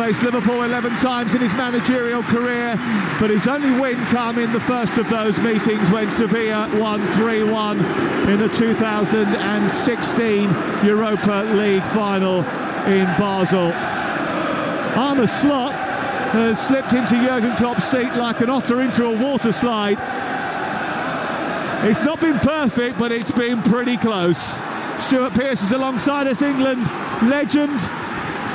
faced Liverpool 11 times in his managerial career, but his only win come in the first of those meetings when Sevilla won 3-1 in the 2016 Europa League final in Basel. Arne Slot has slipped into Jurgen Klopp's seat like an otter into a water slide. It's not been perfect, but it's been pretty close. Stuart Pearce is alongside us, England legend,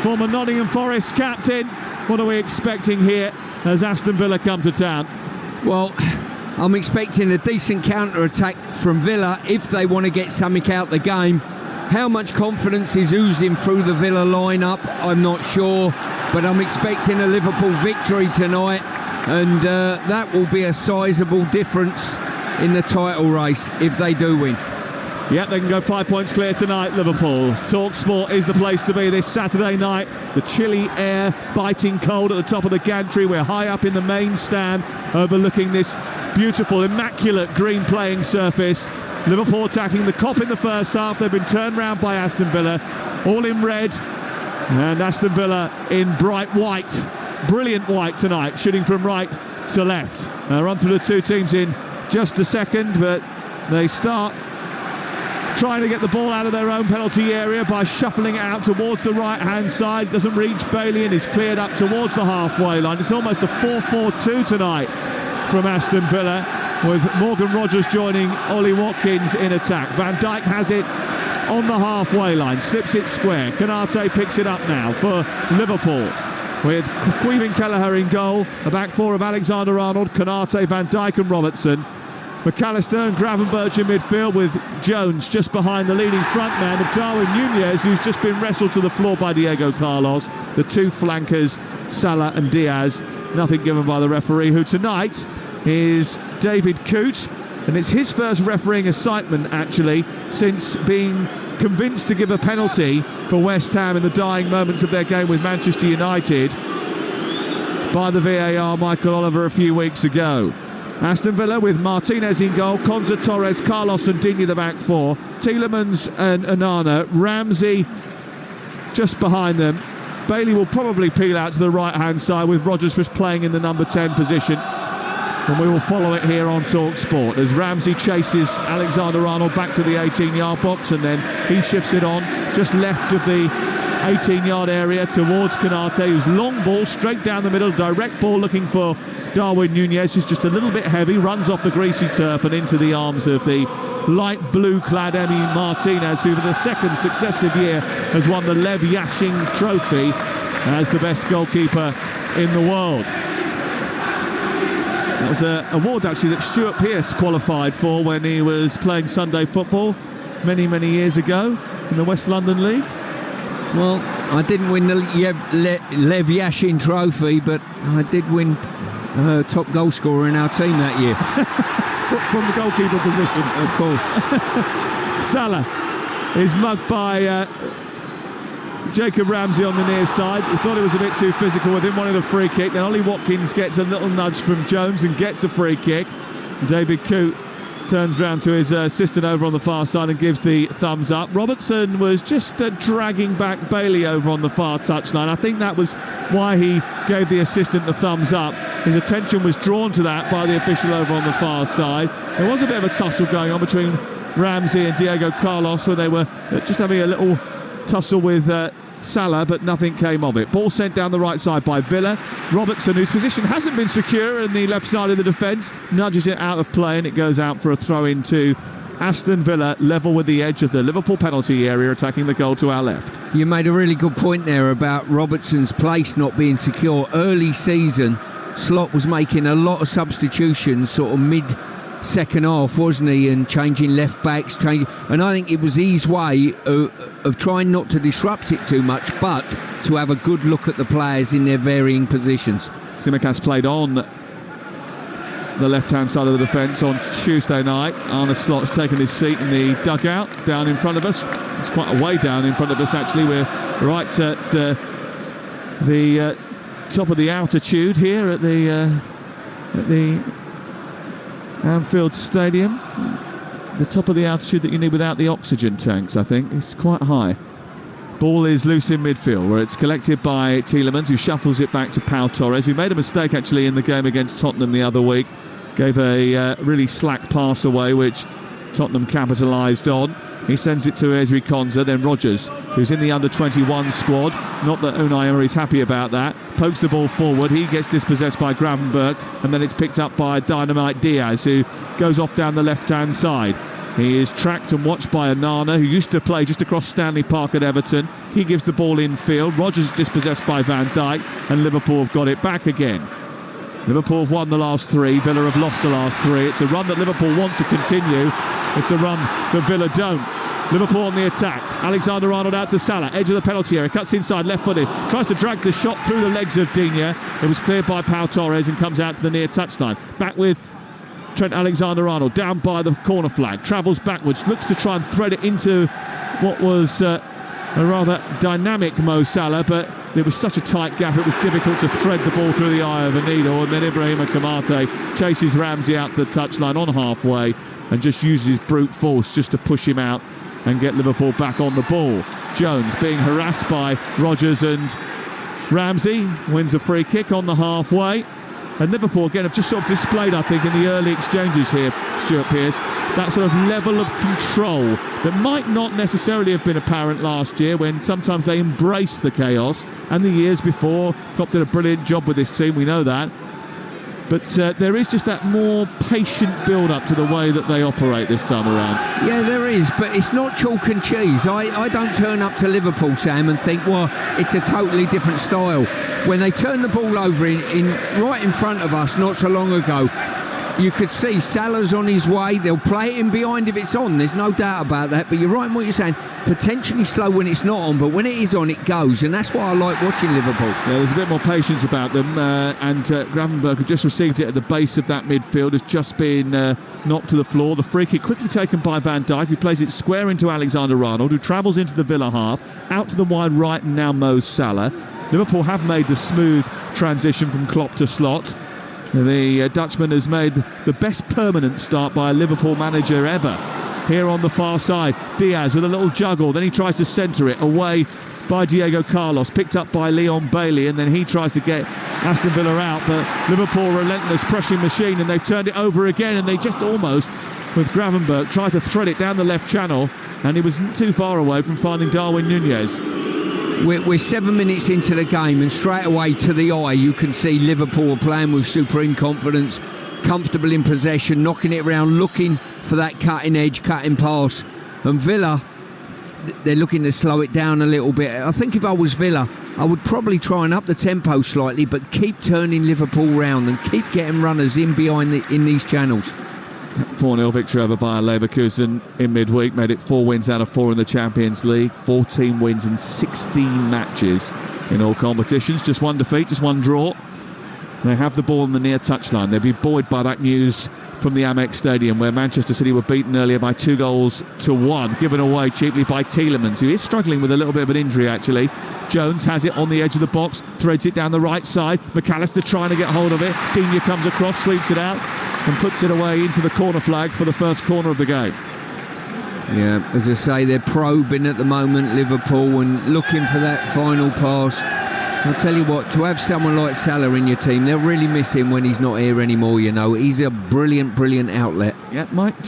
former Nottingham Forest captain. What are we expecting here as Aston Villa come to town? Well, I'm expecting a decent counter-attack from Villa if they want to get something out the game. How much confidence is oozing through the Villa lineup, I'm not sure, but I'm expecting a Liverpool victory tonight, and that will be a sizable difference in the title race if they do win. Yep, they can go 5 points clear tonight, Liverpool. Talksport is the place to be this Saturday night. The chilly air, biting cold at the top of the gantry. We're high up in the main stand, overlooking this beautiful, immaculate green playing surface. Liverpool attacking the Kop in the first half. They've been turned round by Aston Villa, all in red. And Aston Villa in bright white, brilliant white tonight, shooting from right to left. I'll run through the two teams in just a second, but they start trying to get the ball out of their own penalty area by shuffling it out towards the right-hand side. Doesn't reach Bailey and is cleared up towards the halfway line. It's almost a 4-4-2 tonight from Aston Villa, with Morgan Rogers joining Ollie Watkins in attack. Van Dijk has it on the halfway line, slips it square. Konate picks it up now for Liverpool, with Queven Kelleher in goal, a back four of Alexander-Arnold, Konate, Van Dijk and Robertson. McAllister and Gravenberch in midfield, with Jones just behind the leading front man of Darwin Nunez, who's just been wrestled to the floor by Diego Carlos. The two flankers, Salah and Diaz. Nothing given by the referee, who tonight is David Coote, and it's his first refereeing assignment actually since being convinced to give a penalty for West Ham in the dying moments of their game with Manchester United by the VAR Michael Oliver a few weeks ago. Aston Villa with Martinez in goal, Konza, Torres, Carlos and Digne the back four, Tielemans and Onana, Ramsey just behind them. Bailey will probably peel out to the right-hand side, with Rodgers just playing in the number 10 position. And we will follow it here on Talksport as Ramsey chases Alexander-Arnold back to the 18-yard box, and then he shifts it on just left of the 18-yard area towards Konate, whose long ball straight down the middle, direct ball looking for Darwin Nunez, who's just a little bit heavy, runs off the greasy turf and into the arms of the light blue-clad Emi Martinez, who for the second successive year has won the Lev Yashin Trophy as the best goalkeeper in the world. That was an award actually that Stuart Pearce qualified for when he was playing Sunday football many years ago in the West London League. Well, I didn't win the Lev Yashin Trophy, but I did win top goal scorer in our team that year. From the goalkeeper position, of course. Salah is mugged by Jacob Ramsey on the near side. He thought it was a bit too physical with him, wanted a free kick. Then Ollie Watkins gets a little nudge from Jones and gets a free kick. David Coote turns round to his assistant over on the far side and gives the thumbs up. Robertson was just dragging back Bailey over on the far touchline. I think that was why he gave the assistant the thumbs up. His attention was drawn to that by the official over on the far side. There was a bit of a tussle going on between Ramsey and Diego Carlos, where they were just having a little tussle with Salah, but nothing came of it. Ball sent down the right side by Villa. Robertson, whose position hasn't been secure in the left side of the defence, nudges it out of play, and it goes out for a throw-in to Aston Villa, level with the edge of the Liverpool penalty area, attacking the goal to our left. You made a really good point there about Robertson's place not being secure. Early season, Slot was making a lot of substitutions sort of mid-second half, wasn't he, and changing left backs, and I think it was his way of trying not to disrupt it too much, but to have a good look at the players in their varying positions. Tsimikas played on the left-hand side of the defence on Tuesday night. Arne Slot's taken his seat in the dugout down in front of us. It's quite a way down in front of us actually. We're right at the top of the altitude here at the Anfield Stadium. The top of the altitude that you need without the oxygen tanks, I think. It's quite high. Ball is loose in midfield, where it's collected by Tielemans, who shuffles it back to Pau Torres, who made a mistake actually in the game against Tottenham the other week. Gave a really slack pass away, which Tottenham capitalised on. He sends it to Ezri Konsa, then Rodgers, who's in the under-21 squad. Not that Unai Emery's happy about that. Pokes the ball forward. He gets dispossessed by Gravenberch, and then it's picked up by Dynamite Diaz, who goes off down the left-hand side. He is tracked and watched by Onana, who used to play just across Stanley Park at Everton. He gives the ball in field. Rodgers is dispossessed by Van Dijk, and Liverpool have got it back again. Liverpool have won the last 3. Villa have lost the last 3. It's a run that Liverpool want to continue. It's a run that Villa don't. Liverpool on the attack. Alexander-Arnold out to Salah, edge of the penalty area, cuts inside, left-footed, tries to drag the shot through the legs of Digne. It was cleared by Pau Torres and comes out to the near touchline. Back with Trent Alexander-Arnold, down by the corner flag, travels backwards, looks to try and thread it into what was a rather dynamic Mo Salah, but there was such a tight gap it was difficult to thread the ball through the eye of a needle. And then Ibrahima Konate chases Ramsey out the touchline on halfway and just uses brute force just to push him out and get Liverpool back on the ball. Jones being harassed by Rodgers and Ramsey wins a free kick on the halfway. And Liverpool again have just sort of displayed, I think, in the early exchanges here, Stuart Pearce, that sort of level of control that might not necessarily have been apparent last year, when sometimes they embraced the chaos, and the years before. Klopp did a brilliant job with this team, we know that. But there is just that more patient build-up to the way that they operate this time around. Yeah, there is, but it's not chalk and cheese. I don't turn up to Liverpool, Sam, and think, well, it's a totally different style. When they turn the ball over right in front of us not so long ago, you could see Salah's on his way. They'll play it in behind if it's on. There's no doubt about that. But you're right in what you're saying. Potentially slow when it's not on, but when it is on, it goes. And that's why I like watching Liverpool. Yeah, there's a bit more patience about them. And Gravenberch, who just received it at the base of that midfield, has just been knocked to the floor. The free kick quickly taken by Van Dijk, who plays it square into Alexander-Arnold, who travels into the Villa half, out to the wide right, and now Mo Salah. Liverpool have made the smooth transition from Klopp to Slot. The Dutchman has made the best permanent start by a Liverpool manager ever. Here on the far side, Diaz with a little juggle, then he tries to centre it away by Diego Carlos, picked up by Leon Bailey, and then he tries to get Aston Villa out, but Liverpool relentless pressing machine, and they've turned it over again, and they just almost, with Gravenberch, tried to thread it down the left channel, and he wasn't too far away from finding Darwin Nunez. We're 7 minutes into the game, and straight away to the eye you can see Liverpool are playing with supreme confidence, comfortable in possession, knocking it around, looking for that cutting edge, cutting pass. And Villa, they're looking to slow it down a little bit. I think if I was Villa, I would probably try and up the tempo slightly, but keep turning Liverpool round and keep getting runners in behind in these channels. 4-0 victory over Bayer Leverkusen in midweek made it 4 wins out of 4 in the Champions League, 14 wins in 16 matches in all competitions, just 1 defeat, just 1 draw. They have the ball in the near touchline. They'll be buoyed by that news from the Amex Stadium, where Manchester City were beaten earlier by 2-1, given away cheaply by Tielemans, who is struggling with a little bit of an injury actually. Jones has it on the edge of the box, threads it down the right side. McAllister trying to get hold of it. Digne comes across, sweeps it out, and puts it away into the corner flag for the first corner of the game. Yeah, as I say, they're probing at the moment, Liverpool, and looking for that final pass. I'll tell you what, to have someone like Salah in your team, they'll really miss him when he's not here anymore, you know. He's a brilliant outlet. Yeah, might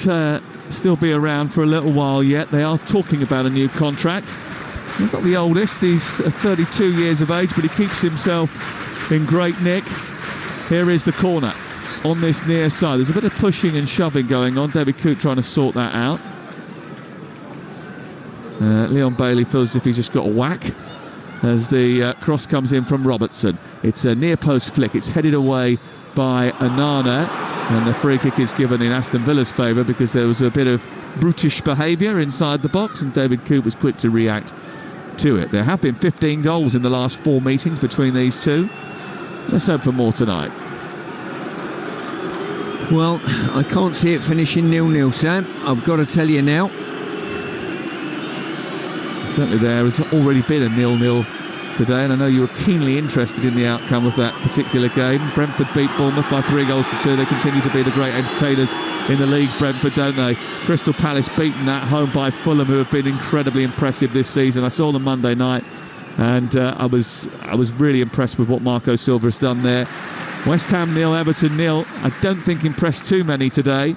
still be around for a little while yet. They are talking about a new contract. He's not the oldest, he's 32 years of age, but he keeps himself in great nick. Here is the corner on this near side. There's a bit of pushing and shoving going on. David Coote trying to sort that out. Leon Bailey feels as if he's just got a whack as the cross comes in from Robertson. It's a near post flick. It's headed away by Onana, and the free kick is given in Aston Villa's favour because there was a bit of brutish behaviour inside the box, and David Coote was quick to react to it. There have been 15 goals in the last 4 meetings between these two. Let's hope for more tonight. Well, I can't see it finishing 0-0, Sam. I've got to tell you now. Certainly there has already been a 0-0 today, and I know you were keenly interested in the outcome of that particular game. Brentford beat Bournemouth by 3-2. They continue to be the great entertainers in the league, Brentford, don't they? Crystal Palace beaten at home by Fulham, who have been incredibly impressive this season. I saw them Monday night, and I was really impressed with what Marco Silva has done there. West Ham 0, Everton 0. I don't think impressed too many today.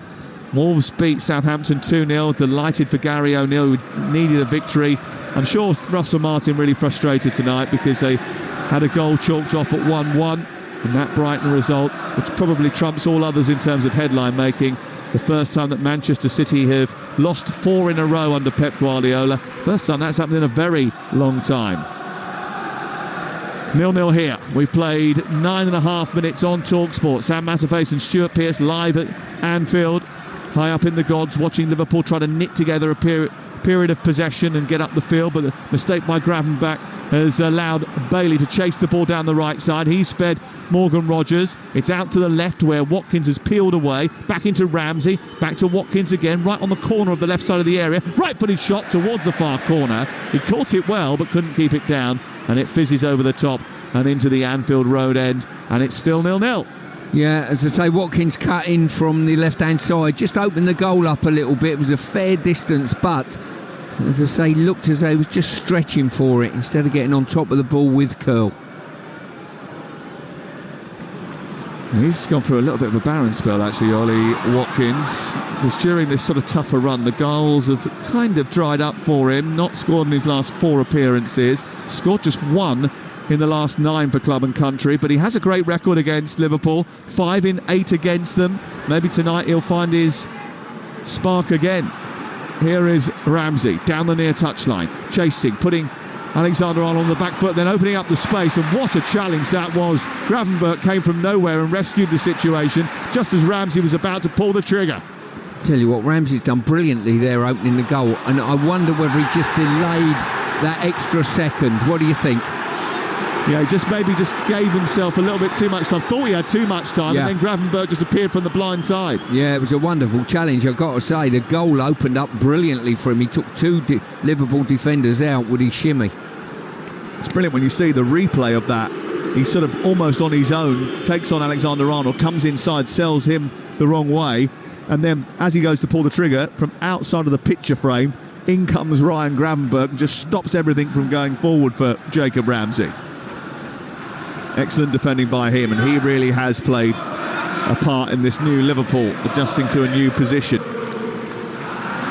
Wolves beat Southampton 2-0. Delighted for Gary O'Neill, who needed a victory. I'm sure Russell Martin really frustrated tonight because they had a goal chalked off at 1-1 in that Brighton result, which probably trumps all others in terms of headline making. The first time that Manchester City have lost 4 in a row under Pep Guardiola. First time that's happened in a very long time. 0-0 here. We played 9.5 minutes on Talksport. Sam Matterface and Stuart Pearce live at Anfield, high up in the gods, watching Liverpool try to knit together a period of possession and get up the field, but the mistake by Gravenberch has allowed Bailey to chase the ball down the right side. He's fed Morgan Rogers. It's out to the left where Watkins has peeled away, back into Ramsey, back to Watkins again, right on the corner of the left side of the area, right-footed shot towards the far corner. He caught it well but couldn't keep it down, and it fizzes over the top and into the Anfield Road end, and it's still 0-0. Yeah, as I say, Watkins cut in from the left-hand side, just opened the goal up a little bit. It was a fair distance, but as I say, looked as though he was just stretching for it instead of getting on top of the ball with curl. He's gone through a little bit of a barren spell, actually, Ollie Watkins, because during this sort of tougher run, the goals have kind of dried up for him. Not scored in his last 4 appearances, scored just 1 in the last 9 for club and country, but he has a great record against Liverpool, 5 in 8 against them. Maybe tonight he'll find his spark again. Here is Ramsey down the near touchline, chasing, putting Alexander-Arnold on the back foot, then opening up the space, and what a challenge that was. Gravenberch came from nowhere and rescued the situation just as Ramsey was about to pull the trigger. Tell you what, Ramsey's done brilliantly there opening the goal, and I wonder whether he just delayed that extra second. What do you think? Yeah, he just gave himself a little bit too much time. Thought he had too much time, and then Gravenberch just appeared from the blind side. Yeah, it was a wonderful challenge, I've got to say. The goal opened up brilliantly for him. He took 2 Liverpool defenders out with his shimmy. It's brilliant when you see the replay of that. He's sort of almost on his own, takes on Alexander-Arnold, comes inside, sells him the wrong way, and then as he goes to pull the trigger, from outside of the picture frame, in comes Ryan Gravenberch and just stops everything from going forward for Jacob Ramsey. Excellent defending by him, and he really has played a part in this new Liverpool, adjusting to a new position.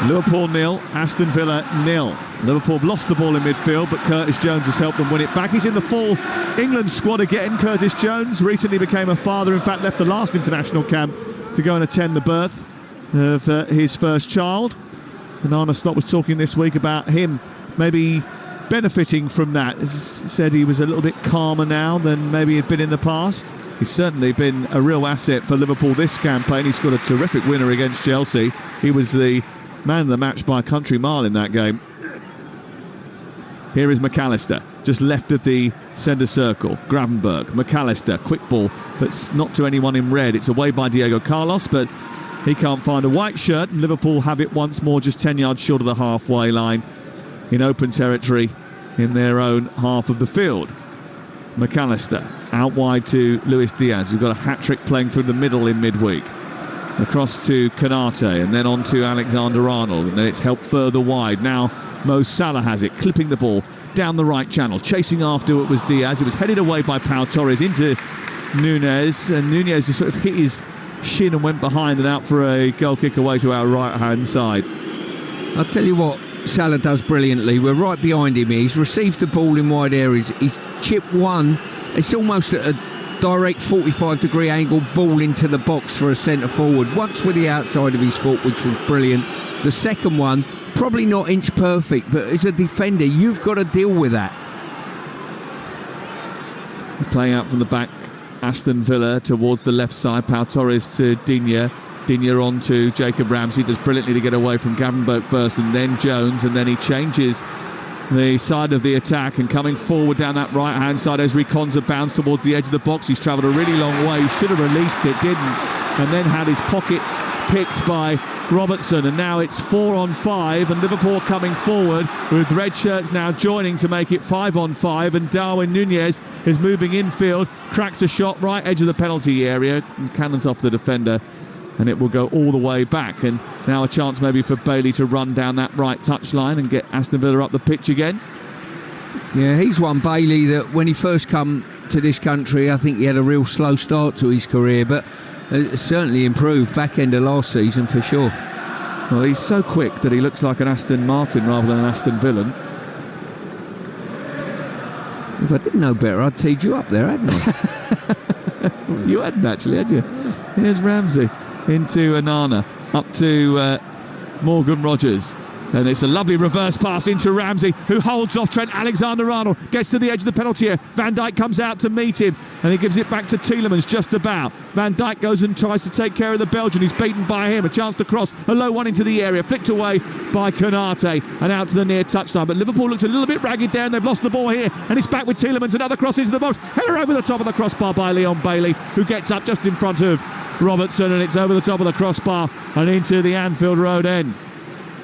Liverpool 0, Aston Villa 0. Liverpool have lost the ball in midfield, but Curtis Jones has helped them win it back. He's in the full England squad again. Curtis Jones recently became a father, in fact left the last international camp to go and attend the birth of his first child. And Arne Slot was talking this week about him maybe benefiting from that. As he said, he was a little bit calmer now than maybe he'd been in the past. He's certainly been a real asset for Liverpool this campaign. He scored a terrific winner against Chelsea. He was the man of the match by a country mile in that game. Here is McAllister, just left of the centre circle. Gravenberch, McAllister, quick ball, but not to anyone in red. It's away by Diego Carlos, but he can't find a white shirt. And Liverpool have it once more, just 10 yards short of the halfway line, in open territory in their own half of the field. McAllister out wide to Luis Diaz, who's got a hat-trick playing through the middle in midweek. Across to Konate, and then on to Alexander-Arnold, and then it's helped further wide. Now Mo Salah has it, clipping the ball down the right channel, chasing after it was Diaz. It was headed away by Pau Torres into Nunez, and Nunez just sort of hit his shin and went behind and out for a goal kick away to our right-hand side. I'll tell you what Salah does brilliantly. We're right behind him here. He's received the ball in wide areas. He's chipped one. It's almost at a direct 45-degree angle ball into the box for a centre forward. Once with the outside of his foot, which was brilliant. The second one, probably not inch perfect, but as a defender, you've got to deal with that. Playing out from the back, Aston Villa towards the left side. Pau Torres to Digne. Digne on to Jacob Ramsey. Does brilliantly to get away from Gravenberch first, and then Jones, and then he changes the side of the attack, and coming forward down that right hand side, Ezri Konsa bounced towards the edge of the box. He's travelled a really long way. He should have released it, didn't, and then had his pocket picked by Robertson, and now it's 4-on-5, and Liverpool coming forward with red shirts now joining to make it 5-on-5, and Darwin Nunez is moving infield, cracks a shot right edge of the penalty area and cannons off the defender, and it will go all the way back. And now a chance maybe for Bailey to run down that right touchline and get Aston Villa up the pitch again. Yeah, he's one, Bailey, that when he first come to this country, I think he had a real slow start to his career, but certainly improved back end of last season for sure. Well, he's so quick that he looks like an Aston Martin rather than an Aston Villain. If I didn't know better, I'd teed you up there, hadn't I? You hadn't actually, had you? Here's Ramsey into Anana, up to Morgan Rogers. And it's a lovely reverse pass into Ramsey, who holds off Trent Alexander-Arnold, gets to the edge of the penalty area. Van Dijk comes out to meet him, and he gives it back to Tielemans just about. Van Dijk goes and tries to take care of the Belgian. He's beaten by him. A chance to cross, a low one into the area, flicked away by Konate and out to the near touchline. But Liverpool looked a little bit ragged there, and they've lost the ball here. And it's back with Tielemans. Another cross into the box. Header over the top of the crossbar by Leon Bailey, who gets up just in front of Robertson, and it's over the top of the crossbar and into the Anfield Road end.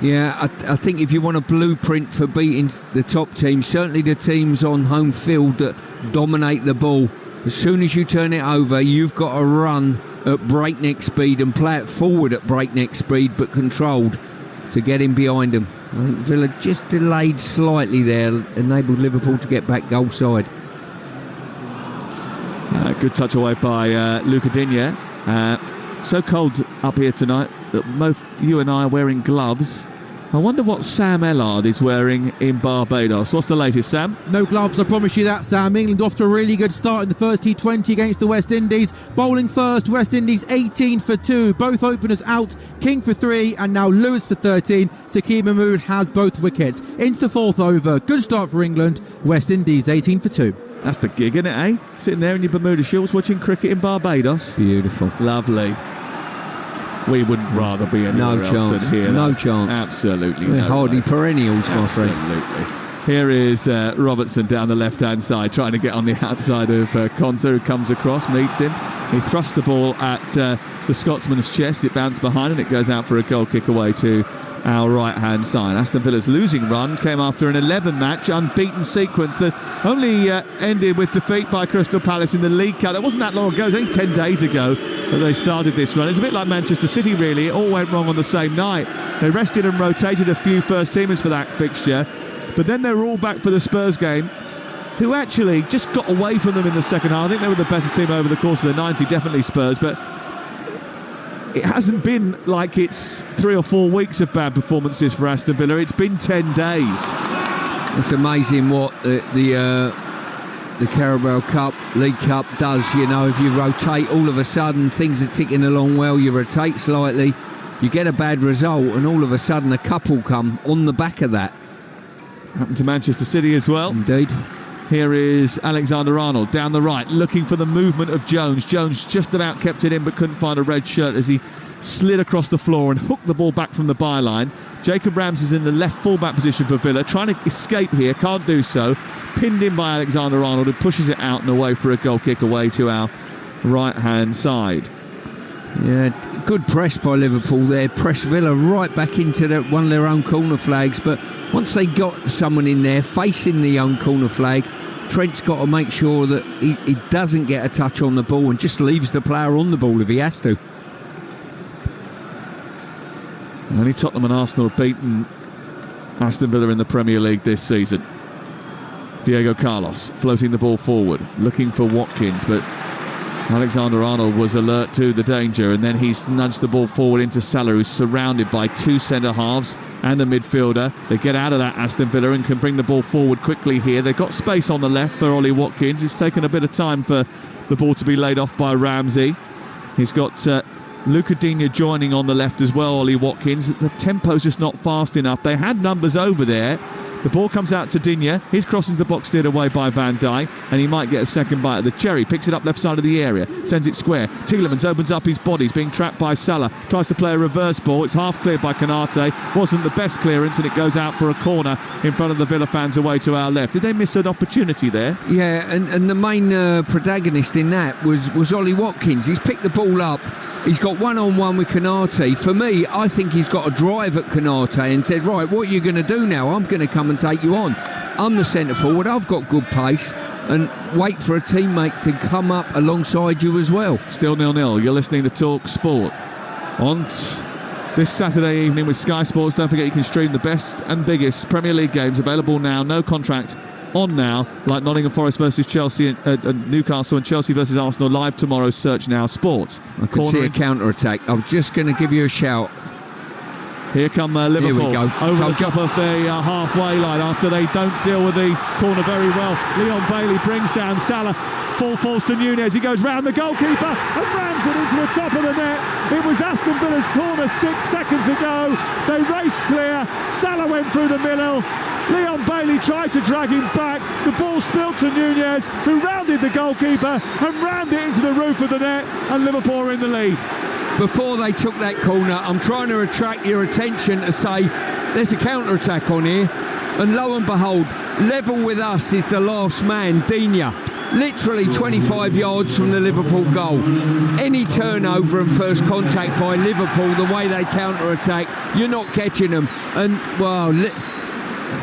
Yeah, I think if you want a blueprint for beating the top teams, certainly the teams on home field that dominate the ball, as soon as you turn it over, you've got to run at breakneck speed and play it forward at breakneck speed, but controlled, to get in behind them. I think Villa just delayed slightly there, enabled Liverpool to get back goal side. Good touch away by Luca Digne. So cold up here tonight that both you and I are wearing gloves. I wonder what Sam Ellard is wearing in Barbados. What's the latest, Sam? No gloves, I promise you that, Sam. England off to a really good start in the first T20 against the West Indies. Bowling first, West Indies 18 for 2. Both openers out, King for 3 and now Lewis for 13. Sakeem Mahmood has both wickets. Into the fourth over. Good start for England. West Indies 18 for 2. That's the gig, isn't it, eh? Sitting there in your Bermuda shorts watching cricket in Barbados. Beautiful. Lovely. We wouldn't rather be anywhere else than here. No chance. Absolutely. We're hardly perennials, my friend. Absolutely. Here is Robertson down the left-hand side, trying to get on the outside of Konsa, who comes across, meets him. He thrusts the ball at the Scotsman's chest. It bounced behind and it goes out for a goal kick away to our right-hand side. Aston Villa's losing run came after an 11-match unbeaten sequence that only ended with defeat by Crystal Palace in the League Cup. That wasn't that long ago. It was only 10 days ago that they started this run. It's a bit like Manchester City, really. It all went wrong on the same night. They rested and rotated a few first-teamers for that fixture, but then they were all back for the Spurs game, who actually just got away from them in the second half. I think they were the better team over the course of the 90, definitely Spurs, but it hasn't been like it's 3 or 4 weeks of bad performances for Aston Villa. It's been 10 days. It's amazing what the Carabao Cup, League Cup does. You know, if you rotate, all of a sudden things are ticking along well. You rotate slightly, you get a bad result, and all of a sudden a couple come on the back of that. Happened to Manchester City as well. Indeed. Here is Alexander-Arnold down the right, looking for the movement of Jones. Jones just about kept it in, but couldn't find a red shirt as he slid across the floor and hooked the ball back from the byline. Jacob Ramsey's in the left fullback position for Villa, trying to escape here, can't do so. Pinned in by Alexander-Arnold, who pushes it out and away for a goal kick away to our right-hand side. Yeah, good press by Liverpool there. Press Villa right back into one of their own corner flags, but once they got someone in there facing the own corner flag, Trent's got to make sure that he doesn't get a touch on the ball and just leaves the player on the ball if he has to. Only Tottenham and Arsenal have beaten Aston Villa in the Premier League this season. Diego Carlos floating the ball forward, looking for Watkins, but Alexander-Arnold was alert to the danger, and then he's nudged the ball forward into Salah, who's surrounded by 2 centre-halves and a midfielder. They get out of that, Aston Villa, and can bring the ball forward quickly here. They've got space on the left for Ollie Watkins. It's taken a bit of time for the ball to be laid off by Ramsey. He's got Luca Digne joining on the left as well, Ollie Watkins. The tempo's just not fast enough. They had numbers over there. The ball comes out to Digne. His cross into the box steered away by Van Dijk, and he might get a second bite of the cherry. Picks it up left side of the area, sends it square. Tielemans opens up his body. He's being trapped by Salah. Tries to play a reverse ball. It's half cleared by Konate. Wasn't the best clearance, and it goes out for a corner in front of the Villa fans away to our left. Did they miss an opportunity there? Yeah, and the main protagonist in that was Ollie Watkins. He's picked the ball up He's got one-on-one with Konate. For me, I think he's got a drive at Konate and said, right, what are you going to do now? I'm going to come and take you on. I'm the centre forward. I've got good pace. And wait for a teammate to come up alongside you as well. Still 0-0. You're listening to Talk Sport on this Saturday evening with Sky Sports. Don't forget you can stream the best and biggest Premier League games available now. No contract on now, like Nottingham Forest versus Chelsea and Newcastle and Chelsea versus Arsenal live tomorrow. Search now Sports. I can see a counter-attack. I'm just going to give you a shout. Here come Liverpool. Here we go. Over the top of the halfway line after they don't deal with the corner very well. Leon Bailey brings down Salah. Ball falls to Nunez. He goes round the goalkeeper and rams it into the top of the net. It was Aston Villa's corner 6 seconds ago. They raced clear. Salah went through the middle. Leon Bailey tried to drag him back. The ball spilled to Nunez, who rounded the goalkeeper and rammed it into the roof of the net, and Liverpool are in the lead. Before they took that corner, I'm trying to attract your attention to say there's a counter-attack on here, and lo and behold, level with us is the last man, Digne. Literally 25 yards from the Liverpool goal. Any turnover and first contact by Liverpool, the way they counter-attack, you're not catching them. And, well,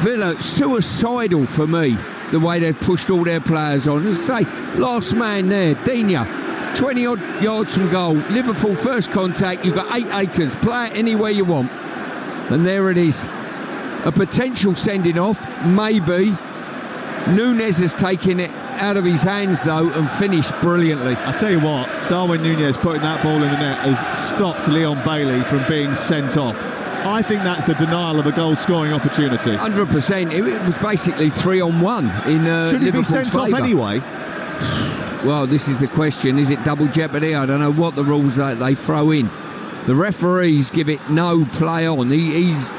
Villa, suicidal for me, the way they've pushed all their players on. As I say, last man there, Digne. 20 odd yards from goal. Liverpool first contact. You've got 8 acres. Play it anywhere you want. And there it is. A potential sending off, maybe. Nunez has taken it out of his hands though and finished brilliantly. I tell you what, Darwin Nunez putting that ball in the net has stopped Leon Bailey from being sent off. I think that's the denial of a goal scoring opportunity. 100%. It was basically 3-on-1 in Should he Liverpool's be sent favour. off anyway? Well, this is the question. Is it double jeopardy? I don't know what the rules that they throw in. The referees give it no play on. He's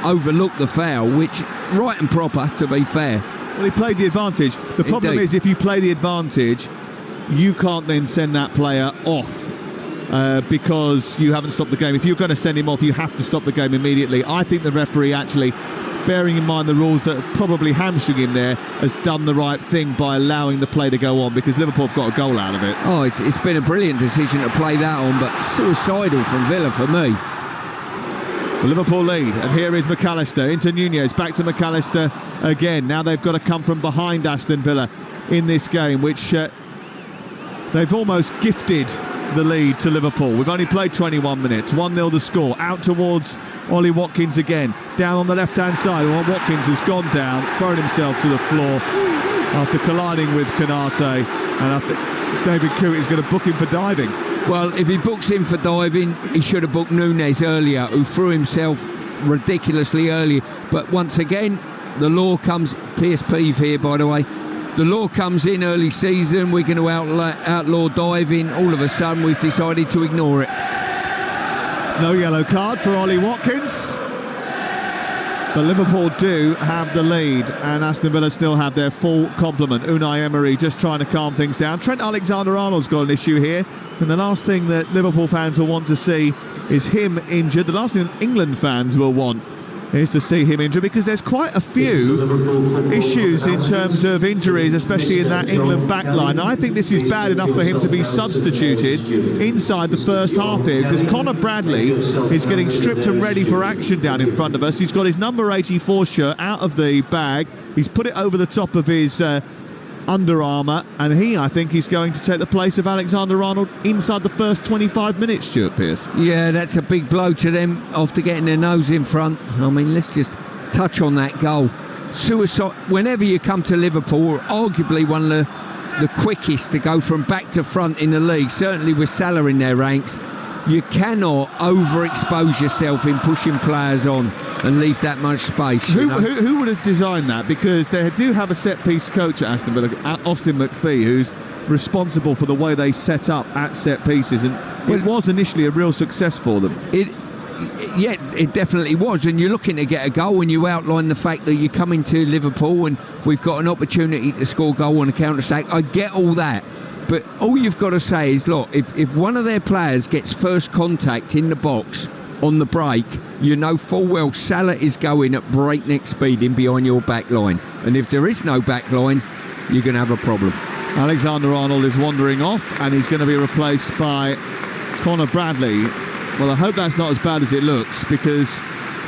overlooked the foul, which right and proper, to be fair. Well, he played the advantage. The problem is if you play the advantage, you can't then send that player off because you haven't stopped the game. If you're going to send him off, you have to stop the game immediately. I think the referee actually, bearing in mind the rules that have probably hamstring him there, has done the right thing by allowing the play to go on, because Liverpool have got a goal out of it. Oh, it's been a brilliant decision to play that on, but suicidal from Villa for me. The Liverpool lead, and here is McAllister into Nunez, back to McAllister again. Now they've got to come from behind Aston Villa in this game, which they've almost gifted the lead to Liverpool. We've only played 21 minutes, 1-0 the score. Out towards Ollie Watkins again, down on the left-hand side. Well, Watkins has gone down, thrown himself to the floor after colliding with Konate, and I think David Coote is going to book him for diving. Well, if he books him for diving, he should have booked Nunez earlier, who threw himself ridiculously early. But once again, the law comes, PSP here by the way, the law comes in early season, we're going to outlaw diving. All of a sudden we've decided to ignore it. No yellow card for Ollie Watkins. But Liverpool do have the lead, and Aston Villa still have their full complement. Unai Emery just trying to calm things down. Trent Alexander-Arnold's got an issue here, and the last thing that Liverpool fans will want to see is him injured. The last thing England fans will want is to see him injured, because there's quite a few issues in terms of injuries, especially in that England back line. I think this is bad enough for him to be substituted inside the first half here, because Conor Bradley is getting stripped and ready for action down in front of us. He's got his number 84 shirt out of the bag. He's put it over the top of his Under Armour, and I think he's going to take the place of Alexander-Arnold inside the first 25 minutes, Stuart Pearce. Yeah, that's a big blow to them after getting their nose in front. I mean, let's just touch on that goal. Suicide. Whenever you come to Liverpool, arguably one of the quickest to go from back to front in the league, certainly with Salah in their ranks, you cannot overexpose yourself in pushing players on and leave that much space. Who would have designed that? Because they do have a set-piece coach at Aston Villa, Austin McPhee, who's responsible for the way they set up at set pieces, and it was initially a real success for them. It definitely was, and you're looking to get a goal, and you outline the fact that you're coming to Liverpool and we've got an opportunity to score a goal on a counter-attack. I get all that, but all you've got to say is, look, if one of their players gets first contact in the box on the break, you know full well Salah is going at breakneck speed in behind your back line, and if there is no back line, you're going to have a problem. Alexander-Arnold is wandering off, and he's going to be replaced by Conor Bradley. Well, I hope that's not as bad as it looks, because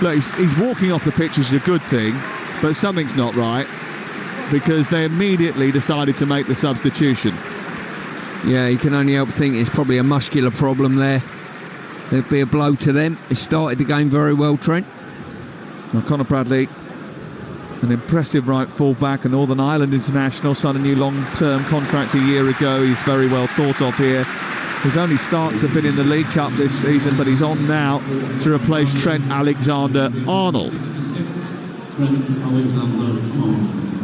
look, he's walking off the pitch, which is a good thing, but something's not right, because they immediately decided to make the substitution. Yeah, you can only help think it's probably a muscular problem there. There'd be a blow to them. He started the game very well, Trent. Well, Conor Bradley, an impressive right full-back, a Northern Ireland international, signed a new long-term contract a year ago. He's very well thought of here. His only starts have been in the League Cup this season, but he's on now to replace Trent Alexander-Arnold.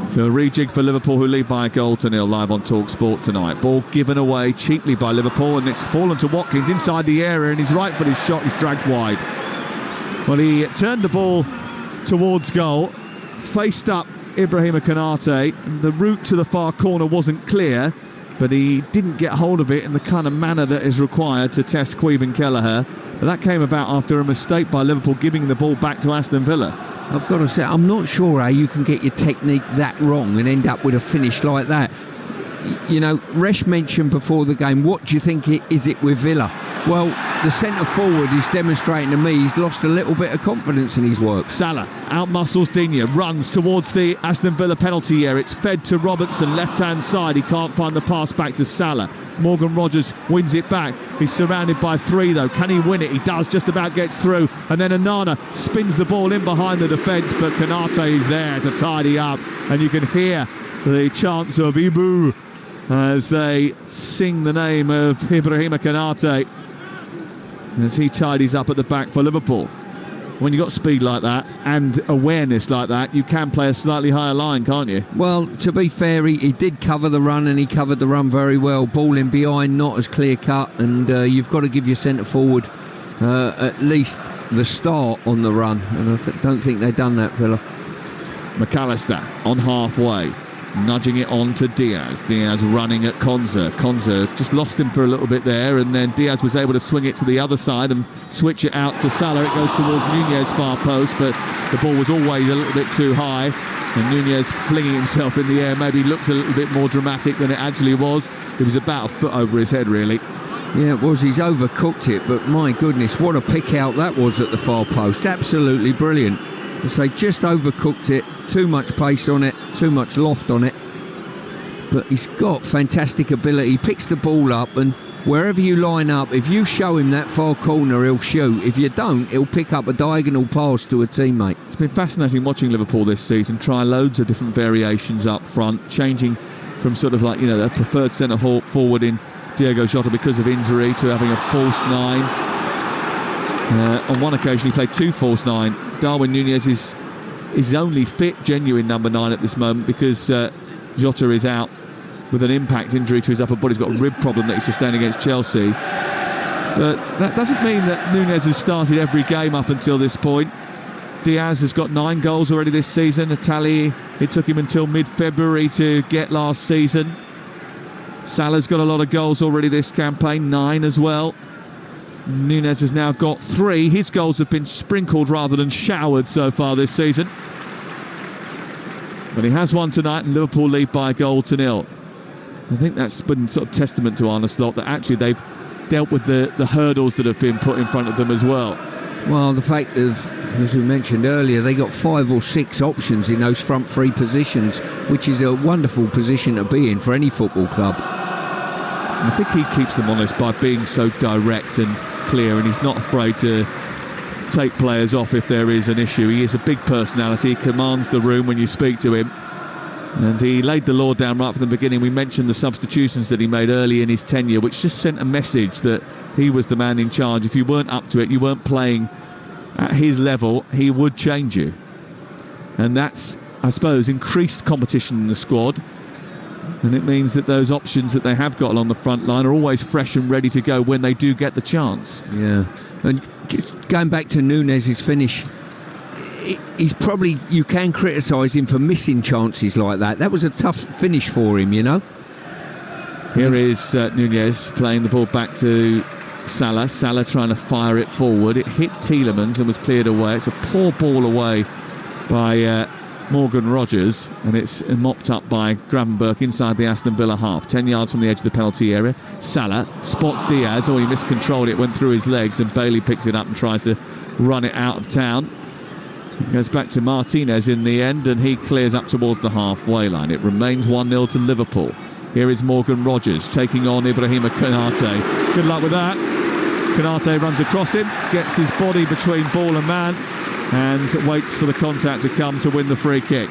So a rejig for Liverpool, who lead by a 1-0 live on Talksport tonight. Ball given away cheaply by Liverpool, and it's fallen to Watkins inside the area, and his right foot is shot, he's dragged wide. Well, he turned the ball towards goal, faced up Ibrahima Konate. The route to the far corner wasn't clear, but he didn't get hold of it in the kind of manner that is required to test Caoimhin Kelleher. But that came about after a mistake by Liverpool giving the ball back to Aston Villa. I've got to say, I'm not sure how you can get your technique that wrong and end up with a finish like that. You know, Resh mentioned before the game, what do you think is it with Villa? Well, the centre forward is demonstrating to me he's lost a little bit of confidence in his work. Salah outmuscles Digne, runs towards the Aston Villa penalty area. It's fed to Robertson, left-hand side. He can't find the pass back to Salah. Morgan Rogers wins it back. He's surrounded by three, though. Can he win it? He does, just about gets through. And then Onana spins the ball in behind the defence, but Konate is there to tidy up. And you can hear the chants of Ibu as they sing the name of Ibrahima Konate as he tidies up at the back for Liverpool. When you've got speed like that and awareness like that, you can play a slightly higher line, can't you? Well, to be fair, he did cover the run, and he covered the run very well. Ball in behind, not as clear cut, and you've got to give your centre forward at least the start on the run, and I don't think they've done that, Villa. McAllister on halfway, nudging it on to Diaz. Diaz running at Konza. Konza just lost him for a little bit there, and then Diaz was able to swing it to the other side and switch it out to Salah. It goes towards Nunez far post, but the ball was always a little bit too high, and Nunez flinging himself in the air maybe looked a little bit more dramatic than it actually was. It was about a foot over his head, really. Yeah, it was. He's overcooked it, but my goodness, what a pick out that was at the far post. Absolutely brilliant. So just overcooked it, too much pace on it, too much loft on it, but he's got fantastic ability. He picks the ball up, and wherever you line up, if you show him that far corner, he'll shoot. If you don't, he'll pick up a diagonal pass to a teammate. It's been fascinating watching Liverpool this season try loads of different variations up front, changing from sort of like, you know, their preferred centre forward in Diogo Jota because of injury to having a false nine. On one occasion he played two false nine. Darwin Nunez is his only fit genuine number 9 at this moment, because Jota is out with an impact injury to his upper body. He's got a rib problem that he sustained against Chelsea. But that doesn't mean that Nunez has started every game up until this point. Diaz has got 9 goals already this season. Italy, it took him until mid-February to get last season. Salah's got a lot of goals already this campaign, 9 as well. Nunez has now got 3. His goals have been sprinkled rather than showered so far this season. But he has one tonight, and Liverpool lead by 1-0. I think that's been sort of testament to Arne Slot that actually they've dealt with the hurdles that have been put in front of them as well. Well, the fact of, as we mentioned earlier, they got 5 or 6 options in those front 3 positions, which is a wonderful position to be in for any football club. I think he keeps them honest by being so direct and clear, and he's not afraid to take players off if there is an issue. He is a big personality. He commands the room when you speak to him, and he laid the law down right from the beginning. We mentioned the substitutions that he made early in his tenure, which just sent a message that he was the man in charge. If you weren't up to it, you weren't playing at his level, he would change you. And that's, I suppose, increased competition in the squad. And it means that those options that they have got along the front line are always fresh and ready to go when they do get the chance. Yeah. And going back to Nunez's finish, he's probably, you can criticise him for missing chances like that. That was a tough finish for him, you know. Here is Nunez playing the ball back to Salah. Salah trying to fire it forward. It hit Tielemans and was cleared away. It's a poor ball away by Morgan Rogers, and it's mopped up by Gravenberch inside the Aston Villa half, 10 yards from the edge of the penalty area. Salah spots Diaz, he miscontrolled it, went through his legs, and Bailey picks it up and tries to run it out of town. It goes back to Martinez in the end, and he clears up towards the halfway line. It remains 1-0 to Liverpool. Here is Morgan Rogers taking on Ibrahima Konate. Good luck with that. Konate runs across him, gets his body between ball and man, and waits for the contact to come to win the free kick.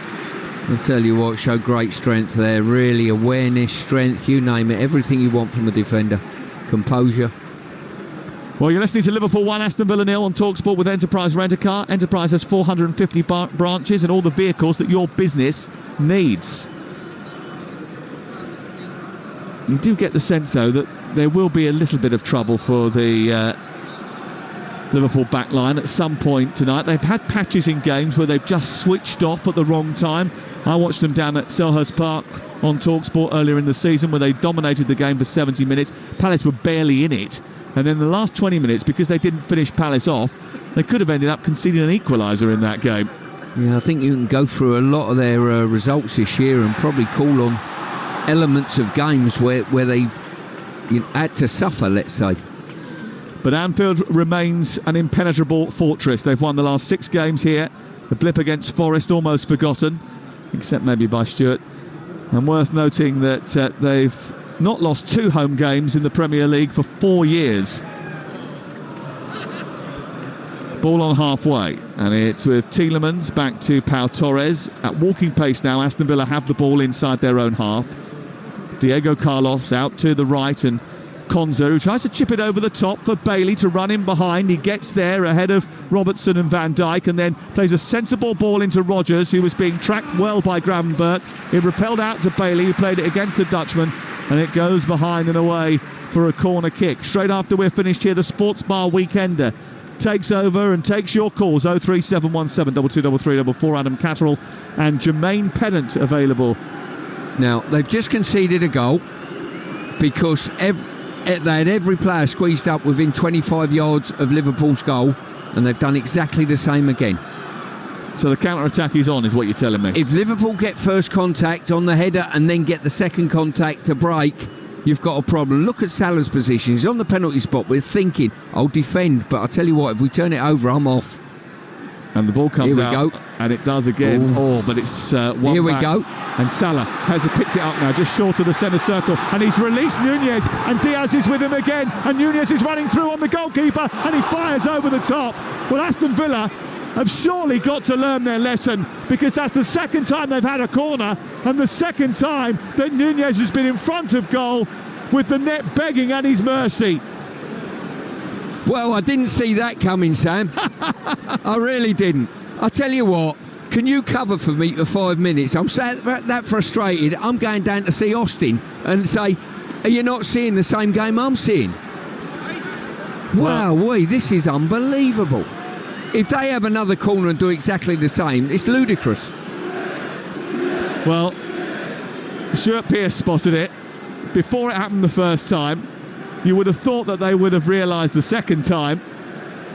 I'll tell you what, showed great strength there, really, awareness, strength, you name it, everything you want from a defender. Composure. Well, you're listening to Liverpool 1, Aston Villa 0 on Talksport with Enterprise Rent-A-Car. Enterprise has 450 branches and all the vehicles that your business needs. You do get the sense, though, that there will be a little bit of trouble for the Liverpool backline at some point tonight. They've had patches in games where they've just switched off at the wrong time. I watched them down at Selhurst Park on Talksport earlier in the season, where they dominated the game for 70 minutes. Palace were barely in it, and then the last 20 minutes, because they didn't finish Palace off, they could have ended up conceding an equaliser in that game. Yeah, I think you can go through a lot of their results this year and probably call on elements of games where they had to suffer, let's say. But Anfield remains an impenetrable fortress. They've won the last 6 games here. The blip against Forest almost forgotten, except maybe by Stewart. And worth noting that they've not lost 2 home games in the Premier League for 4 years. Ball on halfway, and it's with Tielemans back to Pau Torres. At walking pace now, Aston Villa have the ball inside their own half. Diego Carlos out to the right, and Konza, who tries to chip it over the top for Bailey to run in behind. He gets there ahead of Robertson and Van Dijk, and then plays a sensible ball into Rogers, who was being tracked well by Gravenberch. It repelled out to Bailey, who played it against the Dutchman, and it goes behind and away for a corner kick. Straight after we're finished here, the Sports Bar Weekender takes over and takes your calls. 03717 223344. Adam Catterall and Jermaine Pennant available. Now, they've just conceded a goal because they had every player squeezed up within 25 yards of Liverpool's goal, and they've done exactly the same again. So the counter-attack is on, is what you're telling me. If Liverpool get first contact on the header and then get the second contact to break, you've got a problem. Look at Salah's position. He's on the penalty spot. We're thinking, I'll defend, but I'll tell you what, if we turn it over, I'm off. And the ball comes out. Here we go. And it does again. Oh, but it's one Here we back. go. And Salah has picked it up now, just short of the centre circle. And he's released Nunez, and Diaz is with him again. And Nunez is running through on the goalkeeper, and he fires over the top. Well, Aston Villa have surely got to learn their lesson, because that's the second time they've had a corner, and the second time that Nunez has been in front of goal with the net begging at his mercy. Well, I didn't see that coming, Sam. I really didn't. I tell you what, can you cover for me for 5 minutes? I'm that frustrated. I'm going down to see Austin and say, are you not seeing the same game I'm seeing? Wow, this is unbelievable. If they have another corner and do exactly the same, it's ludicrous. Well, Stuart Pearce spotted it before it happened the first time. You would have thought that they would have realised the second time,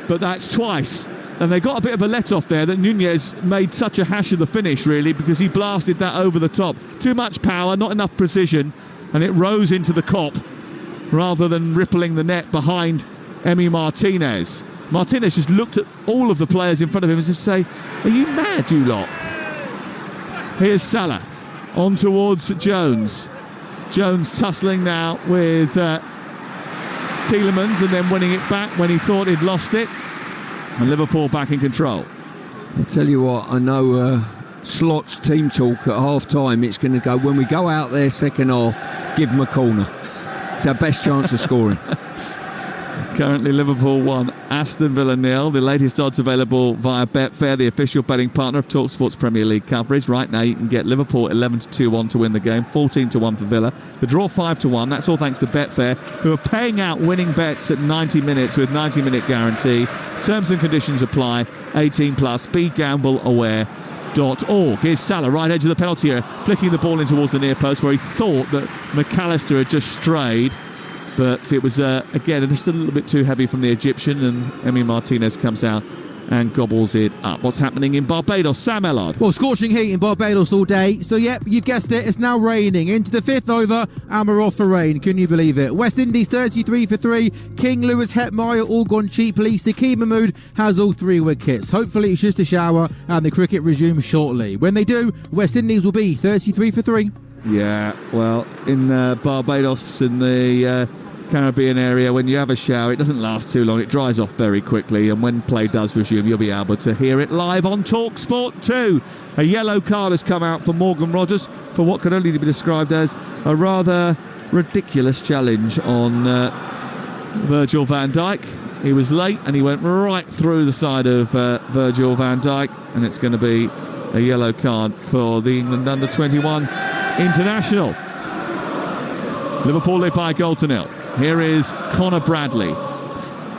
but that's twice. And they got a bit of a let-off there, that Nunez made such a hash of the finish, really, because he blasted that over the top. Too much power, not enough precision, and it rose into the cop rather than rippling the net behind Emi Martinez. Martinez just looked at all of the players in front of him and said, are you mad, you lot? Here's Salah on towards Jones. Jones tussling now with Tielemans, and then winning it back when he thought he'd lost it. And Liverpool back in control. I'll tell you what, I know Slot's team talk at half-time, it's going to go, when we go out there second half, give them a corner. It's our best chance of scoring. Currently Liverpool 1, Aston Villa 0. The latest odds available via Betfair, the official betting partner of Talksport's Premier League coverage. Right now you can get Liverpool 11-2-1 to win the game, 14-1 for Villa. The draw 5-1. That's all thanks to Betfair, who are paying out winning bets at 90 minutes with 90-minute guarantee. Terms and conditions apply. 18+. BeGambleAware.org. Here's Salah, right edge of the penalty area, flicking the ball in towards the near post, where he thought that McAllister had just strayed. But it was, again, just a little bit too heavy from the Egyptian, and Emi Martinez comes out and gobbles it up. What's happening in Barbados? Sam Ellard. Well, scorching heat in Barbados all day. So, yep, you've guessed it. It's now raining. Into the 5th over, and we're off for rain. Can you believe it? West Indies 33 for 3. King, Lewis, Hetmeyer all gone cheaply. Sakeem Mahmood has all 3 wickets. Hopefully it's just a shower and the cricket resumes shortly. When they do, West Indies will be 33 for 3. Yeah, well, in Barbados and the Caribbean area, when you have a shower, it doesn't last too long. It dries off very quickly, and when play does resume, you'll be able to hear it live on Talksport 2. A yellow card has come out for Morgan Rogers for what can only be described as a rather ridiculous challenge on Virgil van Dijk. He was late and he went right through the side of Virgil van Dijk, and it's going to be a yellow card for the England under-21 international. Liverpool lead by a goal to nil. Here is Connor Bradley.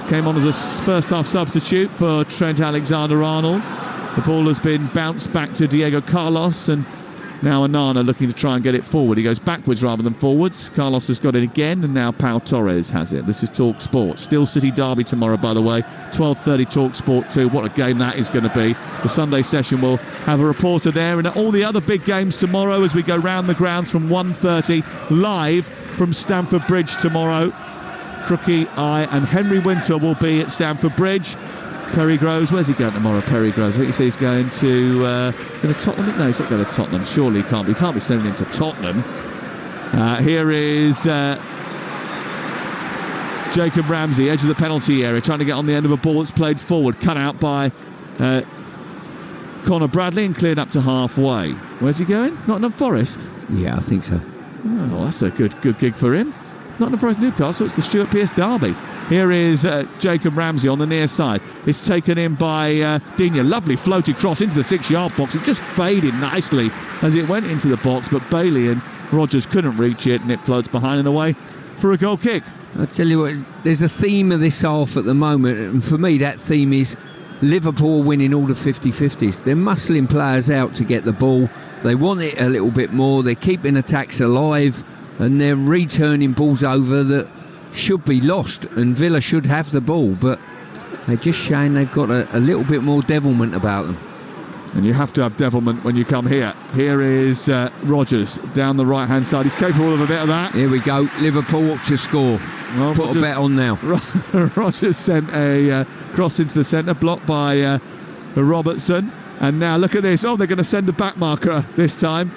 Came on as a first half substitute for Trent Alexander-Arnold. The ball has been bounced back to Diego Carlos, and now Onana looking to try and get it forward. He goes backwards rather than forwards. Carlos has got it again, and now Pau Torres has it. This is Talk Sport. Still City Derby tomorrow, by the way. 12:30 Talk Sport 2. What a game that is going to be. The Sunday session will have a reporter there, and all the other big games tomorrow as we go round the grounds from 1:30 live from Stamford Bridge tomorrow. Crookie, I and Henry Winter will be at Stamford Bridge. Perry Groves, where's he going tomorrow? Perry Groves, I think he's going to Tottenham. No, he's not going to Tottenham. Surely he can't be. Can't be sending him to Tottenham. Here is Jacob Ramsey, edge of the penalty area, trying to get on the end of a ball that's played forward, cut out by Connor Bradley and cleared up to halfway. Where's he going? Nottingham Forest? Yeah, I think so. Oh, that's a good gig for him. Nottingham Forest Newcastle, it's the Stuart Pearce derby. Here is Jacob Ramsey on the near side. It's taken in by Digne. Lovely floated cross into the 6-yard box. It just faded nicely as it went into the box, but Bailey and Rogers couldn't reach it, and it floats behind and away for a goal kick. I'll tell you what, there's a theme of this half at the moment, and for me that theme is Liverpool winning all the 50-50s. They're muscling players out to get the ball. They want it a little bit more. They're keeping attacks alive, and they're returning balls over that should be lost, and Villa should have the ball, but they're just showing they've got a little bit more devilment about them. And you have to have devilment when you come here. Here is Rogers down the right hand side. He's capable of a bit of that. Here we go, Liverpool to score. Well, put a bet on now. Rogers sent a cross into the centre, blocked by Robertson, and now look at this. Oh, they're going to send a back marker this time.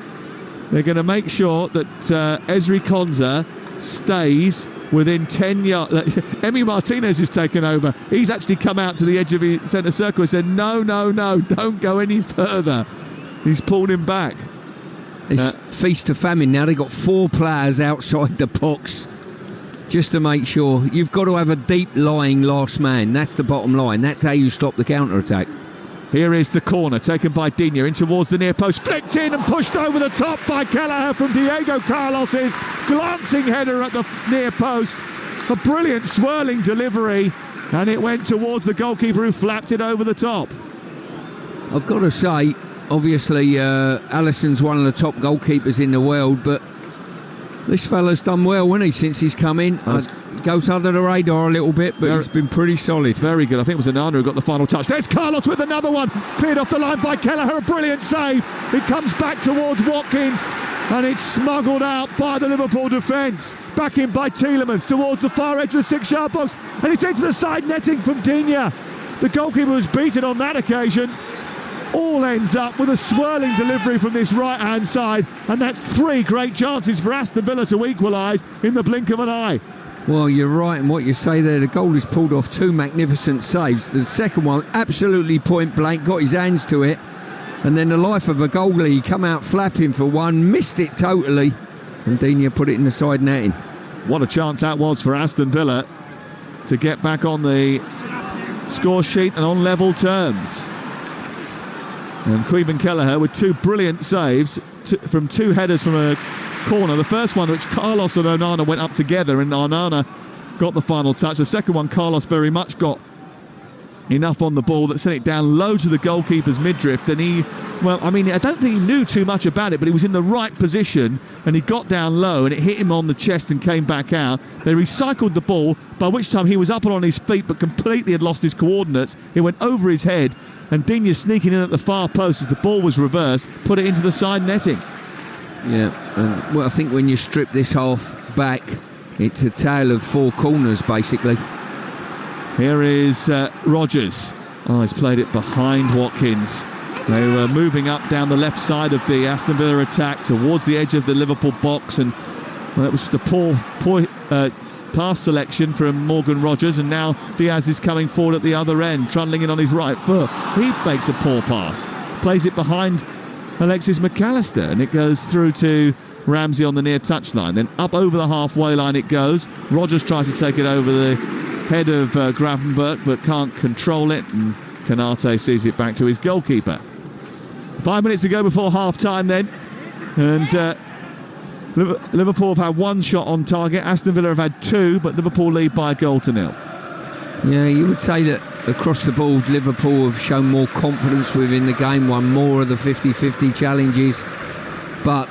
They're going to make sure that Ezri Konsa stays within 10 yards. Emi Martinez has taken over. He's actually come out to the edge of the centre circle and said, no, don't go any further. He's pulled him back. It's feast to famine now. They've got 4 players outside the box just to make sure. You've got to have a deep lying last man. That's the bottom line. That's how you stop the counter-attack. Here is the corner taken by Digne in towards the near post, flicked in and pushed over the top by Kelleher from Diego Carlos's glancing header at the near post. A brilliant swirling delivery, and it went towards the goalkeeper who flapped it over the top. I've got to say, obviously Alisson's one of the top goalkeepers in the world, but this fella's done well, hasn't he, since he's come in? Goes under the radar a little bit, but he's been pretty solid. Very good. I think it was Onana who got the final touch. There's Carlos with another one. Cleared off the line by Kelleher. A brilliant save. It comes back towards Watkins, and it's smuggled out by the Liverpool defence. Back in by Tielemans towards the far edge of the 6-yard box, and it's into the side netting from Digne. The goalkeeper was beaten on that occasion. All ends up with a swirling delivery from this right-hand side, and that's 3 great chances for Aston Villa to equalise in the blink of an eye. Well, you're right in what you say there. The goalie's pulled off 2 magnificent saves. The second one, absolutely point blank, got his hands to it, and then the life of a goalie, he come out flapping for one, missed it totally, and Digne put it in the side netting. What a chance that was for Aston Villa to get back on the score sheet and on level terms. And Caoimhin Kelleher with 2 brilliant saves from 2 headers from a corner. The first one, which Carlos and Onana went up together, and Onana got the final touch. The second one, Carlos very much got enough on the ball that sent it down low to the goalkeeper's midriff. And I don't think he knew too much about it, but he was in the right position and he got down low and it hit him on the chest and came back out. They recycled the ball, by which time he was up and on his feet but completely had lost his coordinates. It went over his head and Digne sneaking in at the far post as the ball was reversed, put it into the side netting. Yeah, and I think when you strip this half back, it's a tale of four corners basically. Here is Rodgers. He's played it behind Watkins. They were moving up down the left side of the Aston Villa attack towards the edge of the Liverpool box, and it was just a poor pass selection from Morgan Rodgers, and now Diaz is coming forward at the other end, trundling in on his right foot. He makes a poor pass, plays it behind Alexis McAllister, and it goes through to Ramsey on the near touchline. Then up over the halfway line it goes. Rodgers tries to take it over the head of Gravenberch, but can't control it, and Canate sees it back to his goalkeeper. 5 minutes to go before half-time then, and Liverpool have had one shot on target. Aston Villa have had two, but Liverpool lead by a goal to nil. Yeah, you would say that across the board Liverpool have shown more confidence within the game, won more of the 50-50 challenges, but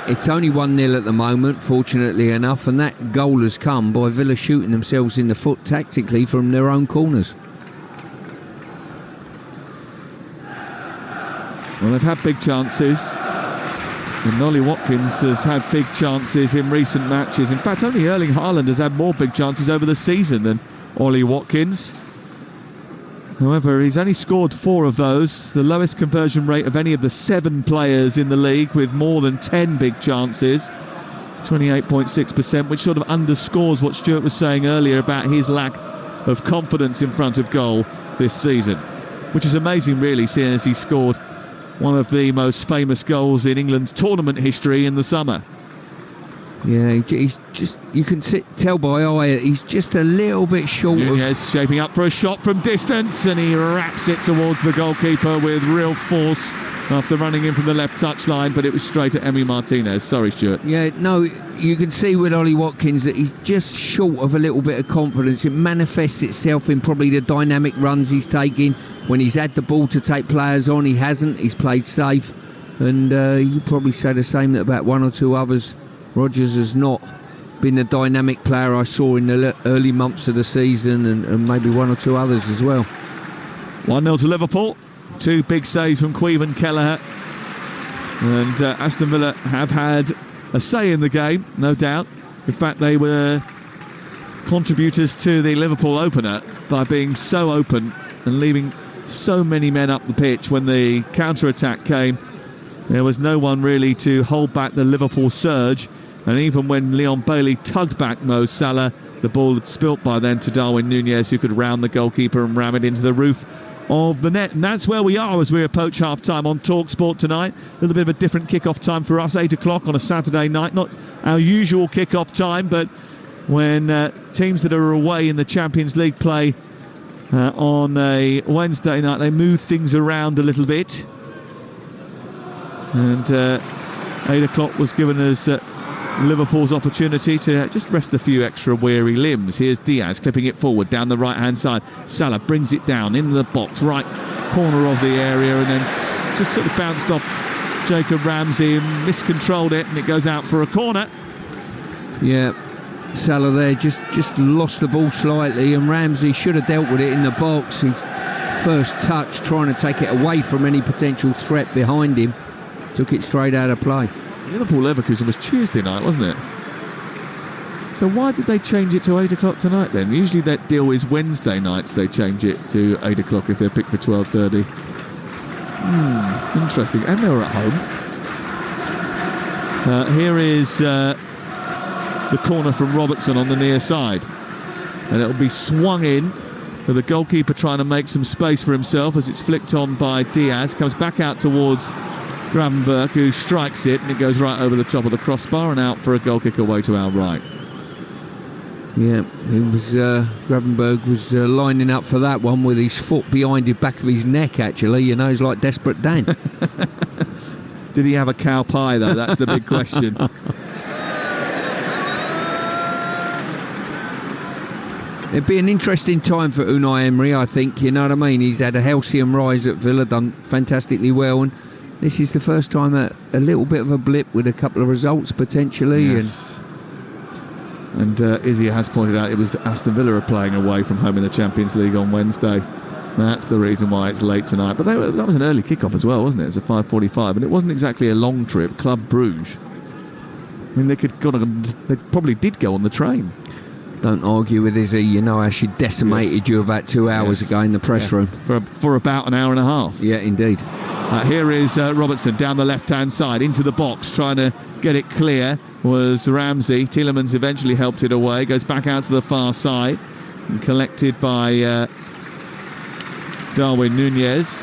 it's only 1-0 at the moment, fortunately enough, and that goal has come by Villa shooting themselves in the foot tactically from their own corners. Well, they've had big chances, and Ollie Watkins has had big chances in recent matches. In fact, only Erling Haaland has had more big chances over the season than Ollie Watkins. However, he's only scored 4 of those, the lowest conversion rate of any of the 7 players in the league, with more than 10 big chances, 28.6%, which sort of underscores what Stuart was saying earlier about his lack of confidence in front of goal this season, which is amazing really, seeing as he scored one of the most famous goals in England's tournament history in the summer. Yeah, he's just, you can tell by eye, he's just a little bit short. He's shaping up for a shot from distance, and he wraps it towards the goalkeeper with real force after running in from the left touchline, but it was straight at Emi Martinez. Sorry, Stuart. Yeah, no, you can see with Ollie Watkins that he's just short of a little bit of confidence. It manifests itself in probably the dynamic runs he's taking. When he's had the ball to take players on, he hasn't. He's played safe, and you probably say the same about one or two others. Rodgers has not been the dynamic player I saw in the early months of the season, and maybe one or two others as well. 1-0 to Liverpool. 2 big saves from Queven Kelleher. And Aston Villa have had a say in the game, no doubt. In fact, they were contributors to the Liverpool opener by being so open and leaving so many men up the pitch. When the counter-attack came, there was no one really to hold back the Liverpool surge. And even when Leon Bailey tugged back Mo Salah, the ball had spilt by then to Darwin Núñez, who could round the goalkeeper and ram it into the roof of the net. And that's where we are as we approach half-time on Talksport tonight. A little bit of a different kick-off time for us, 8 o'clock on a Saturday night. Not our usual kick-off time, but when teams that are away in the Champions League play on a Wednesday night, they move things around a little bit. And 8 o'clock was given as Liverpool's opportunity to just rest a few extra weary limbs. Here's Diaz clipping it forward down the right-hand side. Salah brings it down into the box, right corner of the area, and then just sort of bounced off Jacob Ramsey and miscontrolled it, and it goes out for a corner. Yeah, Salah there just lost the ball slightly, and Ramsey should have dealt with it in the box. His first touch, trying to take it away from any potential threat behind him, took it straight out of play. Liverpool-Leverkusen was Tuesday night, wasn't it? So why did they change it to 8 o'clock tonight then? Usually that deal is Wednesday nights they change it to 8 o'clock if they're picked for 12:30. Interesting. And they were at home. Here is the corner from Robertson on the near side. And it'll be swung in with the goalkeeper trying to make some space for himself as it's flicked on by Diaz. Comes back out towards Gravenberch, who strikes it, and it goes right over the top of the crossbar and out for a goal kick away to our right. Yeah, he was Gravenberch was lining up for that one with his foot behind the back of his neck, actually. You know, he's like Desperate Dan. Did he have a cow pie, though? That's the big question. It'd be an interesting time for Unai Emery, I think. You know what I mean? He's had a halcyon rise at Villa, done fantastically well, and this is the first time a little bit of a blip with a couple of results potentially. Yes. And Izzy has pointed out it was Aston Villa are playing away from home in the Champions League on Wednesday. That's the reason why it's late tonight. But that was an early kick-off as well, wasn't it? It's a 5:45, and it wasn't exactly a long trip. Club Brugge. I mean, they probably did go on the train. Don't argue with Izzy. You know how she decimated you about 2 hours ago in the press room. For about an hour and a half. Yeah, indeed. Here is Robertson down the left-hand side into the box, trying to get it clear. Was Ramsey. Tielemans eventually helped it away. Goes back out to the far side and collected by Darwin Nunez.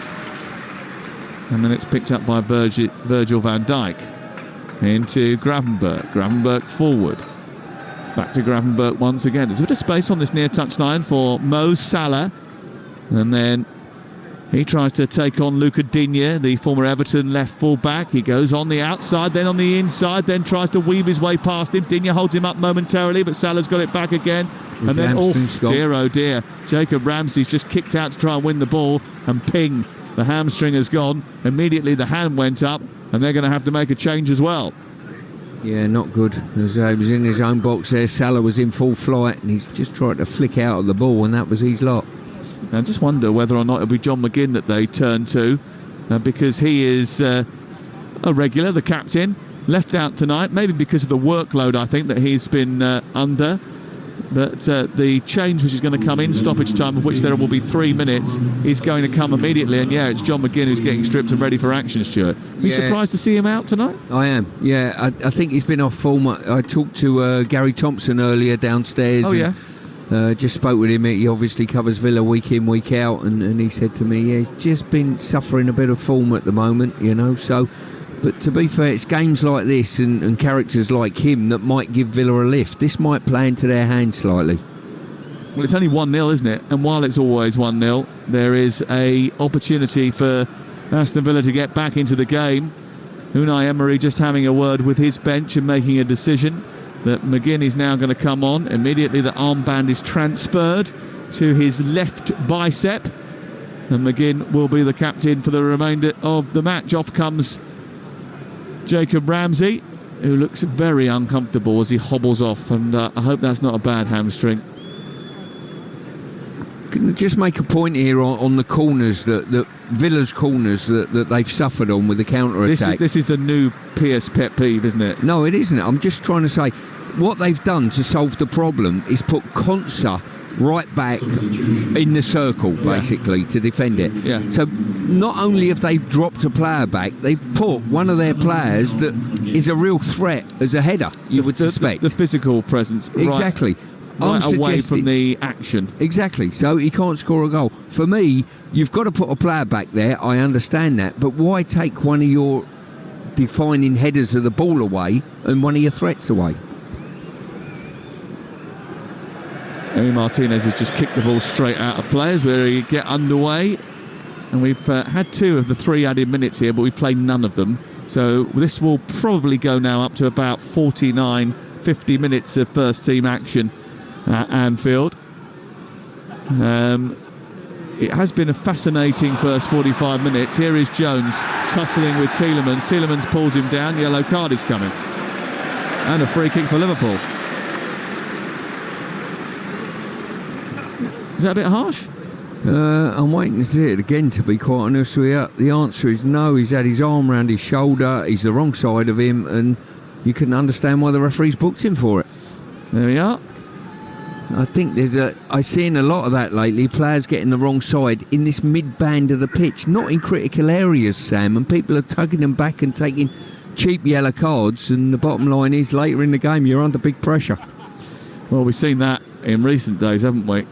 And then it's picked up by Virgil van Dijk. Into Gravenberch. Gravenberch forward. Back to Gravenberch once again. There's a bit of space on this near touchline for Mo Salah. And then he tries to take on Luca Digne, the former Everton left full-back. He goes on the outside, then on the inside, then tries to weave his way past him. Digne holds him up momentarily, but Salah's got it back again. And then, oh dear, Jacob Ramsey's just kicked out to try and win the ball, and ping, the hamstring has gone. Immediately the hand went up, and they're going to have to make a change as well. Yeah, not good. As he was in his own box there, Salah was in full flight, and he's just tried to flick out of the ball, and that was his lot. I just wonder whether or not it'll be John McGinn that they turn to, because he is a regular, the captain, left out tonight, maybe because of the workload, I think, that he's been under. But the change which is going to come in stoppage time, of which there will be 3 minutes, is going to come immediately. And yeah, it's John McGinn who's getting stripped and ready for action, Stuart. Are you surprised to see him out tonight? I am, yeah. I think he's been off form. I talked to Gary Thompson earlier downstairs. Oh, yeah. Just spoke with him. He obviously covers Villa week in, week out, and he said to me, yeah, he's just been suffering a bit of form at the moment, you know. So, but to be fair, it's games like this and characters like him that might give Villa a lift. This might play into their hands slightly. Well, it's only 1-0, isn't it? And while it's always 1-0, there is a opportunity for Aston Villa to get back into the game. Unai Emery just having a word with his bench and making a decision that McGinn is now going to come on. Immediately the armband is transferred to his left bicep, and McGinn will be the captain for the remainder of the match. Off comes Jacob Ramsey, who looks very uncomfortable as he hobbles off, and I hope that's not a bad hamstring. Can I just make a point here on the corners, that Villa's corners that they've suffered on with the counter-attack? This is the new Pierce pet peeve, isn't it? No, it isn't. I'm just trying to say, what they've done to solve the problem is put Konsa right back in the circle, basically, to defend it. Yeah. So not only have they dropped a player back, they've put one of their players that is a real threat as a header, you would suspect. The physical presence. Exactly. Right away from the action. Exactly. So he can't score a goal. For me, you've got to put a player back there. I understand that. But why take one of your defining headers of the ball away and one of your threats away? Emi Martinez has just kicked the ball straight out of play as we get underway. And we've had 2 of the 3 added minutes here, but we've played none of them. So this will probably go now up to about 49, 50 minutes of first team action at Anfield. It has been a fascinating first 45 minutes. Here is Jones tussling with Tielemans. Tielemans pulls him down. Yellow card is coming. And a free kick for Liverpool. Is that a bit harsh? I'm waiting to see it again, to be quite honest with you. The answer is no. He's had his arm around his shoulder. He's the wrong side of him, and you can understand why the referee's booked him for it. There we are. I think I've seen a lot of that lately, players getting the wrong side in this mid-band of the pitch, not in critical areas, Sam, and people are tugging them back and taking cheap yellow cards, and the bottom line is later in the game you're under big pressure. Well, we've seen that in recent days, haven't we?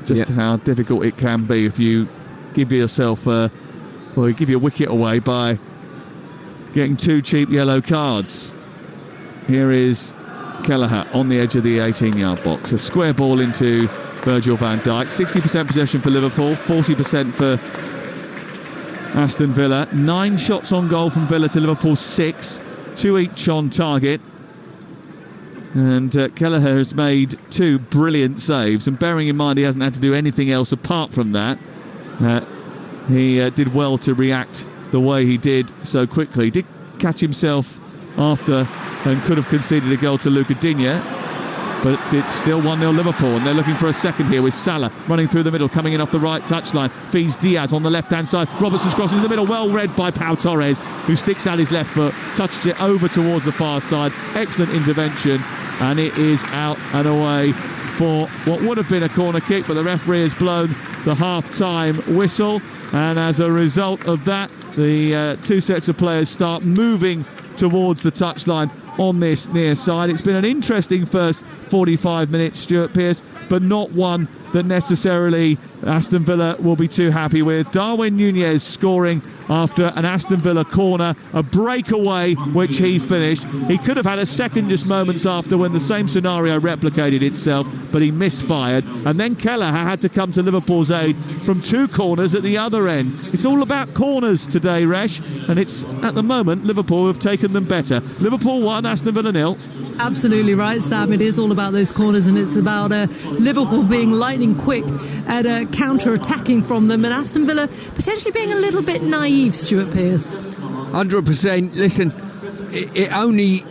Just how difficult it can be if you give yourself you give your wicket away by getting 2 cheap yellow cards. Here is Kelleher on the edge of the 18-yard box. A square ball into Virgil van Dijk. 60% possession for Liverpool, 40% for Aston Villa. 9 shots on goal from Villa to Liverpool 6. 2 each on target. And Kelleher has made 2 brilliant saves, and bearing in mind he hasn't had to do anything else apart from that, he did well to react the way he did so quickly. He did catch himself after and could have conceded a goal to Luca Digne, but it's still 1-0 Liverpool, and they're looking for a second here with Salah running through the middle, coming in off the right touchline, feeds Diaz on the left-hand side. Robertson's crossing in the middle, well read by Pau Torres, who sticks out his left foot, touches it over towards the far side. Excellent intervention, and it is out and away for what would have been a corner kick, but the referee has blown the half-time whistle, and as a result of that, the 2 sets of players start moving towards the touchline on this near side. It's been an interesting first 45 minutes, Stuart Pearce, but not one that necessarily Aston Villa will be too happy with. Darwin Núñez scoring after an Aston Villa corner, a breakaway which he finished. He could have had a second just moments after when the same scenario replicated itself, but he misfired. And then Kelleher had to come to Liverpool's aid from 2 corners at the other end. It's all about corners today, Resh, and it's at the moment Liverpool have taken them better. Liverpool 1, Aston Villa 0. Absolutely right, Sam. It is all about those corners, and it's about Liverpool being lightning quick at counter-attacking from them, and Aston Villa potentially being a little bit naive, Stuart Pearce. 100%. Listen, it only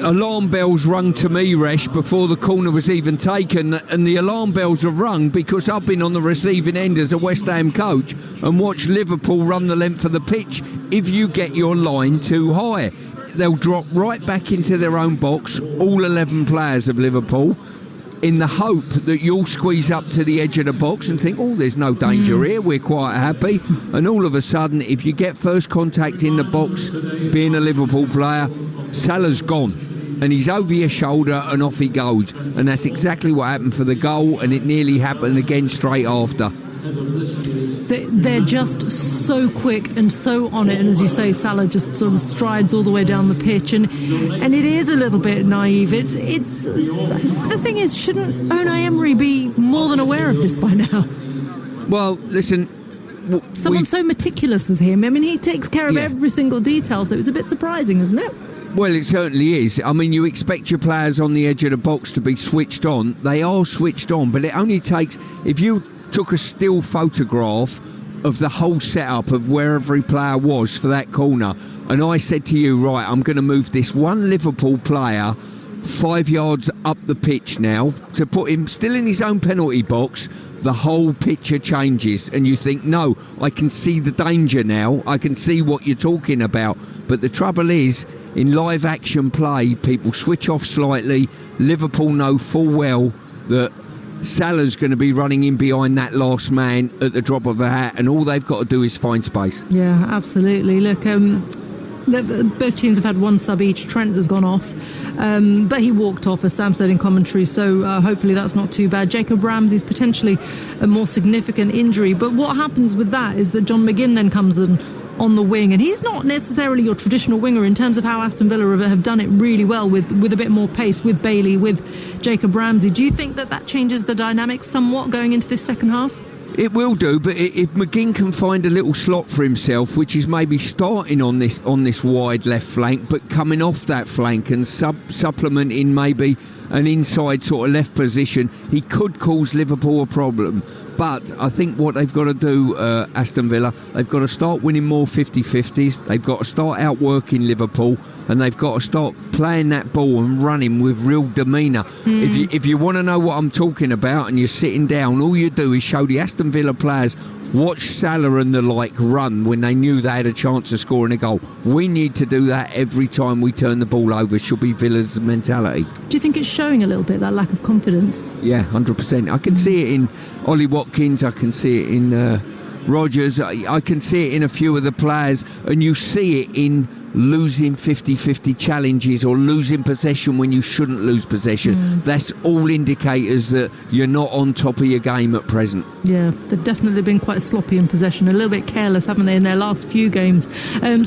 alarm bells rung to me, Resh, before the corner was even taken, and the alarm bells have rung because I've been on the receiving end as a West Ham coach and watched Liverpool run the length of the pitch. If you get your line too high, they'll drop right back into their own box, all 11 players of Liverpool, in the hope that you'll squeeze up to the edge of the box and think, oh, there's no danger here, we're quite happy. And all of a sudden, if you get first contact in the box, being a Liverpool player, Salah's gone. And he's over your shoulder and off he goes. And that's exactly what happened for the goal, and it nearly happened again straight after. They're just so quick and so on it, and as you say, Salah just sort of strides all the way down the pitch, and it is a little bit naive. It's the thing is, shouldn't Unai Emery be more than aware of this by now? Well, listen, someone so meticulous as him. I mean, he takes care of every single detail, so it's a bit surprising, isn't it? Well, it certainly is. I mean, you expect your players on the edge of the box to be switched on. They are switched on, but it only takes, if you took a still photograph of the whole setup of where every player was for that corner, and I said to you, right, I'm going to move this one Liverpool player 5 yards up the pitch now to put him still in his own penalty box, the whole picture changes, and you think, no, I can see the danger now, I can see what you're talking about. But the trouble is, in live action play, people switch off slightly. Liverpool know full well that Salah's going to be running in behind that last man at the drop of a hat, and all they've got to do is find space. Yeah, absolutely. Look, both teams have had 1 sub each. Trent has gone off, but he walked off, as Sam said in commentary, so hopefully that's not too bad. Jacob Ramsey's potentially a more significant injury, but what happens with that is that John McGinn then comes in on the wing, and he's not necessarily your traditional winger in terms of how Aston Villa have done it really well with a bit more pace, with Bailey, with Jacob Ramsey. Do you think that changes the dynamics somewhat going into this second half? It will do, but if McGinn can find a little slot for himself, which is maybe starting on this wide left flank, but coming off that flank and supplementing maybe an inside sort of left position, he could cause Liverpool a problem. But I think what they've got to do, Aston Villa, they've got to start winning more 50-50s. They've got to start outworking Liverpool, and they've got to start playing that ball and running with real demeanour. If you want to know what I'm talking about and you're sitting down, all you do is show the Aston Villa players, watch Salah and the like run when they knew they had a chance of scoring a goal. We need to do that every time we turn the ball over. Should be Villa's mentality. Do you think it's showing a little bit, that lack of confidence? Yeah, 100%. I can see it in Ollie Watkins, I can see it in Rodgers, I can see it in a few of the players, and you see it in losing 50-50 challenges or losing possession when you shouldn't lose possession. That's all indicators that you're not on top of your game at present. Yeah, they've definitely been quite sloppy in possession, a little bit careless, haven't they, in their last few games.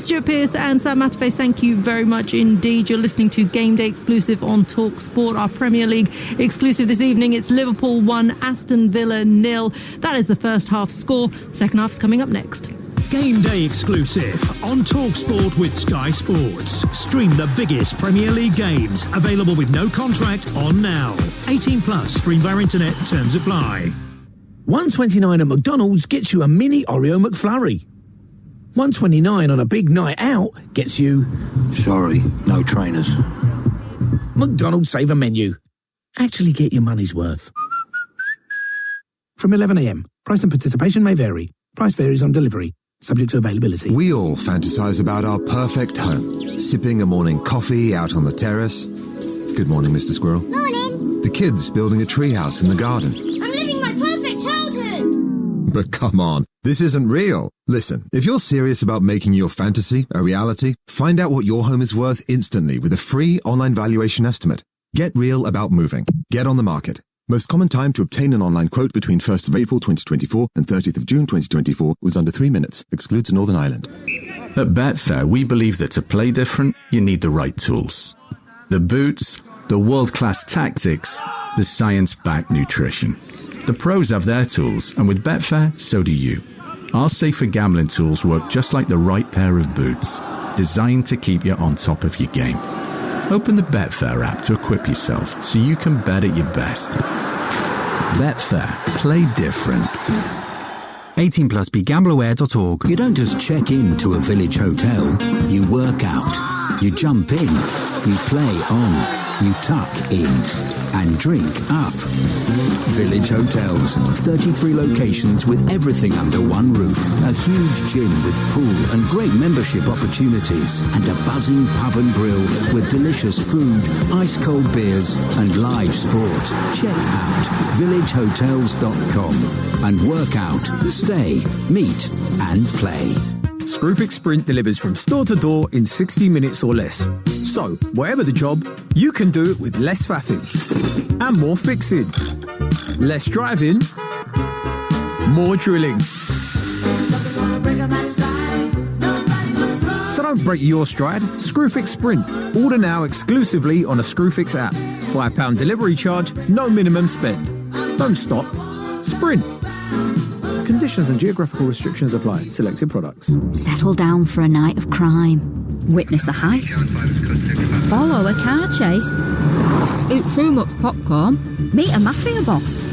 Stuart Pearce and Sam Matterface, thank you very much indeed. You're listening to Game Day exclusive on Talksport, our Premier League exclusive this evening. It's Liverpool 1, Aston Villa 0. That is the first half score. Second half's coming up next. Game day exclusive on Talksport with Sky Sports. Stream the biggest Premier League games. Available with no contract on now. 18 plus. Stream via internet. Terms apply. $1.29 at McDonald's gets you a mini Oreo McFlurry. $1.29 on a big night out gets you... Sorry, no trainers. McDonald's Saver Menu. Actually get your money's worth. From 11 a.m. Price and participation may vary. Price varies on delivery. Subject to availability. We all fantasize about our perfect home. Sipping a morning coffee out on the terrace. Good morning, Mr. Squirrel. Morning. The kids building a treehouse in the garden. I'm living my perfect childhood. But come on, this isn't real. Listen, if you're serious about making your fantasy a reality, find out what your home is worth instantly with a free online valuation estimate. Get real about moving. Get on the market. Most common time to obtain an online quote between 1st of April 2024 and 30th of June 2024 was under 3 minutes. Excludes Northern Ireland. At Betfair, we believe that to play different, you need the right tools. The boots, the world-class tactics, the science-backed nutrition. The pros have their tools, and with Betfair, so do you. Our safer gambling tools work just like the right pair of boots, designed to keep you on top of your game. Open the Betfair app to equip yourself so you can bet at your best. Betfair. Play different. 18 plus BeGambleAware.org. You don't just check in to a village hotel. You work out. You jump in. You play on. You tuck in. And drink up. Village Hotels. 33 locations with everything under one roof. A huge gym with pool and great membership opportunities. And a buzzing pub and grill with delicious food, ice-cold beers and live sport. Check out villagehotels.com and work out, stay, meet and play. Screwfix Sprint delivers from store to door in 60 minutes or less. So, whatever the job, you can do it with less faffing and more fixing. Less driving, more drilling. So don't break your stride. Screwfix Sprint. Order now exclusively on a Screwfix app. £5 delivery charge, no minimum spend. Don't stop. Sprint. Conditions and geographical restrictions apply. Selected products. Settle down for a night of crime. Witness a heist. Follow a car chase. Eat too much popcorn. Meet a mafia boss.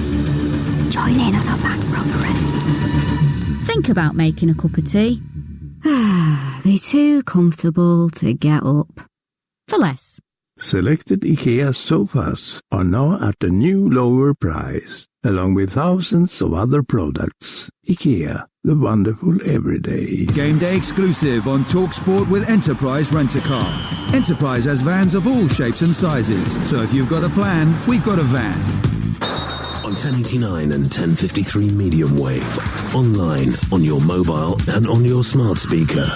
Join in on a bank robbery. Think about making a cup of tea. Be too comfortable to get up. For less. Selected IKEA sofas are now at a new lower price, along with thousands of other products. IKEA, the wonderful everyday. Game day exclusive on Talksport with Enterprise Rent-A-Car. Enterprise has vans of all shapes and sizes, so if you've got a plan, we've got a van. On 1089 and 1053 medium wave, online, on your mobile and on your smart speaker.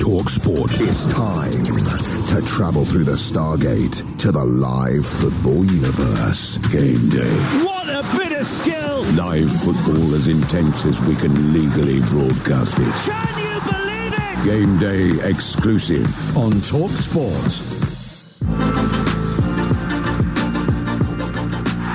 Talksport. It's time to travel through the Stargate to the live football universe. Game day. What a bit of skill! Live football as intense as we can legally broadcast it. Can you believe it? Game day exclusive on Talksport.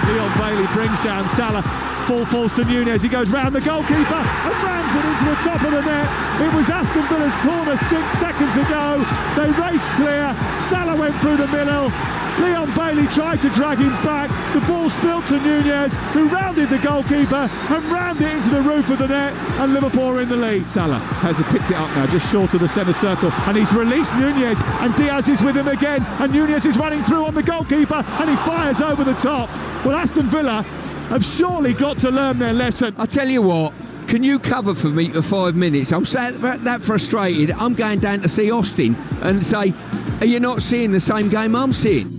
Leon Bailey brings down Salah. Ball falls to Nunez. He goes round the goalkeeper and rams it into the top of the net. It was Aston Villa's corner 6 seconds ago. They raced clear. Salah went through the middle. Leon Bailey tried to drag him back. The ball spilt to Nunez, who rounded the goalkeeper and rammed it into the roof of the net. And Liverpool are in the lead. Salah has picked it up now, just short of the centre circle. And he's released Nunez. And Diaz is with him again. And Nunez is running through on the goalkeeper. And he fires over the top. Well, Aston Villa have surely got to learn their lesson. I tell you what, can you cover for me for 5 minutes? I'm so that frustrated. I'm going down to see Austin and say, are you not seeing the same game I'm seeing?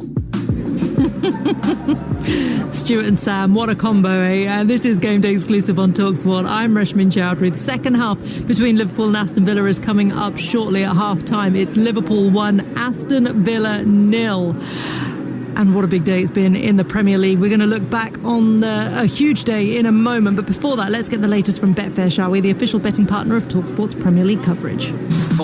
Stuart and Sam, what a combo, eh? And this is Game Day exclusive on Talksport. I'm Reshmin Chowdhury. The second half between Liverpool and Aston Villa is coming up shortly at half-time. It's Liverpool 1, Aston Villa 0. And what a big day it's been in the Premier League. We're going to look back on a huge day in a moment. But before that, let's get the latest from Betfair, shall we? The official betting partner of Talksport's Premier League coverage.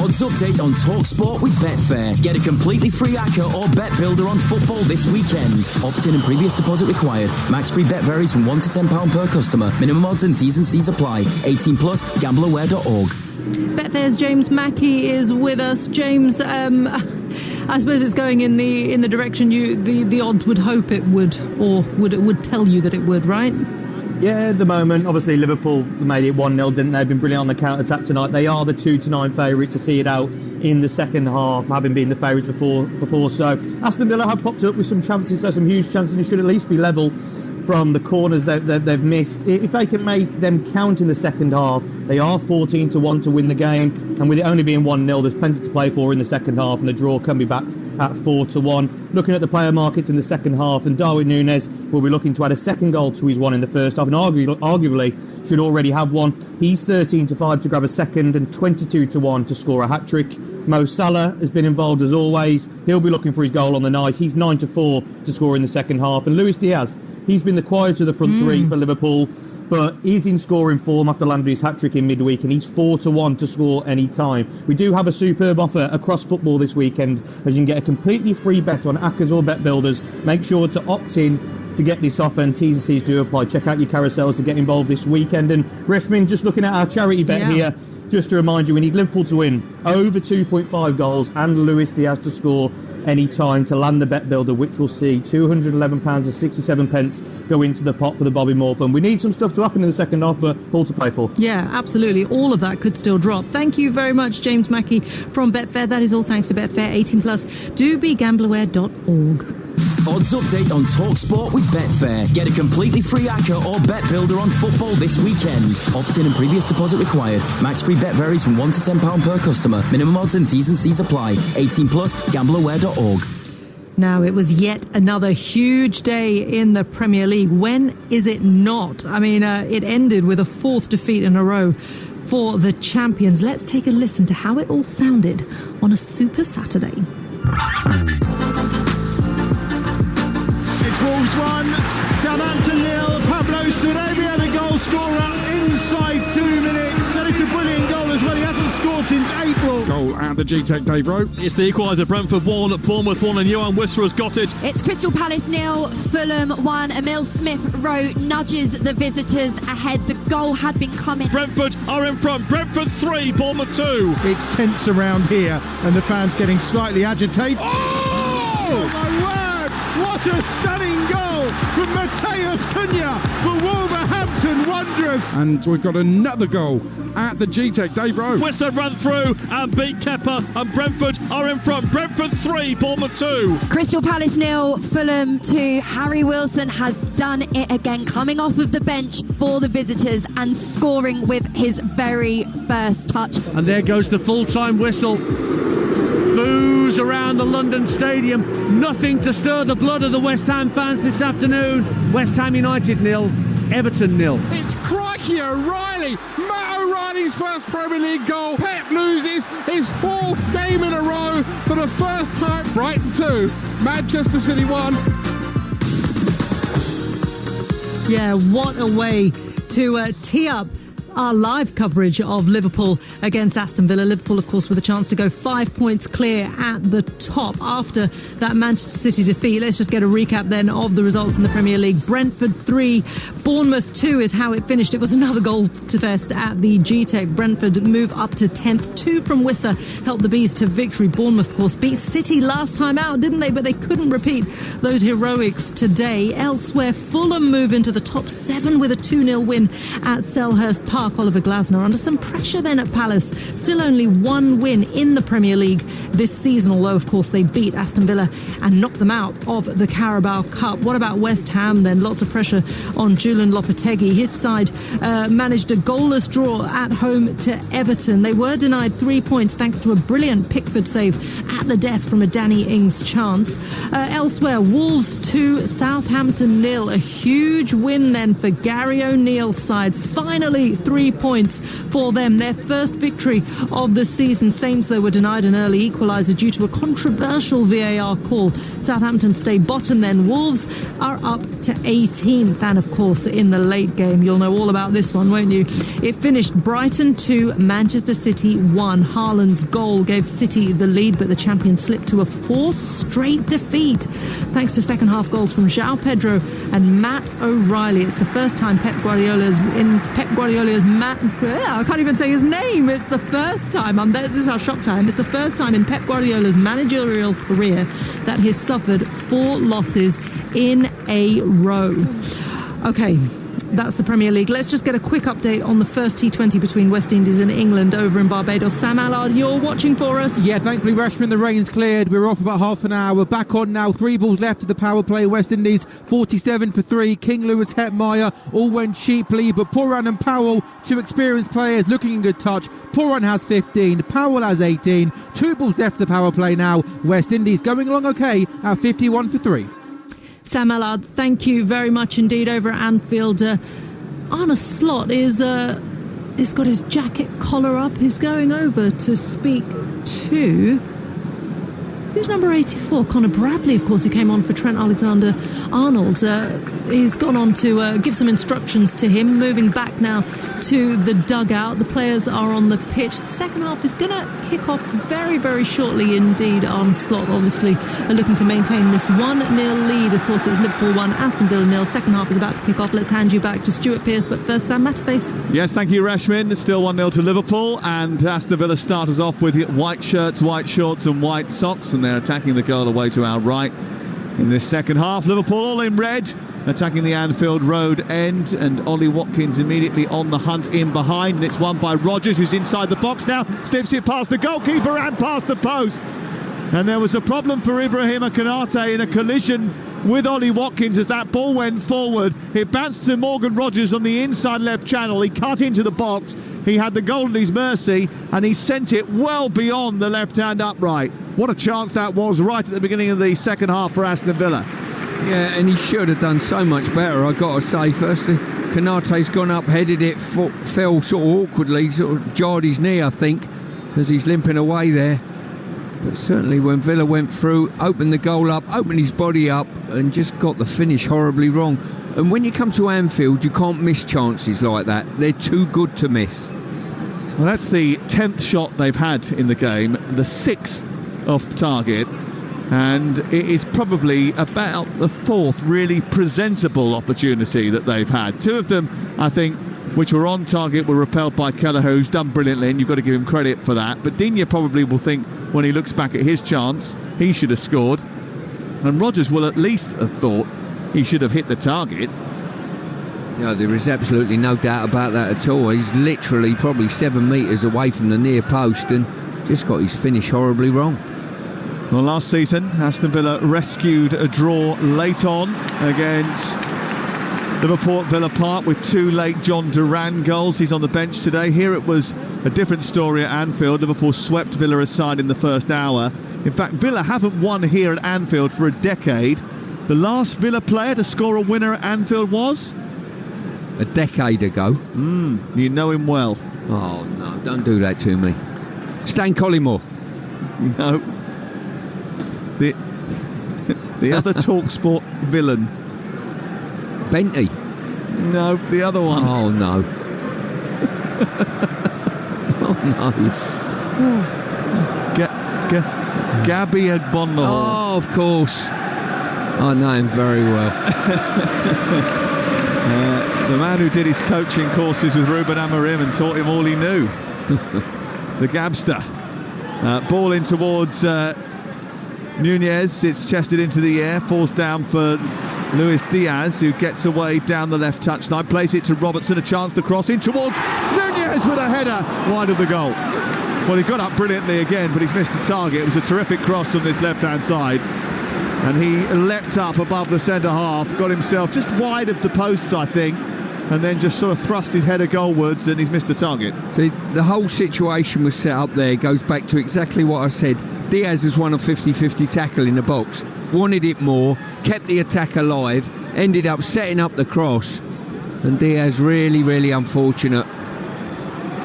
Odds update on Talksport with Betfair. Get a completely free ACCA or bet builder on football this weekend. Opt-in and previous deposit required. Max free bet varies from £1 to £10 per customer. Minimum odds and T's and C's apply. 18 plus, gambleaware.org. Betfair's James Mackey is with us. James, I suppose it's going in the direction the odds would hope it would, or would tell you that it would, right? Yeah, at the moment, obviously Liverpool made it 1-0, didn't they? They've been brilliant on the counter-attack tonight. They are the 2-9 favourites to see it out in the second half, having been the favourites before. So Aston Villa have popped up with some chances, some huge chances, and it should at least be level from the corners that they've missed. If they can make them count in the second half, they are 14-1 to win the game, and with it only being 1-0, there's plenty to play for in the second half, and the draw can be backed at 4-1. Looking at the player markets in the second half, and Darwin Núñez will be looking to add a second goal to his one in the first half, and arguably should already have one. He's 13-5 to grab a second, and 22-1 to score a hat-trick. Mo Salah has been involved as always. He'll be looking for his goal on the night. He's 9-4 to score in the second half, and Luis Diaz, he's been the quieter of the front three for Liverpool, but is in scoring form after landing his hat-trick in midweek, and he's 4-1 to score any time. We do have a superb offer across football this weekend, as you can get a completely free bet on ACCAs or bet builders. Make sure to opt in to get this offer, and T's and C's do apply. Check out your carousels to get involved this weekend. And Reshmin, just looking at our charity bet here, just to remind you, we need Liverpool to win over 2.5 goals and Luis Diaz to score any time to land the bet builder, which will see £211.67 go into the pot for the Bobby Moore Fund. We need some stuff to happen in the second half, but all to play for. Yeah, absolutely. All of that could still drop. Thank you very much, James Mackey from Betfair. That is all thanks to Betfair. 18 plus. Do be gambleaware.org. Odds update on Talksport with Betfair. Get a completely free ACCA or bet builder on football this weekend. Opt-in and previous deposit required. Max free bet varies from £1 to £10 per customer. Minimum odds and T's and C's apply. 18 plus, gambleaware.org. Now, it was yet another huge day in the Premier League. When is it not? I mean, it ended with a fourth defeat in a row for the champions. Let's take a listen to how it all sounded on a Super Saturday. It's Wolves 1, Southampton 0. Pablo Sarabia, the goal scorer, inside 2 minutes. And it's a brilliant goal as well. He hasn't scored since April. Goal at the G-Tech, Dave Rowe. It's the equaliser. Brentford 1, Bournemouth 1, and Johan Wisser has got it. It's Crystal Palace 0, Fulham 1. Emil Smith-Rowe nudges the visitors ahead. The goal had been coming. Brentford are in front. Brentford 3, Bournemouth 2. It's tense around here, and the fans getting slightly agitated. Oh my word! What a stunning goal from Mateus Cunha for Wolverhampton Wanderers. And we've got another goal at the G-Tech, Dave Rowe. Wisser ran through and beat Kepa, and Brentford are in front. Brentford 3, Bournemouth 2. Crystal Palace 0, Fulham 2. Harry Wilson has done it again, coming off of the bench for the visitors and scoring with his very first touch. And there goes the full-time whistle. Boos around the London Stadium. Nothing to stir the blood of the West Ham fans this afternoon. West Ham United 0, Everton 0. It's Crikey O'Reilly. Matt O'Reilly's first Premier League goal. Pep loses his fourth game in a row for the first time. Brighton 2, Manchester City 1. Yeah, what a way to tee up our live coverage of Liverpool against Aston Villa. Liverpool, of course, with a chance to go 5 points clear at the top after that Manchester City defeat. Let's just get a recap then of the results in the Premier League. Brentford 3, Bournemouth 2 is how it finished. It was another goal to fest at the G-Tech. Brentford move up to 10th. 2 from Wisser helped the Bees to victory. Bournemouth, of course, beat City last time out, didn't they? But they couldn't repeat those heroics today. Elsewhere, Fulham move into the top 7 with a 2-0 win at Selhurst Park. Oliver Glasner under some pressure then at Palace. Still only one win in the Premier League this season, although of course they beat Aston Villa and knocked them out of the Carabao Cup. What about West Ham then? Lots of pressure on Julian Lopetegui. His side managed a goalless draw at home to Everton. They were denied 3 points thanks to a brilliant Pickford save at the death from a Danny Ings chance. Elsewhere, Wolves 2, Southampton 0. A huge win then for Gary O'Neill's side. Finally through 3 points for them. Their first victory of the season. Saints, though, were denied an early equaliser due to a controversial VAR call. Southampton stay bottom then. Wolves are up to 18th. And, of course, in the late game, you'll know all about this one, won't you? It finished Brighton 2, Manchester City 1. Haaland's goal gave City the lead, but the champions slipped to a fourth straight defeat thanks to second half goals from João Pedro and Matt O'Reilly. It's the first time Pep Guardiola's I can't even say his name. It's the first time, this is our shock time, it's the first time in Pep Guardiola's managerial career that he's suffered 4 losses in a row. Okay, that's the Premier League. Let's just get a quick update on the first T20 between West Indies and England over in Barbados. Sam Allard, you're watching for us. Yeah, thankfully, Rashford, the rain's cleared. We're off about half an hour. We're back on now. 3 balls left of the power play. West Indies 47 for 3. King, Lewis, Hetmeyer all went cheaply, but Pooran and Powell, 2 experienced players looking in good touch. Pooran has 15. Powell has 18. 2 balls left of the power play now. West Indies going along okay at 51 for 3. Sam Allard, thank you very much indeed. Over at Anfield, Arne Slot is got his jacket collar up. He's going over to speak to... who's number 84? Conor Bradley, of course, who came on for Trent Alexander-Arnold. He's gone on to give some instructions to him, moving back now to the dugout. The players are on the pitch. The second half is going to kick off very, very shortly indeed. Arne Slot, obviously, are looking to maintain this 1-0 lead. Of course, it's Liverpool 1, Aston Villa 0. Second half is about to kick off. Let's hand you back to Stuart Pearce. But first, Sam Matterface. Yes, thank you, Rashmin. It's still 1-0 to Liverpool. And Aston Villa start us off with white shirts, white shorts and white socks. And they're attacking the goal away to our right. In this second half, Liverpool all in red, attacking the Anfield Road end, and Ollie Watkins immediately on the hunt in behind, and it's won by Rodgers, who's inside the box now, slips it past the goalkeeper and past the post. And there was a problem for Ibrahima Konate in a collision with Ollie Watkins as that ball went forward. It bounced to Morgan Rodgers on the inside left channel. He cut into the box. He had the goal at his mercy, and he sent it well beyond the left-hand upright. What a chance that was right at the beginning of the second half for Aston Villa. Yeah, and he should have done so much better, I've got to say. Firstly, Konate's gone up, headed it, fell sort of awkwardly, sort of jarred his knee, I think, as he's limping away there. But certainly when Villa went through, opened the goal up, opened his body up, and just got the finish horribly wrong. And when you come to Anfield, you can't miss chances like that. They're too good to miss. Well, that's the 10th shot they've had in the game, the 6th off target, and it is probably about the 4th really presentable opportunity that they've had. 2 of them, I think, which were on target, were repelled by Kelleher, who's done brilliantly, and you've got to give him credit for that. But Digne probably will think, when he looks back at his chance, he should have scored. And Rodgers will at least have thought he should have hit the target. No, there is absolutely no doubt about that at all. He's literally probably 7 metres away from the near post and just got his finish horribly wrong. Well, last season, Aston Villa rescued a draw late on against Liverpool at Villa Park with 2 late John Duran goals. He's on the bench today. Here it was a different story at Anfield. Liverpool swept Villa aside in the first hour. In fact, Villa haven't won here at Anfield for a decade. The last Villa player to score a winner at Anfield was? A decade ago. You know him well. Oh, no, don't do that to me. Stan Collymore. No. The other Talksport villain. Bentley. No, the other one. Oh, no. Oh, no. Gabby Agbonlahor. Oh, of course. I know him very well. The man who did his coaching courses with Ruben Amorim and taught him all he knew. The Gabster. Ball in towards Nunez. It's chested into the air. Falls down for Luis Diaz, who gets away down the left touchline. Plays it to Robertson. A chance to cross in towards Nunez with a header wide of the goal. Well, he got up brilliantly again, but he's missed the target. It was a terrific cross from this left-hand side. And he leapt up above the centre half, got himself just wide of the posts, I think, and then just sort of thrust his header goalwards, and he's missed the target. See, the whole situation was set up there, goes back to exactly what I said. Diaz has won a 50-50 tackle in the box, wanted it more, kept the attack alive, ended up setting up the cross, and Diaz really, really unfortunate.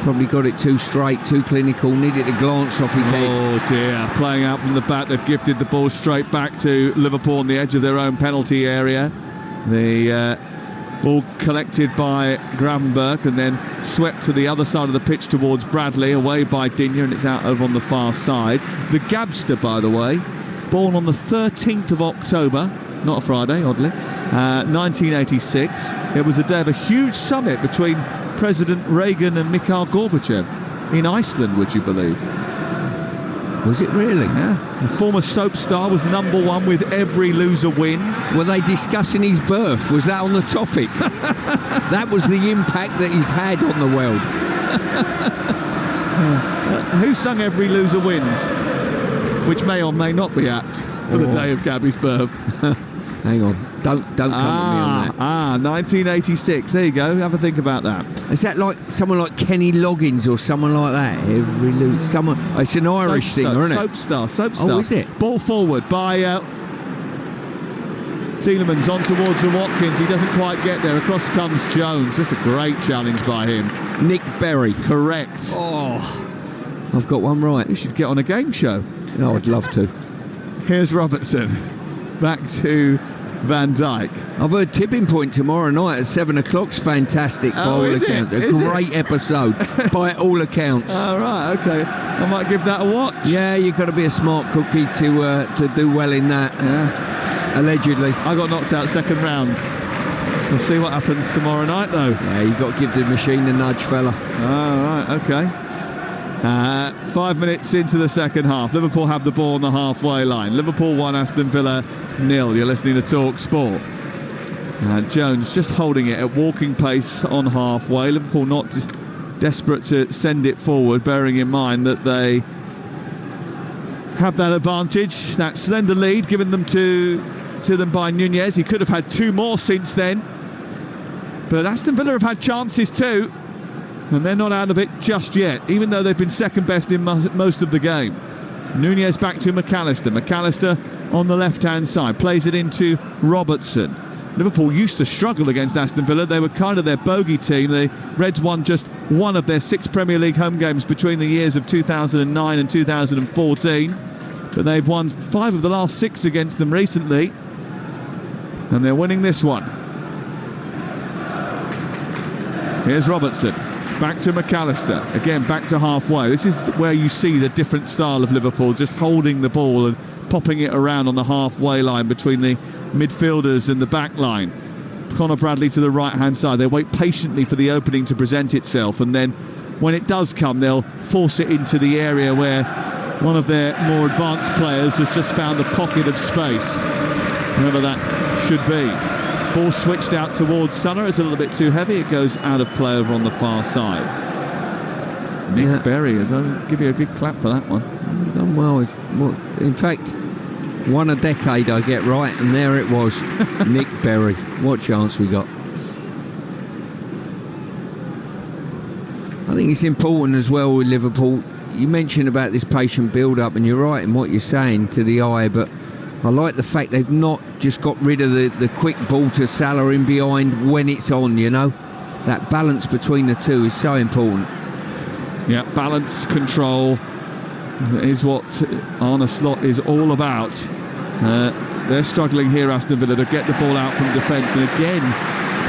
Probably got it too straight, too clinical, needed a glance off his head. Oh dear, playing out from the back, they've gifted the ball straight back to Liverpool on the edge of their own penalty area. The ball collected by Gravenberch and then swept to the other side of the pitch towards Bradley, away by Digne, and it's out over on the far side. The Gabster, by the way, born on the 13th of October, not a Friday, oddly, 1986. It was the day of a huge summit between President Reagan and Mikhail Gorbachev in Iceland, would you believe? Was it really? Yeah. The former soap star was #1 with Every Loser Wins. Were they discussing his birth? Was that on the topic? That was the impact that he's had on the world. Who sung Every Loser Wins? Which may or may not be apt for the day of Gabby's birth. Hang on, don't come with me on that. 1986. There you go. Have a think about that. Is that like someone like Kenny Loggins or someone like that? Someone. It's an Irish singer, isn't it? Soap star. Oh, is it? Ball forward by Tielemans on towards the Watkins. He doesn't quite get there. Across comes Jones. That's a great challenge by him. Nick Berry. Correct. Oh, I've got one right. You should get on a game show. Oh, I'd love to. Here's Robertson. Back to Van Dijk. I've heard Tipping Point tomorrow night at 7 o'clock's fantastic by all accounts. A great episode by all accounts. All right, okay. I might give that a watch. Yeah, you've got to be a smart cookie to do well in that. Yeah. Allegedly. I got knocked out second round. We'll see what happens tomorrow night, though. Yeah, you've got to give the machine a nudge, fella. All right, okay. 5 minutes into the second half. Liverpool have the ball on the halfway line. Liverpool 1, Aston Villa 0. You're listening to Talk Sport. Jones just holding it at walking pace on halfway. Liverpool not desperate to send it forward, bearing in mind that they have that advantage, that slender lead given them to them by Nunez. He could have had 2 more since then, but Aston Villa have had chances too, and they're not out of it just yet, even though they've been second best in most of the game. Nunez back to McAllister. McAllister on the left-hand side, plays it into Robertson. Liverpool used to struggle against Aston Villa. They were kind of their bogey team. The Reds won just 1 of their 6 Premier League home games between the years of 2009 and 2014. But they've won 5 of the last 6 against them recently. And they're winning this one. Here's Robertson. Back to McAllister. Again, back to halfway. This is where you see the different style of Liverpool, just holding the ball and popping it around on the halfway line between the midfielders and the back line. Conor Bradley to the right-hand side. They wait patiently for the opening to present itself, and then when it does come, they'll force it into the area where one of their more advanced players has just found a pocket of space, whoever that should be. Ball switched out towards Sunner. It's a little bit too heavy. It goes out of play over on the far side. Nick Berry, I'll give you a good clap for that one. Done well. In fact, 1 a decade I get right, and there it was. Nick Berry. What chance we got. I think it's important as well with Liverpool. You mentioned about this patient build-up, and you're right in what you're saying to the eye, but I like the fact they've not just got rid of the quick ball to Salah in behind when it's on, you know. That balance between the two is so important. Yeah, balance, control is what Arne Slot is all about. They're struggling here, Aston Villa, to get the ball out from defence. And again,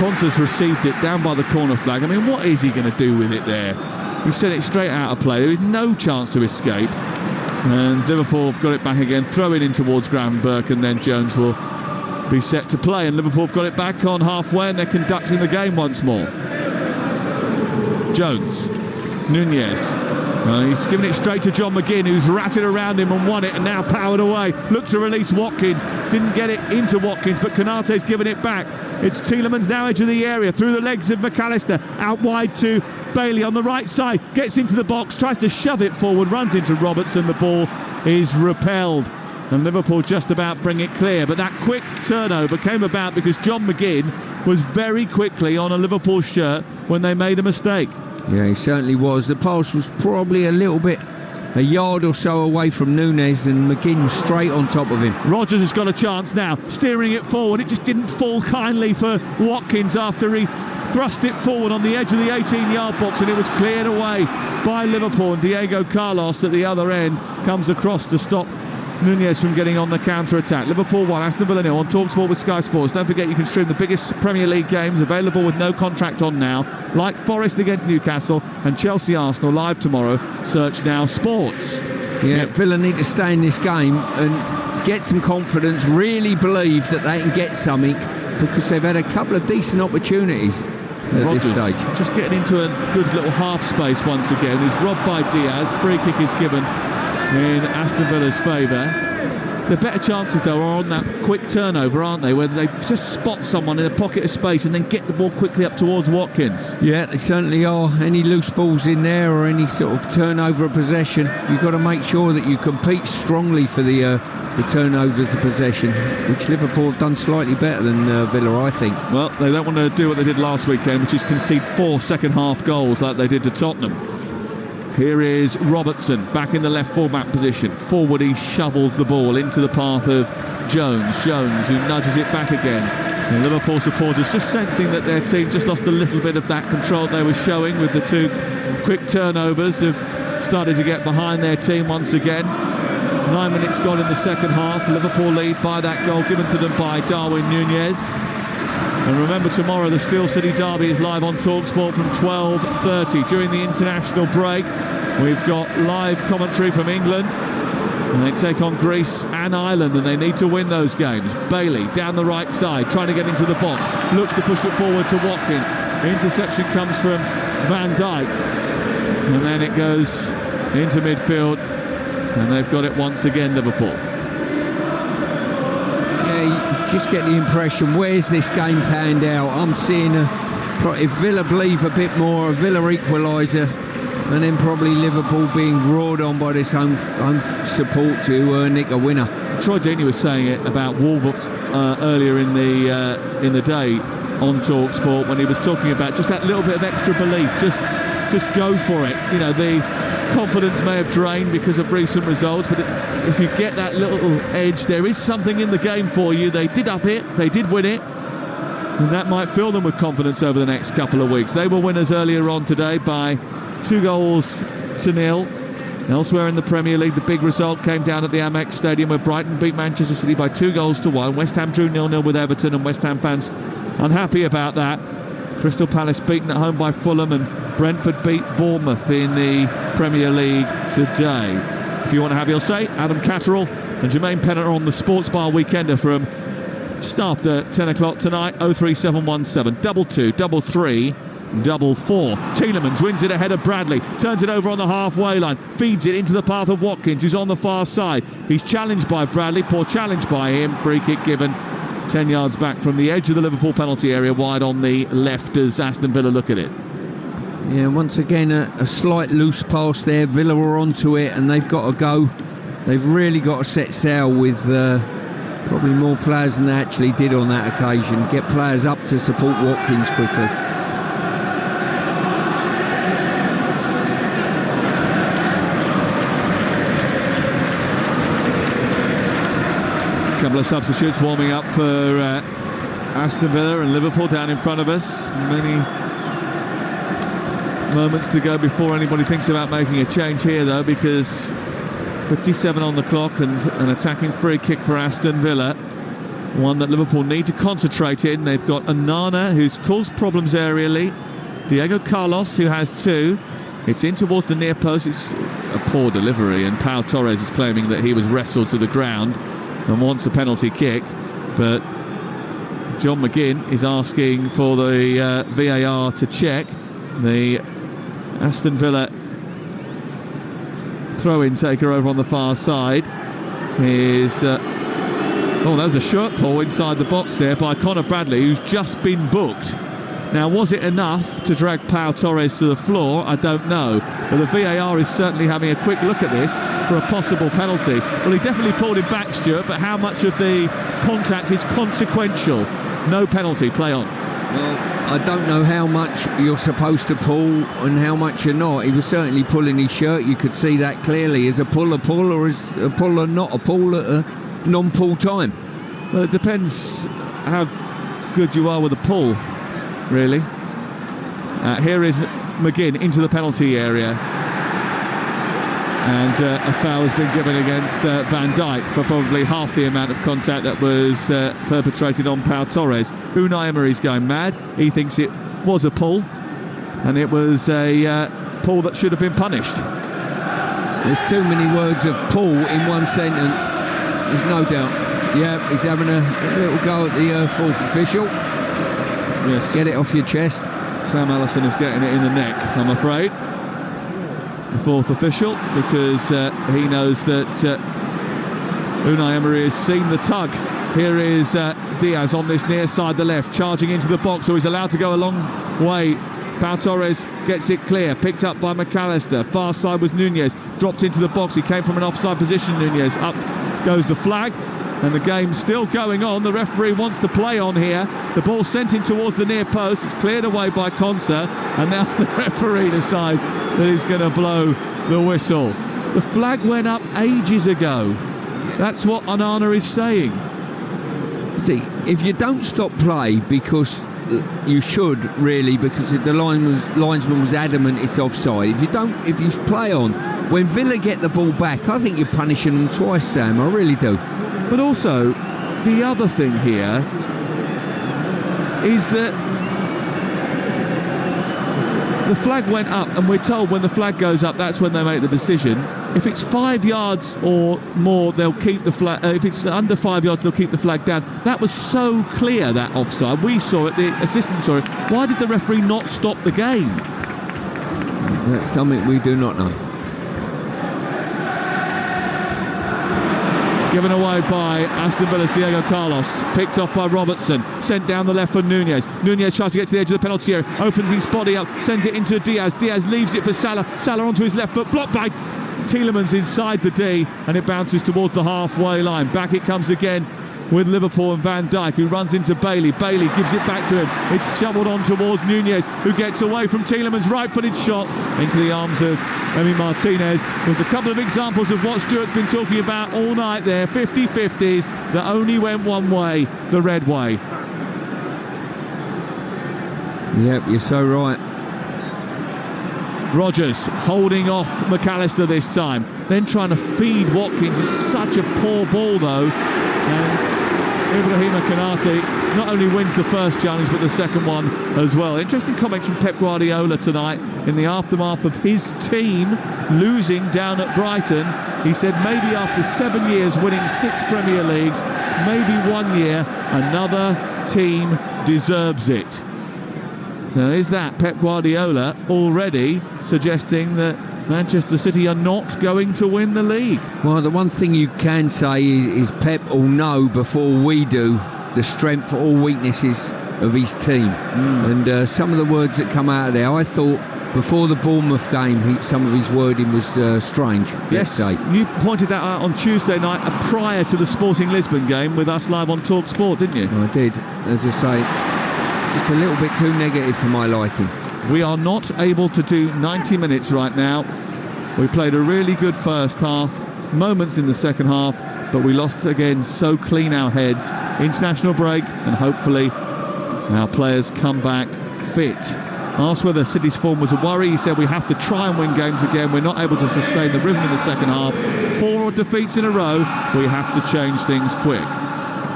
Ponta's received it down by the corner flag. I mean, what is he going to do with it there? He sent it straight out of play. There is no chance to escape. And Liverpool have got it back again, throw it in towards Gravenberch, and then Jones will be set to play. And Liverpool have got it back on halfway, and they're conducting the game once more. Jones, Nunez. He's given it straight to John McGinn, who's ratted around him and won it, and now powered away. Looked to release Watkins. Didn't get it into Watkins, but Konate's given it back. It's Tielemans now edge of the area, through the legs of McAllister. Out wide to Bailey on the right side. Gets into the box, tries to shove it forward, runs into Robertson. The ball is repelled. And Liverpool just about bring it clear. But that quick turnover came about because John McGinn was very quickly on a Liverpool shirt when they made a mistake. Yeah, he certainly was. The pass was probably a yard or so away from Nunez, and McGinn was straight on top of him. Rodgers has got a chance now, steering it forward. It just didn't fall kindly for Watkins after he thrust it forward on the edge of the 18-yard box, and it was cleared away by Liverpool, and Diego Carlos at the other end comes across to stop Nunez from getting on the counter-attack. Liverpool 1, Aston Villa 0 on Talksport with Sky Sports. Don't forget you can stream the biggest Premier League games available with no contract on now, like Forest against Newcastle and Chelsea Arsenal live tomorrow. Search Now Sports. Yeah, Villa need to stay in this game and get some confidence, really believe that they can get something, because they've had a couple of decent opportunities at Rodgers this stage. Just getting into a good little half space once again. He's robbed by Diaz. Free kick is given in Aston Villa's favour. The better chances, though, are on that quick turnover, aren't they? Where they just spot someone in a pocket of space and then get the ball quickly up towards Watkins. Yeah, they certainly are. Any loose balls in there or any sort of turnover of possession, you've got to make sure that you compete strongly for the turnovers of possession, which Liverpool have done slightly better than Villa, I think. Well, they don't want to do what they did last weekend, which is concede 4 second-half goals like they did to Tottenham. Here is Robertson back in the left full-back position. Forward, he shovels the ball into the path of Jones, who nudges it back again. And Liverpool supporters just sensing that their team just lost a little bit of that control they were showing with the 2 quick turnovers, have started to get behind their team once again. 9 minutes gone in the second half. Liverpool lead by that goal given to them by Darwin Nunez. And remember, tomorrow the Steel City Derby is live on Talksport from 12:30. During the international break, we've got live commentary from England, and they take on Greece and Ireland, and they need to win those games. Bailey down the right side, trying to get into the box, looks to push it forward to Watkins. Interception comes from Van Dijk, and then it goes into midfield, and they've got it once again, Liverpool. Just get the impression, where's this game panned out? I'm seeing if Villa believe a bit more, a Villa equaliser, and then probably Liverpool being roared on by this home support to nick a winner. Troy Deeney was saying it about Wolves earlier in the day on Talksport, when he was talking about just that little bit of extra belief, just go for it. You know, the confidence may have drained because of recent results, but if you get that little edge, there is something in the game for you. They did up it, they did win it, and that might fill them with confidence over the next couple of weeks. They were winners earlier on today by 2-0. Elsewhere in the Premier League, the big result came down at the Amex Stadium, where Brighton beat Manchester City by 2-1. West Ham drew 0-0 with Everton, and West Ham fans unhappy about that. Crystal Palace beaten at home by Fulham, and Brentford beat Bournemouth in the Premier League today. If you want to have your say, Adam Catterall and Jermaine Pennant are on the Sports Bar Weekender from just after 10 o'clock tonight. 03717 22 33 44. Tielemans wins it ahead of Bradley, turns it over on the halfway line, feeds it into the path of Watkins, who's on the far side. He's challenged by Bradley, poor challenge by him. Free kick given 10 yards back from the edge of the Liverpool penalty area, wide on the left as Aston Villa look at it. Yeah, once again a slight loose pass there. Villa were onto it, and they've got to go. They've really got to set sail with probably more players than they actually did on that occasion. Get players up to support Watkins quickly. Couple of substitutes warming up for Aston Villa and Liverpool down in front of us. Many moments to go before anybody thinks about making a change here, though, because 57 on the clock and an attacking free kick for Aston Villa, one that Liverpool need to concentrate in. They've got Onana, who's caused problems aerially, Diego Carlos, who has 2. It's in towards the near post. It's a poor delivery, and Pau Torres is claiming that he was wrestled to the ground and wants a penalty kick, but John McGinn is asking for the VAR to check. The Aston Villa throw-in taker over on the far side is that was a shirt pull inside the box there by Conor Bradley, who's just been booked. Now, was it enough to drag Pau Torres to the floor? I don't know, but the VAR is certainly having a quick look at this for a possible penalty. Well, he definitely pulled him back, Stuart, but how much of the contact is consequential? No penalty, play on. Well, I don't know how much you're supposed to pull and how much you're not. He was certainly pulling his shirt. You could see that clearly. Is a pull, or is a pull not a pull at a non-pull time? Well, it depends how good you are with a pull, really. Here is McGinn into the penalty area. And a foul has been given against Van Dijk for probably half the amount of contact that was perpetrated on Pau Torres. Unai Emery's going mad. He thinks it was a pull, and it was a pull that should have been punished. There's too many words of pull in one sentence. There's no doubt. Yeah, he's having a little go at the fourth official. Yes. Get it off your chest. Sam Allison is getting it in the neck, I'm afraid. The fourth official, because he knows that Unai Emery has seen the tug. Here is Diaz on this near side, the left, charging into the box, so he's allowed to go a long way. Pau Torres gets it clear, picked up by McAllister. Far side was Nunez, dropped into the box. He came from an offside position, Nunez. Up goes the flag, and the game's still going on. The referee wants to play on here. The ball sent in towards the near post. It's cleared away by Konsa, and now the referee decides that he's going to blow the whistle. The flag went up ages ago. That's what Onana is saying. See, if you don't stop play, because you should really, because the linesman was adamant it's offside. If you play on, when Villa get the ball back, I think you're punishing them twice, Sam. I really do. But also, the other thing here is that the flag went up, and we're told when the flag goes up, that's when they make the decision. If it's 5 yards or more, they'll keep the flag. If it's under 5 yards, they'll keep the flag down. That was so clear, that offside. We saw it, the assistant saw it. Why did the referee not stop the game? That's something we do not know. Given away by Aston Villa's Diego Carlos. Picked off by Robertson. Sent down the left for Nunez. Nunez tries to get to the edge of the penalty area. Opens his body up. Sends it into Diaz. Diaz leaves it for Salah. Salah onto his left foot. Blocked by Tielemans inside the D. And it bounces towards the halfway line. Back it comes again with Liverpool and Van Dijk, who runs into Bailey. Bailey gives it back to him. It's shoveled on towards Nunez, who gets away from Tielemans. Right-footed shot into the arms of Emi Martinez. There's a couple of examples of what Stuart's been talking about all night there. 50-50s that only went one way, the red way. Yep, you're so right. Rodgers holding off McAllister this time, then trying to feed Watkins. It's such a poor ball though, and Ibrahima Konate not only wins the first challenge but the second one as well. Interesting comment from Pep Guardiola tonight in the aftermath of his team losing down at Brighton. He said maybe after 7 years winning 6 Premier Leagues, maybe 1 year another team deserves it. So is that Pep Guardiola already suggesting that Manchester City are not going to win the league? Well, the one thing you can say is Pep will know before we do the strength or weaknesses of his team. And some of the words that come out of there, I thought before the Bournemouth game, some of his wording was strange. Yes, you pointed that out on Tuesday night prior to the Sporting Lisbon game with us live on Talksport, didn't you? I did. As I say, it's a little bit too negative for my liking. We are not able to do 90 minutes right now. We played a really good first half, moments in the second half, but we lost again so clean our heads. International break, and hopefully our players come back fit. Asked whether City's form was a worry, he said we have to try and win games again. We're not able to sustain the rhythm in the second half. 4 defeats in a row, we have to change things quick.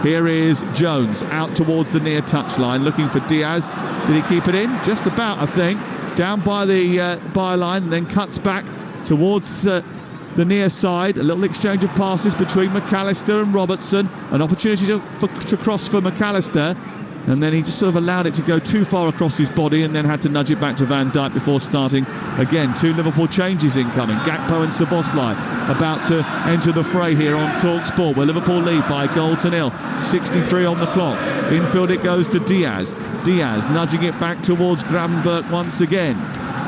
Here is Jones out towards the near touchline looking for Diaz. Did he keep it in? Just about, I think. Down by the byline, and then cuts back towards the near side. A little exchange of passes between McAllister and Robertson. An opportunity to cross for McAllister. And then he just sort of allowed it to go too far across his body and then had to nudge it back to Van Dijk before starting again. 2 Liverpool changes incoming. Gakpo and Szoboszlai about to enter the fray here on Talksport, where Liverpool lead by 1-0. 63 on the clock. Infield it goes to Diaz. Diaz nudging it back towards Gravenberch once again.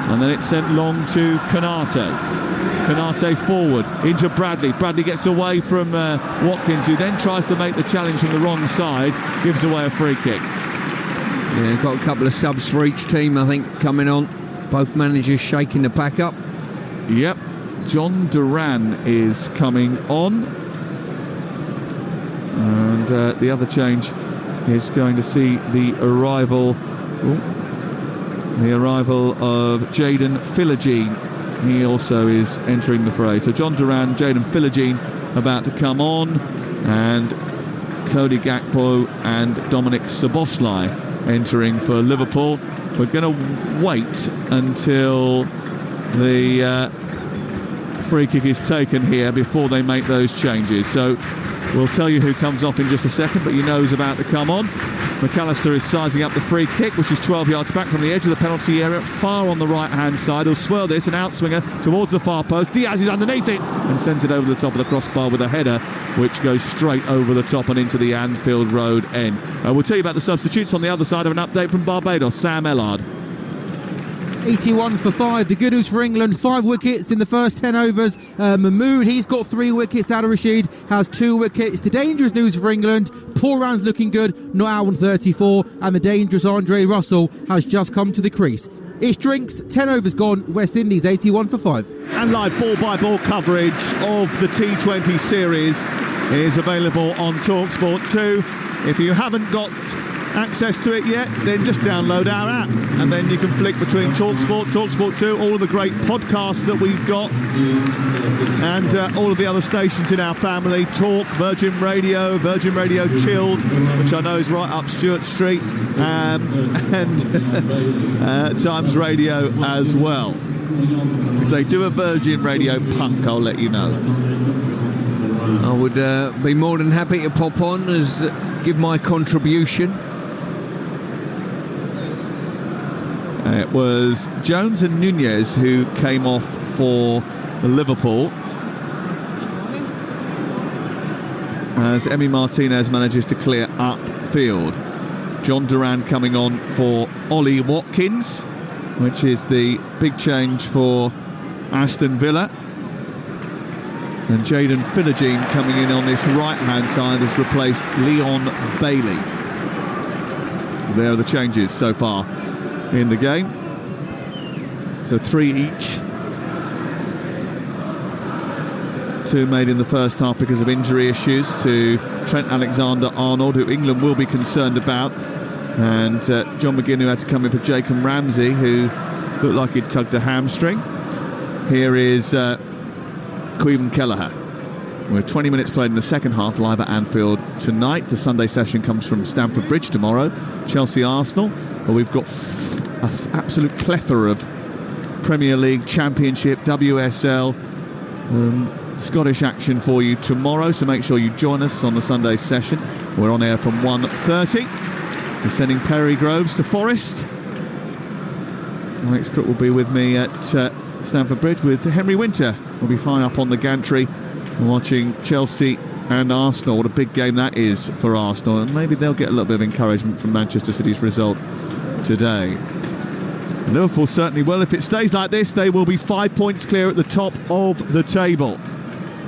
And then it's sent long to Konate. Konate forward into Bradley. Bradley gets away from Watkins, who then tries to make the challenge from the wrong side. Gives away a free kick. Yeah, got a couple of subs for each team, I think, coming on. Both managers shaking the pack up. Yep. John Duran is coming on. And the other change is going to see the arrival the arrival of Jaden Philogene. He also is entering the fray. So John Duran, Jaden Philogene about to come on, and Cody Gakpo and Dominic Szoboszlai entering for Liverpool. We're going to wait until the free kick is taken here before they make those changes. So we'll tell you who comes off in just a second, but you know who's about to come on. McAllister is sizing up the free kick, which is 12 yards back from the edge of the penalty area, far on the right-hand side. He'll swirl this, an outswinger towards the far post. Diaz is underneath it and sends it over the top of the crossbar with a header, which goes straight over the top and into the Anfield Road end. We'll tell you about the substitutes on the other side of an update from Barbados. Sam Ellard. 81 for 5. The good news for England, 5 wickets in the first 10 overs. Mahmood, he's got 3 wickets. Al Rashid has 2 wickets. The dangerous news for England, Pooran's looking good, not out on 34, and the dangerous Andre Russell has just come to the crease. It's drinks, 10 overs gone, West Indies 81 for 5. And live ball-by-ball coverage of the T20 series is available on Talksport 2. If you haven't got access to it yet, then just download our app, and then you can flick between Talksport 2, all of the great podcasts that we've got, and all of the other stations in our family. Talk, Virgin Radio Chilled, which I know is right up Stuart Street, and Times Radio as well. If they do a Virgin Radio punk, I'll let you know. I would be more than happy to pop on as give my contribution. It was Jones and Nunez who came off for Liverpool, as Emi Martinez manages to clear upfield. John Duran coming on for Ollie Watkins, which is the big change for Aston Villa. And Jaden Philogene coming in on this right-hand side has replaced Leon Bailey. There are the changes so far in the game. So 3 each. 2 made in the first half because of injury issues to Trent Alexander-Arnold, who England will be concerned about, and John McGinn, who had to come in for Jacob Ramsey, who looked like he'd tugged a hamstring. Here is Caoimhin Kelleher. We're 20 minutes played in the second half, live at Anfield tonight. The Sunday session comes from Stamford Bridge tomorrow. Chelsea-Arsenal. But we've got an absolute plethora of Premier League, Championship, WSL, Scottish action for you tomorrow. So make sure you join us on the Sunday session. We're on air from 1:30. We're sending Perry Groves to Forest. Alex Crook will be with me at Stamford Bridge with Henry Winter. We'll be high up on the gantry watching Chelsea and Arsenal. What a big game that is for Arsenal, and maybe they'll get a little bit of encouragement from Manchester City's result today. Liverpool certainly will. If it stays like this, they will be 5 points clear at the top of the table.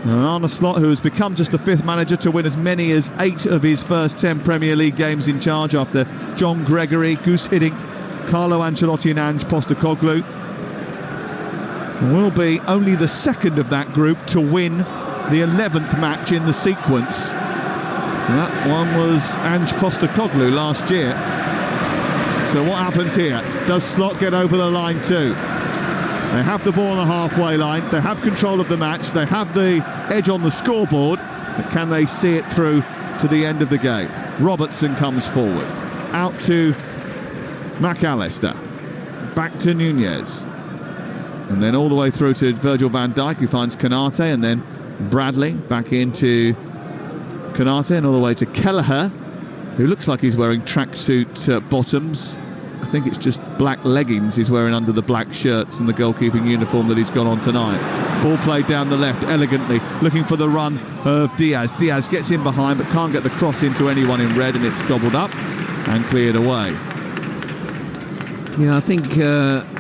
And Arne Slot, who has become just the 5th manager to win as many as 8 of his first 10 Premier League games in charge, after John Gregory, Gus Hiddink, Carlo Ancelotti and Ange Postecoglou, will be only the 2nd of that group to win the 11th match in the sequence. That one was Ange Postecoglou last year. So what happens here? Does Slot get over the line too? They have the ball on the halfway line, they have control of the match, they have the edge on the scoreboard, but can they see it through to the end of the game? Robertson comes forward, out to McAllister, back to Nunez, and then all the way through to Virgil van Dijk, who finds Konate, and then Bradley back into Konate, and all the way to Kelleher, who looks like he's wearing tracksuit bottoms. I think it's just black leggings he's wearing under the black shirts and the goalkeeping uniform that he's got on tonight. Ball played down the left elegantly, looking for the run of Diaz. Diaz gets in behind but can't get the cross into anyone in red, and it's gobbled up and cleared away. Yeah, I think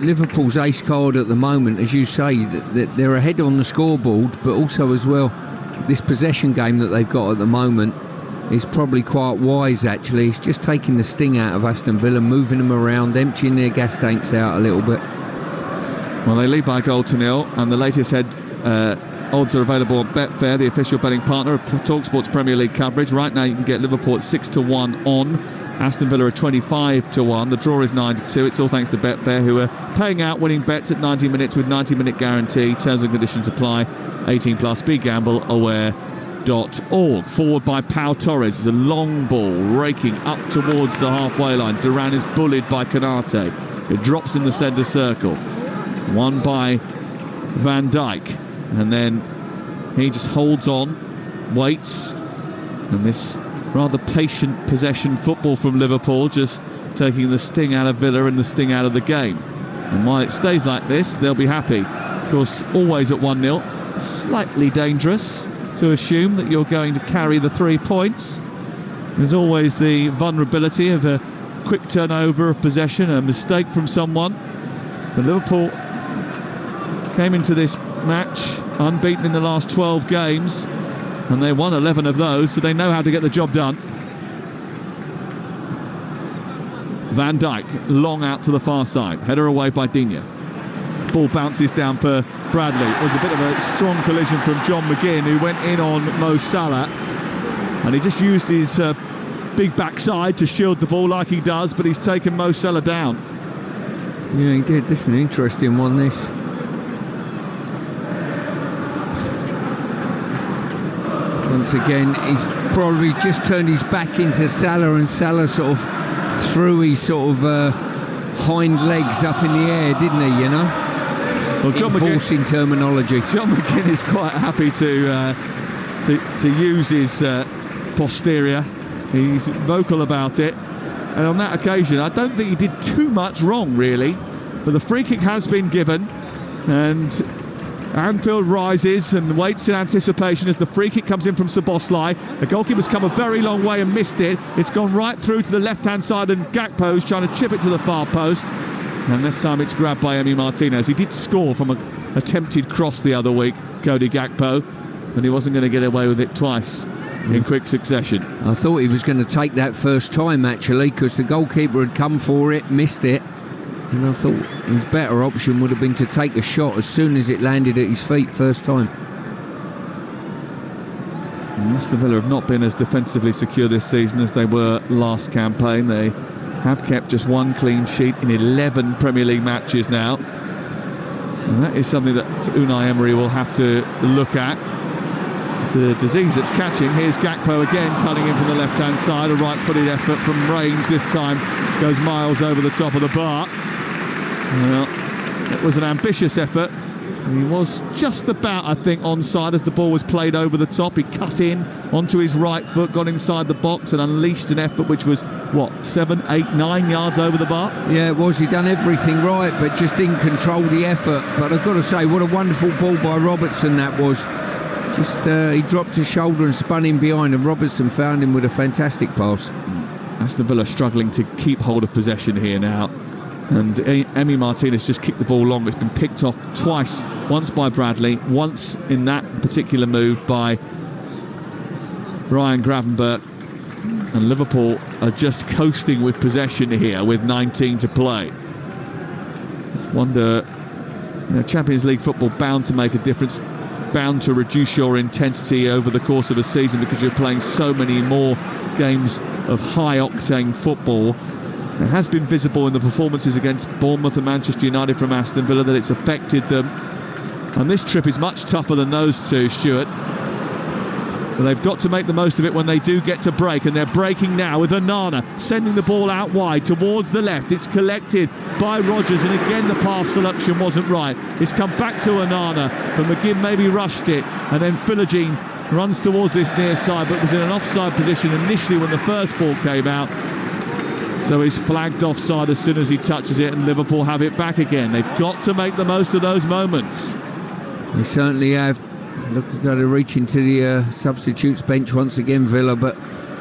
Liverpool's ace card at the moment, as you say, that they're ahead on the scoreboard, but also as well, this possession game that they've got at the moment is probably quite wise, actually. It's just taking the sting out of Aston Villa, moving them around, emptying their gas tanks out a little bit. Well, they lead by a goal to 0, and the latest head odds are available on Betfair, the official betting partner of Talksport's Premier League coverage. Right now you can get Liverpool at 6-1 on. Aston Villa are 25-1. The draw is 9-2. It's all thanks to Betfair, who are paying out winning bets at 90 minutes with 90-minute guarantee. Terms and conditions apply. 18+. BeGambleAware.org. Forward by Pau Torres. It's a long ball raking up towards the halfway line. Duran is bullied by Canate. It drops in the centre circle. Won by Van Dijk. And then he just holds on, waits. And this rather patient possession football from Liverpool, just taking the sting out of Villa and the sting out of the game. And while it stays like this, they'll be happy. Of course, always at 1-0. Slightly dangerous to assume that you're going to carry the 3 points. There's always the vulnerability of a quick turnover of possession, a mistake from someone. But Liverpool came into this match unbeaten in the last 12 games, and they won 11 of those, so they know how to get the job done. Van Dijk, long out to the far side. Header away by Digne. Ball bounces down for Bradley. It was a bit of a strong collision from John McGinn, who went in on Mo Salah, and he just used his big backside to shield the ball like he does, but he's taken Mo Salah down. Yeah, he did. This is an interesting one, this. Once again, he's probably just turned his back into Salah, and Salah sort of threw his sort of hind legs up in the air, didn't he, you know? Well, John McGinn terminology. John McGinn is quite happy to use his posterior. He's vocal about it, and on that occasion I don't think he did too much wrong, really. But the free kick has been given, and Anfield rises and waits in anticipation as the free kick comes in from Szoboszlai. The goalkeeper's come a very long way and missed it. It's gone right through to the left-hand side, and Gakpo's trying to chip it to the far post. And this time it's grabbed by Emi Martinez. He did score from an attempted cross the other week, Cody Gakpo, and he wasn't going to get away with it twice in quick succession. I thought he was going to take that first time, actually, because the goalkeeper had come for it, missed it. And I thought his better option would have been to take a shot as soon as it landed at his feet first time. Aston Villa have not been as defensively secure this season as they were last campaign. They have kept just one clean sheet in 11 Premier League matches now. And that is something that Unai Emery will have to look at. It's a disease that's catching. Here's Gakpo again, cutting in from the left-hand side. A right-footed effort from range this time. Goes miles over the top of the bar. Well, it was an ambitious effort. He was just about, I think, onside as the ball was played over the top. He cut in onto his right foot, got inside the box and unleashed an effort which was, 7, 8, 9 yards over the bar? Yeah, it was. He'd done everything right, but just didn't control the effort. But I've got to say, what a wonderful ball by Robertson that was. Just he dropped his shoulder and spun in behind, and Robertson found him with a fantastic pass. Aston Villa struggling to keep hold of possession here now. And Emi Martinez just kicked the ball long. It's been picked off twice. Once by Bradley, once in that particular move by Ryan Gravenberch. And Liverpool are just coasting with possession here with 19 to play. Just wonder, Champions League football bound to make a difference, bound to reduce your intensity over the course of a season because you're playing so many more games of high-octane football. It has been visible in the performances against Bournemouth and Manchester United from Aston Villa that it's affected them. And this trip is much tougher than those two, Stuart. But they've got to make the most of it when they do get to break, and they're breaking now with Onana sending the ball out wide towards the left. It's collected by Rodgers, and again the pass selection wasn't right. It's come back to Onana, but McGinn maybe rushed it, and then Philogene runs towards this near side, but was in an offside position initially when the first ball came out. So he's flagged offside as soon as he touches it, and Liverpool have it back again. They've got to make the most of those moments. They certainly have. Looked as though they're reaching to the substitutes bench once again, Villa, but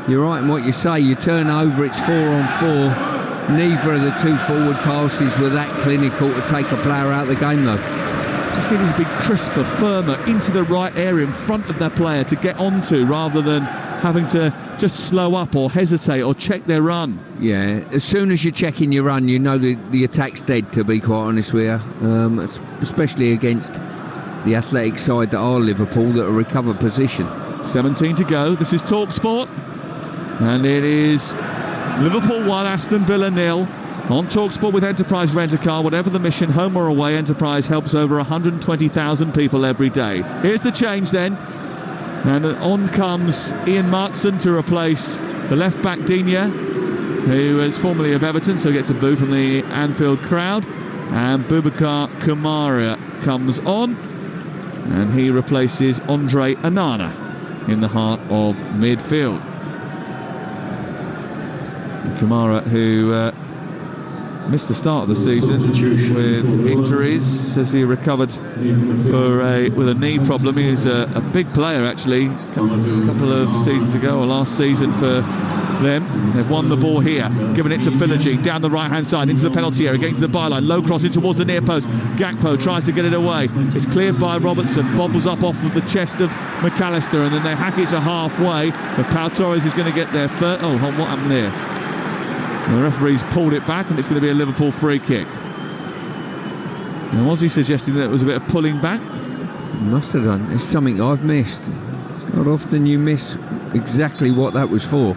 you're right in what you say. You turn over, it's 4-on-4. Neither of the two forward passes were that clinical to take a player out of the game, though. Just needed to be crisper, firmer, into the right area in front of their player to get onto, rather than having to just slow up or hesitate or check their run. Yeah, as soon as you're checking your run, you know the attack's dead, to be quite honest with you, especially against the athletic side that are Liverpool that are recovered position. 17 to go. This is Talksport, and it is Liverpool 1, Aston Villa 0. On Talksport with Enterprise Rent-A-Car, whatever the mission, home or away, Enterprise helps over 120,000 people every day. Here's the change then, and on comes Ian Martson to replace the left-back Digne, who is formerly of Everton, so gets a boo from the Anfield crowd. And Boubacar Kamara comes on, and he replaces Andre Onana in the heart of midfield. Kamara, who missed the start of the season with injuries as he recovered with a knee problem. He was a big player, actually, a couple of seasons ago, or last season for them. They've won the ball here, giving it to Philogene down the right hand side into the penalty area, getting to the byline, low cross in towards the near post. Gakpo tries to get it away, it's cleared by Robertson, bobbles up off of the chest of McAllister, and then they hack it to halfway, but Pau Torres is going to get there first. Oh, what happened there? The referee's pulled it back, and it's going to be a Liverpool free kick. Now, was he suggesting that it was a bit of pulling back? Must have done. It's something I've missed. Not often you miss exactly what that was for.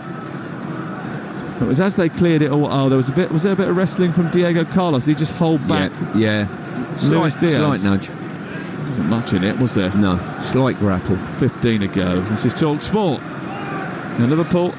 It was as they cleared it all. Oh, was there a bit of wrestling from Diego Carlos? Did he just hold back? Yeah. Slight nudge. Wasn't much in it, was there? No. Slight grapple. 15 ago. This is Talksport. Now Liverpool,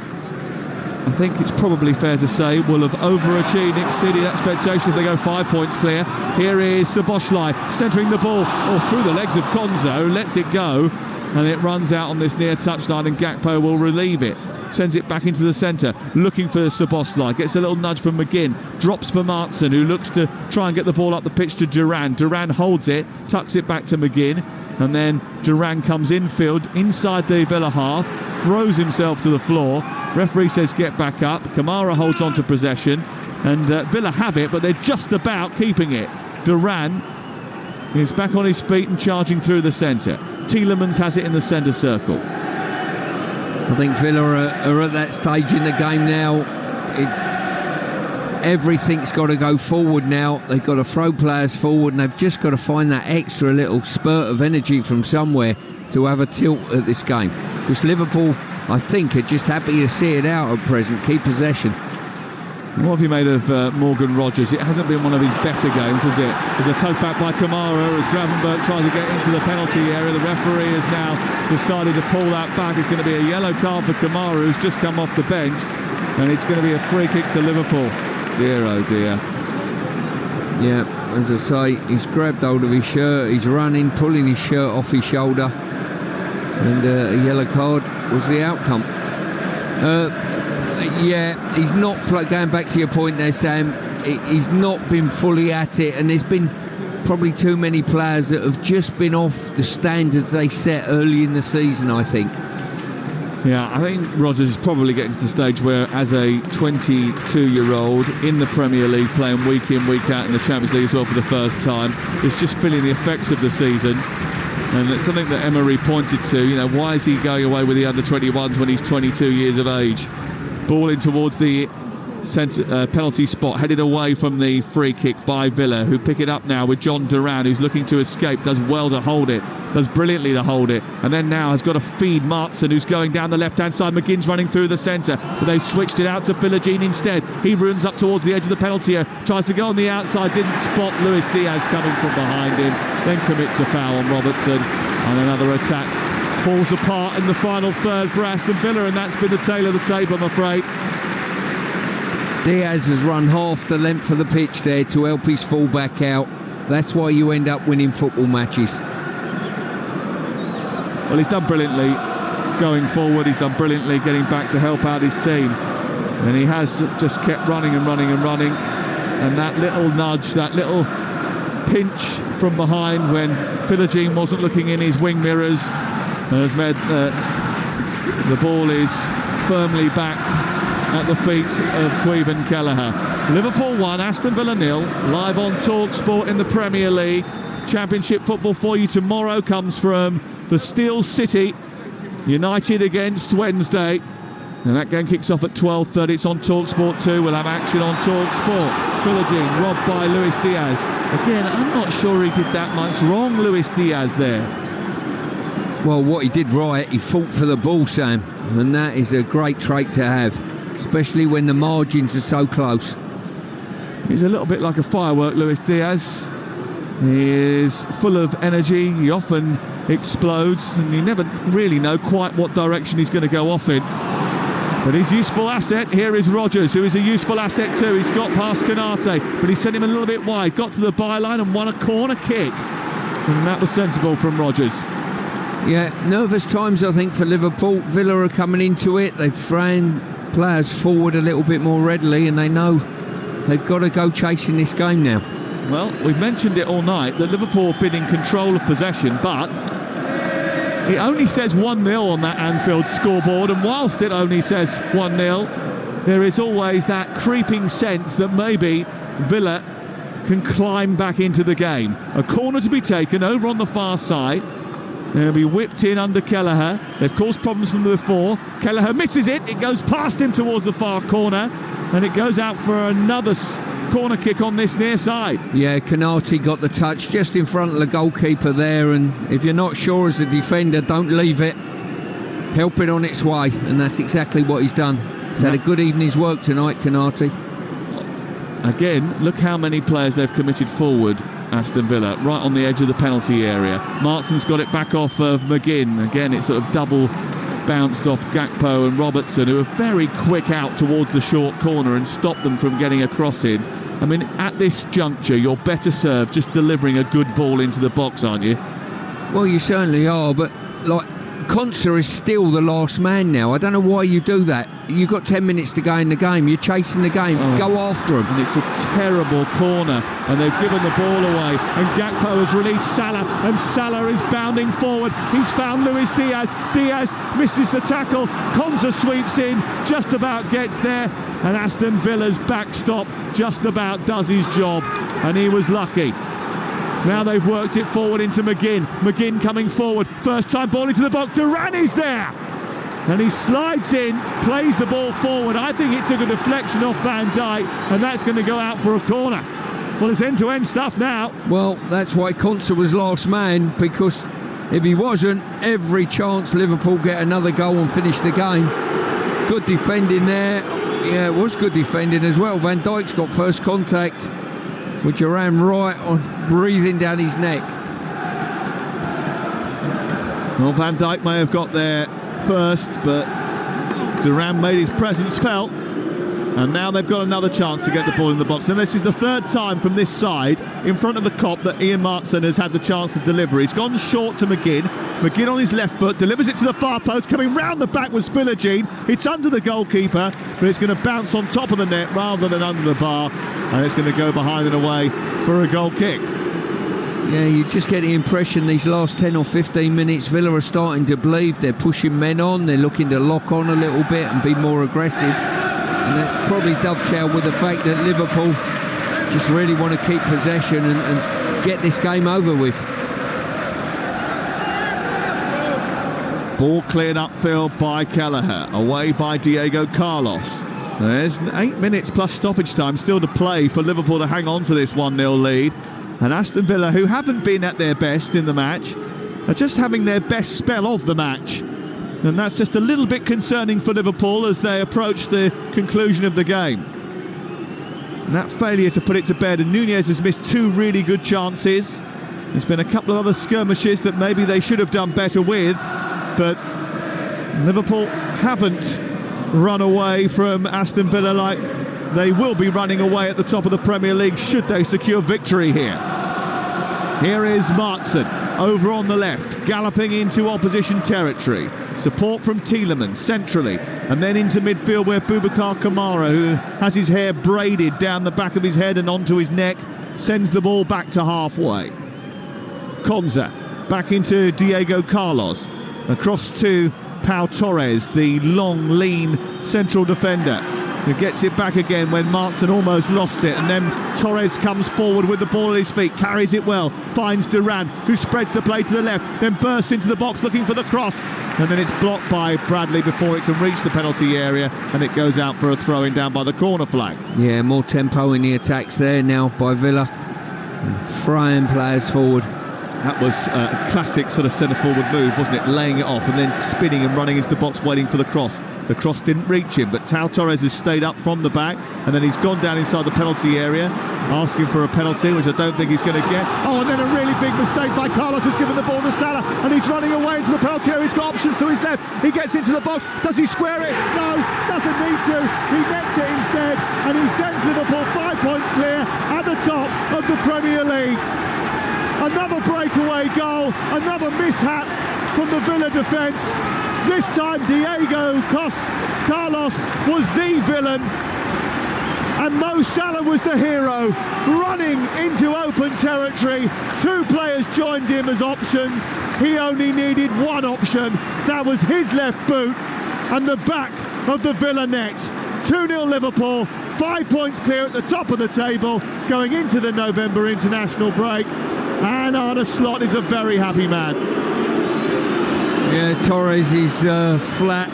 I think it's probably fair to say, will have overachieved, exceeded expectations. They go 5 points clear. Here is Szoboszlai centering the ball through the legs of Konzo, lets it go, and it runs out on this near touchline, and Gakpo will relieve it. Sends it back into the centre, looking for Szoboszlai. Gets a little nudge from McGinn. Drops for Martson, who looks to try and get the ball up the pitch to Duran. Duran holds it, tucks it back to McGinn, and then Duran comes infield, inside the Villa half, throws himself to the floor. Referee says get back up. Kamara holds on to possession, and Villa have it, but they're just about keeping it. Duran is back on his feet and charging through the centre. Tielemans has it in the centre circle. I think Villa are at that stage in the game now. Everything's got to go forward now. They've got to throw players forward, and they've just got to find that extra little spurt of energy from somewhere to have a tilt at this game. Because Liverpool, I think, are just happy to see it out at present, keep possession. What have you made of Morgan Rogers? It hasn't been one of his better games, has it? There's a toe back by Kamara as Gravenberch tries to get into the penalty area. The referee has now decided to pull that back. It's going to be a yellow card for Kamara, who's just come off the bench, and it's going to be a free kick to Liverpool. Dear, oh dear. Yeah, as I say, he's grabbed hold of his shirt, he's running, pulling his shirt off his shoulder, and a yellow card was the outcome. Yeah, he's not, going back to your point there, Sam, he's not been fully at it, and there's been probably too many players that have just been off the standards they set early in the season, I think. Yeah, I think Rodgers is probably getting to the stage where, as a 22-year-old in the Premier League, playing week in, week out in the Champions League as well for the first time, is just feeling the effects of the season. And it's something that Emery pointed to. You know, why is he going away with the under-21s when he's 22 years of age? Ball in towards the penalty spot, headed away from the free kick by Villa, who pick it up now with John Duran, who's looking to escape, does well to hold it, does brilliantly to hold it, and then now has got to feed Martson, who's going down the left-hand side. McGinn's running through the centre, but they've switched it out to Philogene instead. He runs up towards the edge of the penalty area, tries to go on the outside, didn't spot Luis Diaz coming from behind him, then commits a foul on Robertson, and another attack falls apart in the final third for Aston Villa, and that's been the tail of the tape, I'm afraid. Diaz has run half the length of the pitch there to help his full-back out. That's why you end up winning football matches. Well, he's done brilliantly going forward. He's done brilliantly getting back to help out his team. And he has just kept running and running and running. And that little nudge, that little pinch from behind when Philogene wasn't looking in his wing mirrors has meant the ball is firmly back at the feet of Caoimhin Kelleher. Liverpool 1, Aston Villa 0, live on Talksport in the Premier League. Championship football for you tomorrow comes from the Steel City, United against Wednesday. And that game kicks off at 12:30. It's on Talksport 2. We'll have action on Talksport. Philogene robbed by Luis Diaz. Again, I'm not sure he did that much wrong, Luis Diaz there. Well, what he did right, he fought for the ball, Sam. And that is a great trait to have, especially when the margins are so close. He's a little bit like a firework, Luis Diaz. He is full of energy. He often explodes, and you never really know quite what direction he's going to go off in. But his useful asset here is Rogers, who is a useful asset too. He's got past Canate, but he sent him a little bit wide, got to the byline and won a corner kick. And that was sensible from Rogers. Yeah, nervous times, I think, for Liverpool. Villa are coming into it. They've thrown players forward a little bit more readily, and they know they've got to go chasing this game now. Well, we've mentioned it all night that Liverpool have been in control of possession, but it only says 1-0 on that Anfield scoreboard, and whilst it only says 1-0, there is always that creeping sense that maybe Villa can climb back into the game. A corner to be taken over on the far side. They'll be whipped in under Kelleher. They've caused problems from before. Kelleher misses it. It goes past him towards the far corner, and it goes out for another corner kick on this near side. Yeah, Canate got the touch just in front of the goalkeeper there, and if you're not sure as a defender, don't leave it. Help it on its way, and that's exactly what he's done. He's had a good evening's work tonight, Canate. Again, look how many players they've committed forward, Aston Villa, right on the edge of the penalty area. Martin's got it back off of McGinn. Again, it's sort of double bounced off Gakpo and Robertson, who are very quick out towards the short corner and stop them from getting a cross in. I mean, at this juncture, you're better served just delivering a good ball into the box, aren't you? Well, you certainly are, but like Konsa is still the last man now. I don't know why you do that. You've got 10 minutes to go in the game. You're chasing the game. Go after him. And it's a terrible corner, and they've given the ball away. And Gakpo has released Salah, and Salah is bounding forward. He's found Luis Diaz. Diaz misses the tackle. Konsa sweeps in, just about gets there, and Aston Villa's backstop just about does his job, and he was lucky. Now they've worked it forward into McGinn. McGinn coming forward. First time ball into the box. Duran is there. And he slides in, plays the ball forward. I think it took a deflection off Van Dijk, and that's going to go out for a corner. Well, it's end-to-end stuff now. Well, that's why Konsa was last man, because if he wasn't, every chance Liverpool get another goal and finish the game. Good defending there. Yeah, it was good defending as well. Van Dijk's got first contact, with Duran right on, breathing down his neck. Well, Van Dijk may have got there first, but Duran made his presence felt, and now they've got another chance to get the ball in the box. And this is the third time from this side in front of the Kop that Ian Martson has had the chance to deliver. He's gone short to McGinn. McGinn on his left foot delivers it to the far post, coming round the back with Philogene. It's under the goalkeeper, but it's going to bounce on top of the net rather than under the bar, and it's going to go behind and away for a goal kick. Yeah, you just get the impression these last 10 or 15 minutes Villa are starting to believe. They're pushing men on, they're looking to lock on a little bit and be more aggressive, and that's probably dovetailed with the fact that Liverpool just really want to keep possession and get this game over with. Ball cleared upfield by Kelleher, away by Diego Carlos. There's 8 minutes plus stoppage time still to play for Liverpool to hang on to this 1-0 lead. And Aston Villa, who haven't been at their best in the match, are just having their best spell of the match. And that's just a little bit concerning for Liverpool as they approach the conclusion of the game. And that failure to put it to bed, and Nunez has missed 2 really good chances. There's been a couple of other skirmishes that maybe they should have done better with, but Liverpool haven't run away from Aston Villa like they will be running away at the top of the Premier League should they secure victory here. Here is Martson over on the left, galloping into opposition territory. Support from Tielemans centrally, and then into midfield where Boubacar Kamara, who has his hair braided down the back of his head and onto his neck, sends the ball back to halfway. Konsa back into Diego Carlos, across to Pau Torres, the long, lean central defender. who gets it back again when Martin almost lost it, and then Torres comes forward with the ball at his feet, carries it well, finds Duran, who spreads the play to the left, then bursts into the box looking for the cross, and then it's blocked by Bradley before it can reach the penalty area, and it goes out for a throw-in down by the corner flag. Yeah, more tempo in the attacks there now by Villa, throwing players forward. That was a classic sort of centre-forward move, wasn't it? Laying it off and then spinning and running into the box waiting for the cross. The cross didn't reach him, but Tao Torres has stayed up from the back, and then he's gone down inside the penalty area, asking for a penalty, which I don't think he's going to get. Oh, and then a really big mistake by Carlos, has given the ball to Salah, and he's running away into the penalty area. He's got options to his left. He gets into the box. Does he square it? No, doesn't need to. He nets it instead, and he sends Liverpool 5 points clear at the top of the Premier League. Another breakaway goal, another mishap from the Villa defence. This time Diego Carlos was the villain, and Mo Salah was the hero, running into open territory. 2 players joined him as options. He only needed one option. That was his left boot and the back of the Villa net. 2-0 Liverpool, 5 points clear at the top of the table going into the November international break. And Arne Slot is a very happy man. Yeah, Torres is flat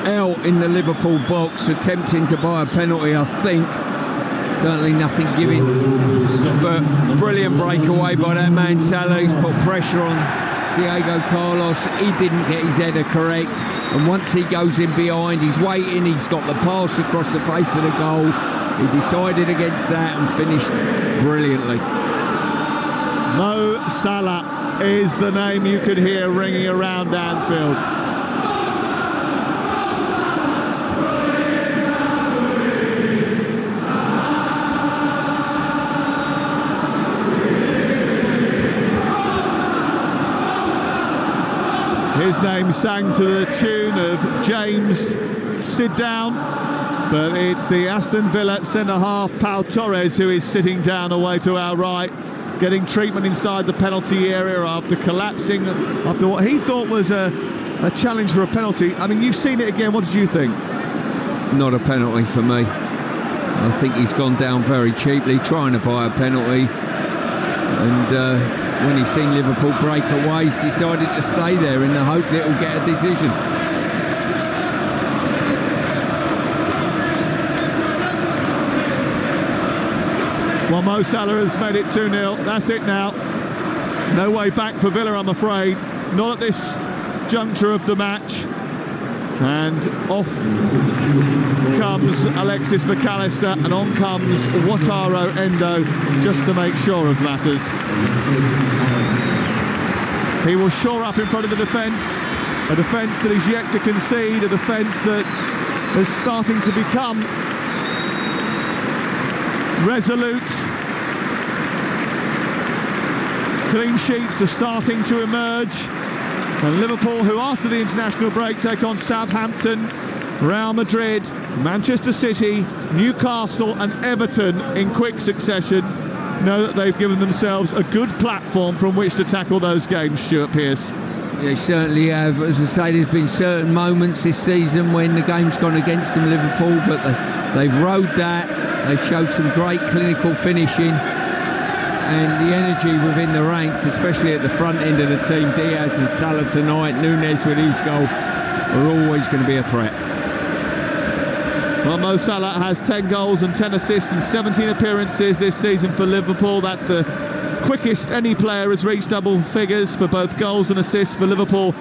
out in the Liverpool box, attempting to buy a penalty, I think. Certainly nothing giving. But brilliant breakaway by that man Salah. He's put pressure on Diego Carlos. He didn't get his header correct. And once he goes in behind, he's waiting. He's got the pass across the face of the goal. He decided against that and finished brilliantly. Mo Salah is the name you could hear ringing around Anfield. His name sang to the tune of James, Sit Down, but it's the Aston Villa centre-half Pau Torres who is sitting down away to our right, getting treatment inside the penalty area after collapsing after what he thought was a challenge for a penalty. I mean, you've seen it again. What did you think? Not a penalty for me. I think he's gone down very cheaply trying to buy a penalty, and when he's seen Liverpool break away, he's decided to stay there in the hope that he'll get a decision. Well, Mo Salah has made it 2-0. That's it now. No way back for Villa, I'm afraid. Not at this juncture of the match. And off comes Alexis McAllister, and on comes Wataru Endo, just to make sure of matters. He will shore up in front of the defence, a defence that is yet to concede, a defence that is starting to become resolute. Clean sheets are starting to emerge. And Liverpool, who after the international break take on Southampton, Real Madrid, Manchester City, Newcastle and Everton in quick succession, know that they've given themselves a good platform from which to tackle those games, Stuart Pearce. They certainly have. As I say, there's been certain moments this season when the game's gone against them, Liverpool, but they've rode that. They've showed some great clinical finishing. And the energy within the ranks, especially at the front end of the team, Diaz and Salah tonight, Nunes with his goal, are always going to be a threat. Well, Mo Salah has 10 goals and 10 assists and 17 appearances this season for Liverpool. That's the quickest any player has reached double figures for both goals and assists for Liverpool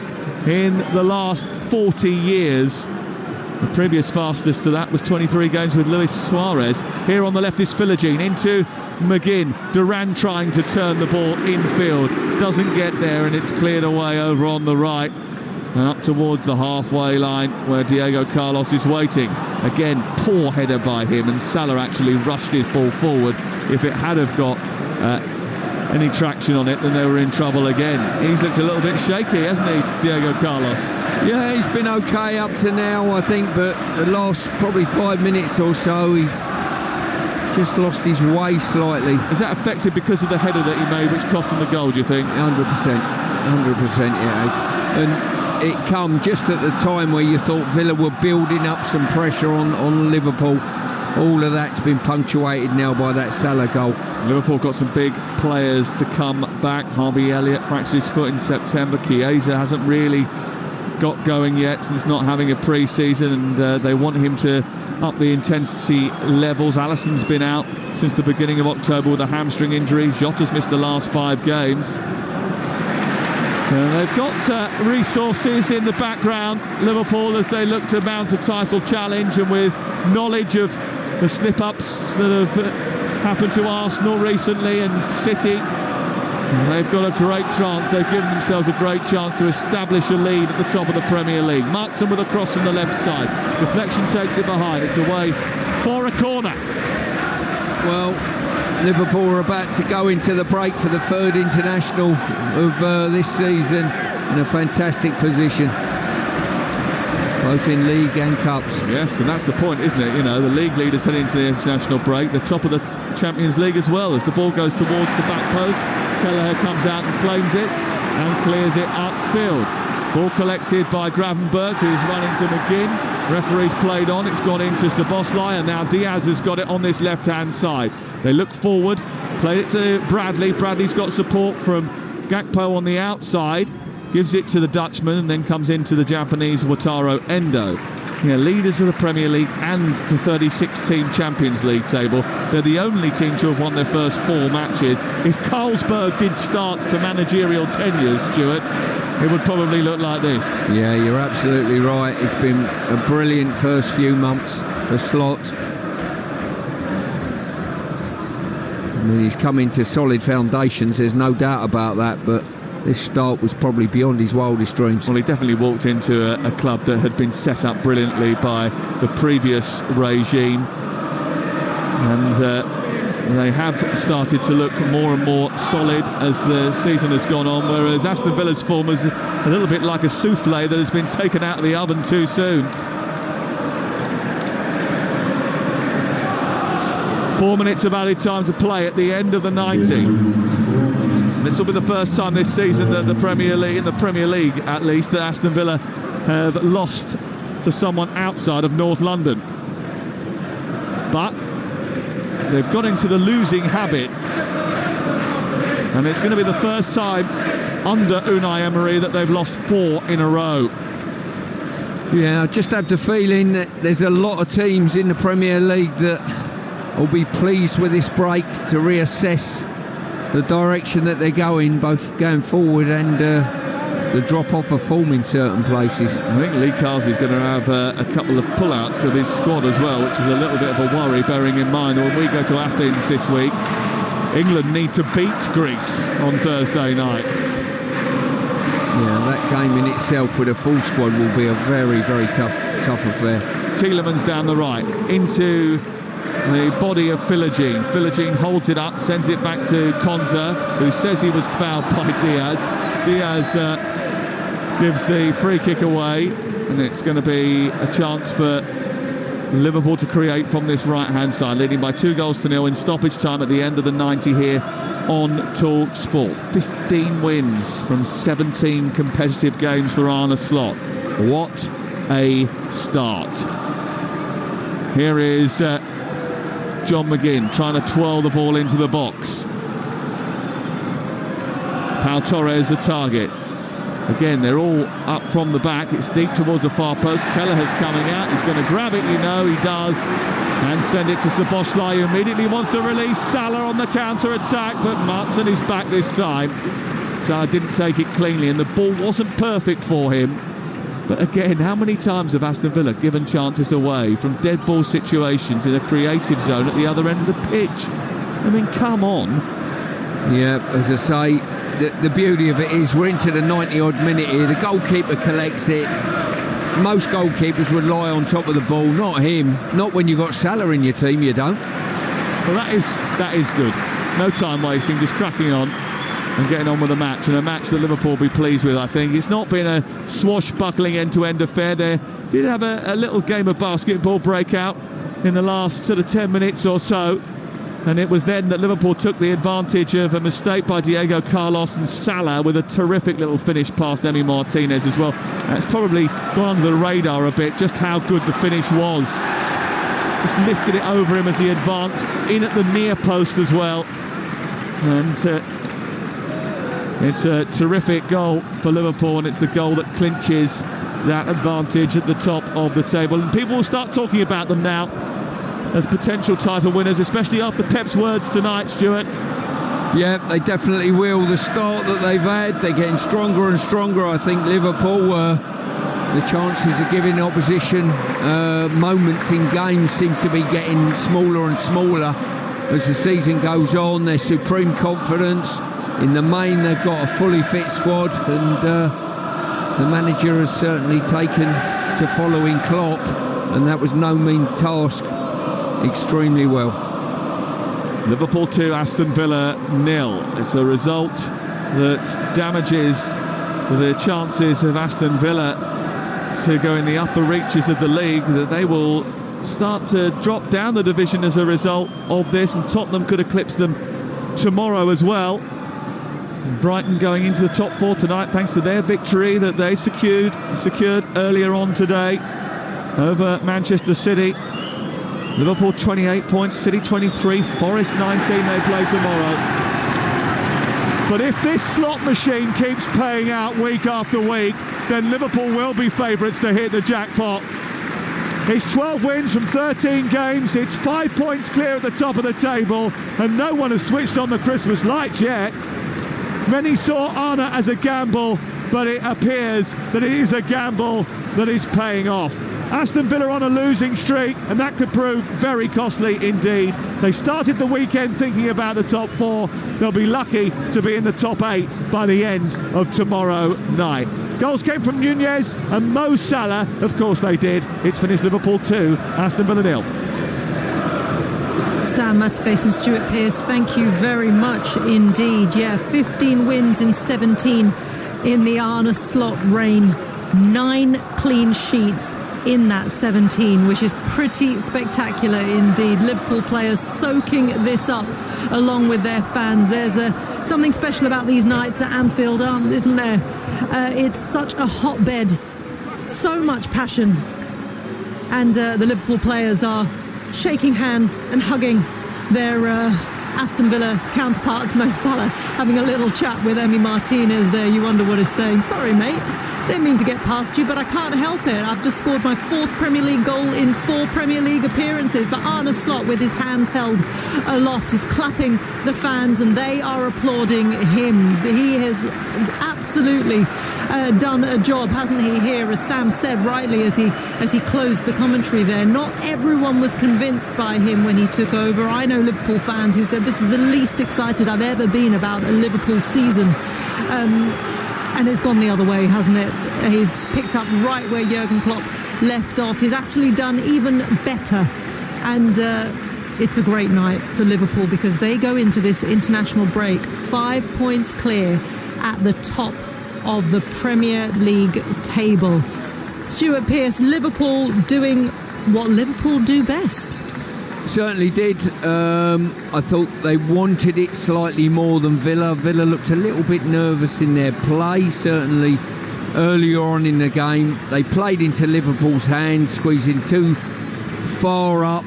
in the last 40 years. The previous fastest to that was 23 games with Luis Suarez. Here on the left is Philogene into McGinn. Duran trying to turn the ball infield. Doesn't get there, and it's cleared away over on the right. And up towards the halfway line where Diego Carlos is waiting. Again, poor header by him, and Salah actually rushed his ball forward. If it had have got any traction on it, then they were in trouble again. He's looked a little bit shaky, hasn't he, Diego Carlos? Yeah, he's been okay up to now, I think, but the last probably 5 minutes or so, he's just lost his way slightly. Is that affected because of the header that he made, which cost him the goal, do you think? 100%, it has. And it come just at the time where you thought Villa were building up some pressure on Liverpool. All of that's been punctuated now by that Salah goal. Liverpool got some big players to come back. Harvey Elliott fractured his foot in September. Chiesa hasn't really got going yet since not having a pre-season, and they want him to up the intensity levels. Alisson's been out since the beginning of October with a hamstring injury. Jota's missed the last 5 games. They've got resources in the background, Liverpool, as they look to mount a title challenge, and with knowledge of the slip-ups that have happened to Arsenal recently and City, they've got a great chance. They've given themselves a great chance to establish a lead at the top of the Premier League. Martson with a cross from the left side. Deflection takes it behind. It's away for a corner. Well, Liverpool are about to go into the break for the 3rd international of this season in a fantastic position, both in league and cups. Yes, and that's the point, isn't it? You know, the league leaders heading into the international break, the top of the Champions League as well, as the ball goes towards the back post. Kelleher comes out and claims it and clears it upfield. Ball collected by Gravenberg, who's run into McGinn. Referee's played on, it's gone into Szoboszlai, and now Diaz has got it on this left-hand side. They look forward, played it to Bradley. Bradley's got support from Gakpo on the outside, gives it to the Dutchman, and then comes into the Japanese Wataru Endo. Yeah, leaders of the Premier League and the 36-team Champions League table. They're the only team to have won their first 4 matches. If Carlsberg did start to managerial tenures, Stuart, it would probably look like this. Yeah, you're absolutely right. It's been a brilliant first few months for Slot. I mean, he's come into solid foundations, there's no doubt about that, but this start was probably beyond his wildest dreams. Well, he definitely walked into a club that had been set up brilliantly by the previous regime, and they have started to look more and more solid as the season has gone on, whereas Aston Villa's form is a little bit like a souffle that has been taken out of the oven too soon. 4 minutes of added time to play at the end of the 90. This will be the first time this season that the Premier League, in the Premier League at least, that Aston Villa have lost to someone outside of North London. But they've got into the losing habit, and it's going to be the first time under Unai Emery that they've lost 4 in a row. Yeah, I just have the feeling that there's a lot of teams in the Premier League that will be pleased with this break to reassess the direction that they're going, both going forward and the drop-off of form in certain places. I think Lee Carsley's going to have a couple of pull-outs of his squad as well, which is a little bit of a worry, bearing in mind when we go to Athens this week, England need to beat Greece on Thursday night. Yeah, that game in itself with a full squad will be a very, very tough affair. Tielemans down the right, into the body of Philogene. Philogene holds it up, sends it back to Konza, who says he was fouled by Diaz. Diaz gives the free kick away, and it's going to be a chance for Liverpool to create from this right-hand side, leading by 2-0 in stoppage time at the end of the 90 here on Talksport. 15 wins from 17 competitive games for Arne Slot. What a start. Here is John McGinn trying to twirl the ball into the box. Pau Torres a target. Again, they're all up from the back. It's deep towards the far post. Kelleher's coming out. He's going to grab it, he does. And send it to Szoboszlai, who immediately wants to release Salah on the counter-attack. But Martson is back this time. Salah didn't take it cleanly, and the ball wasn't perfect for him. But again, how many times have Aston Villa given chances away from dead ball situations in a creative zone at the other end of the pitch? I mean, come on. Yeah, as I say, the beauty of it is we're into the 90-odd minute here. The goalkeeper collects it. Most goalkeepers would lie on top of the ball, not him. Not when you've got Salah in your team, you don't. Well, that is good. No time wasting, just cracking on and getting on with the match, and a match that Liverpool will be pleased with, I think. It's not been a swashbuckling end-to-end affair. They did have a little game of basketball breakout in the last sort of 10 minutes or so, And it was then that Liverpool took the advantage of a mistake by Diego Carlos and Salah with a terrific little finish past Emi Martinez as well. It's probably gone under the radar a bit just how good the finish was. Just lifted it over him as he advanced in at the near post as well. And it's a terrific goal for Liverpool, and it's the goal that clinches that advantage at the top of the table. And people will start talking about them now as potential title winners, especially after Pep's words tonight, Stuart. Yeah, they definitely will. The start that they've had, they're getting stronger and stronger. I think Liverpool, the chances of giving the opposition moments in games seem to be getting smaller and smaller as the season goes on. Their supreme confidence. In the main, they've got a fully fit squad, and the manager has certainly taken to following Klopp, and that was no mean task, extremely well. Liverpool 2, Aston Villa 0. It's a result that damages the chances of Aston Villa to go in the upper reaches of the league, that they will start to drop down the division as a result of this, and Tottenham could eclipse them tomorrow as well. And Brighton going into the top 4 tonight thanks to their victory that they secured earlier on today over Manchester City. Liverpool 28 points, City 23, Forest 19, they play tomorrow. But if this slot machine keeps playing out week after week, then Liverpool will be favourites to hit the jackpot. It's 12 wins from 13 games, it's 5 points clear at the top of the table, and no one has switched on the Christmas lights yet. Many saw Arna as a gamble, but it appears that it is a gamble that is paying off. Aston Villa on a losing streak, and that could prove very costly indeed. They started the weekend thinking about the top 4. They'll be lucky to be in the top 8 by the end of tomorrow night. Goals came from Nunez and Mo Salah. Of course they did. It's finished Liverpool 2, Aston Villa 0. Sam Matterface and Stuart Pearce, thank you very much indeed. Yeah, 15 wins in 17 in the Arne Slot reign. 9 clean sheets in that 17, which is pretty spectacular indeed. Liverpool players soaking this up along with their fans. There's something special about these nights at Anfield, isn't there? It's such a hotbed, so much passion, and the Liverpool players are shaking hands and hugging their Aston Villa counterparts. Mo Salah having a little chat with Emi Martinez there. You wonder what he's saying. Sorry, mate. Didn't mean to get past you, but I can't help it. I've just scored my 4th Premier League goal in 4 Premier League appearances. But Arne Slot, with his hands held aloft, is clapping the fans, and they are applauding him. He has absolutely done a job, hasn't he, here, as Sam said rightly as he closed the commentary there. Not everyone was convinced by him when he took over. I know Liverpool fans who said this is the least excited I've ever been about a Liverpool season. And it's gone the other way, hasn't it? He's picked up right where Jurgen Klopp left off. He's actually done even better. And it's a great night for Liverpool because they go into this international break 5 points clear at the top of the Premier League table. Stuart Pearce, Liverpool doing what Liverpool do best. Certainly did. I thought they wanted it slightly more than Villa. Villa looked a little bit nervous in their play, certainly earlier on in the game. They played into Liverpool's hands, squeezing too far up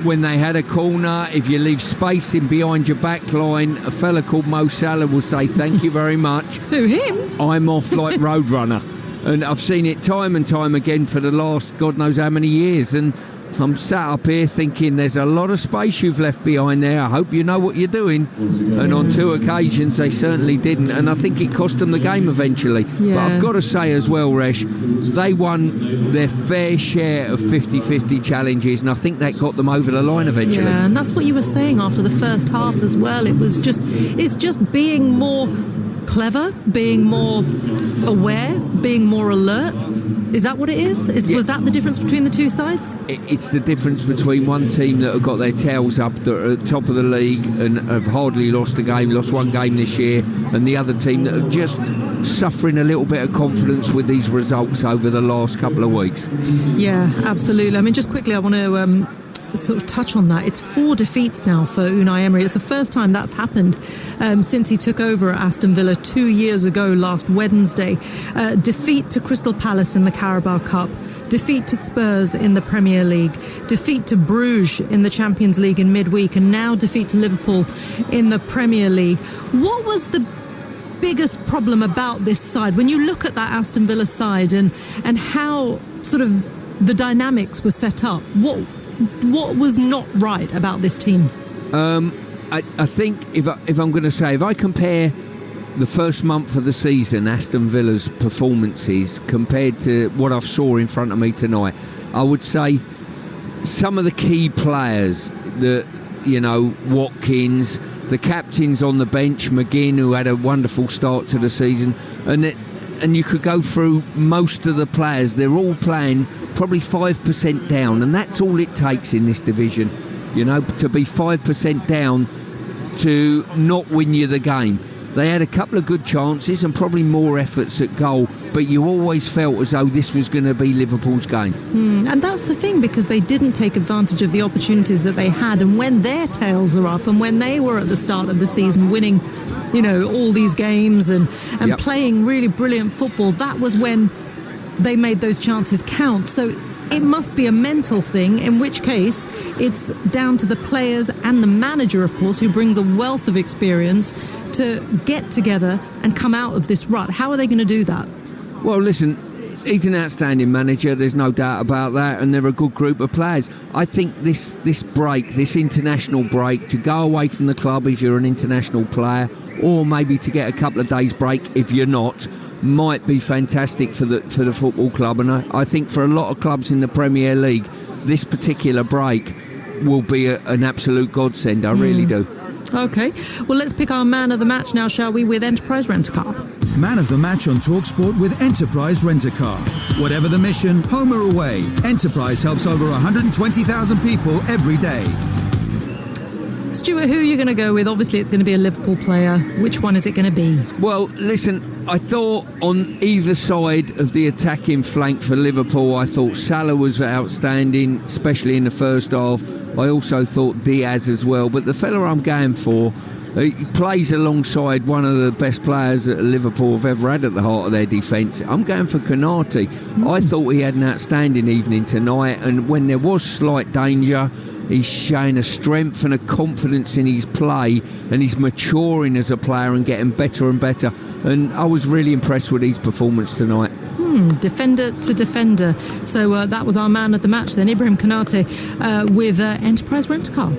when they had a corner. If you leave space in behind your back line, a fella called Mo Salah will say thank you very much. Who, him? I'm off like Roadrunner. And I've seen it time and time again for the last God knows how many years, and I'm sat up here thinking there's a lot of space you've left behind there. I hope you know what you're doing. And on 2 occasions they certainly didn't, and I think it cost them the game eventually. Yeah. But I've got to say as well, Resh, they won their fair share of 50-50 challenges, and I think that got them over the line eventually. Yeah, and that's what you were saying after the first half as well. It's just being more clever, being more aware, being more alert. Is that what it is? Was that the difference between the two sides? It's the difference between one team that have got their tails up, that are at the top of the league and have hardly lost a game, lost 1 game this year, and the other team that are just suffering a little bit of confidence with these results over the last couple of weeks. Yeah, absolutely. I mean, just quickly, I want to sort of touch on that. It's 4 defeats now for Unai Emery. It's the first time that's happened since he took over at Aston Villa 2 years ago last Wednesday. Defeat to Crystal Palace in the Carabao Cup, defeat to Spurs in the Premier League, defeat to Bruges in the Champions League in midweek, and now defeat to Liverpool in the Premier League. What was the biggest problem about this side when you look at that Aston Villa side and how sort of the dynamics were set up? What was not right about this team? I think if I'm going to say, if I compare the first month of the season, Aston Villa's performances compared to what I saw in front of me tonight, I would say some of the key players, Watkins, the captains on the bench, McGinn, who had a wonderful start to the season, and you could go through most of the players. They're all playing probably 5% down, and that's all it takes in this division, to be 5% down to not win you the game. They had a couple of good chances and probably more efforts at goal, but you always felt as though this was going to be Liverpool's game. And that's the thing, because they didn't take advantage of the opportunities that they had, and when their tails are up and when they were at the start of the season winning, all these games and playing really brilliant football, that was when they made those chances count. So it must be a mental thing, in which case it's down to the players and the manager, of course, who brings a wealth of experience to get together and come out of this rut. How are they going to do that? Well, listen, he's an outstanding manager, there's no doubt about that, and they're a good group of players. I think this break, this international break, to go away from the club if you're an international player, or maybe to get a couple of days break if you're not, might be fantastic for the football club. And I think for a lot of clubs in the Premier League, this particular break will be an absolute godsend. I really do. OK, well, let's pick our man of the match now, shall we, with Enterprise Rent-A-Car. Man of the match on Talksport with Enterprise Rent-A-Car. Whatever the mission, home or away, Enterprise helps over 120,000 people every day. Stuart, who are you going to go with? Obviously, it's going to be a Liverpool player. Which one is it going to be? Well, listen, I thought on either side of the attacking flank for Liverpool, I thought Salah was outstanding, especially in the first half. I also thought Diaz as well. But the fella I'm going for, he plays alongside one of the best players that Liverpool have ever had at the heart of their defence. I'm going for Konate. I thought he had an outstanding evening tonight, and when there was slight danger, he's showing a strength and a confidence in his play, and he's maturing as a player and getting better and better. And I was really impressed with his performance tonight. Defender to defender. So that was our man of the match then, Ibrahim Konate, with Enterprise Rent-A-Car.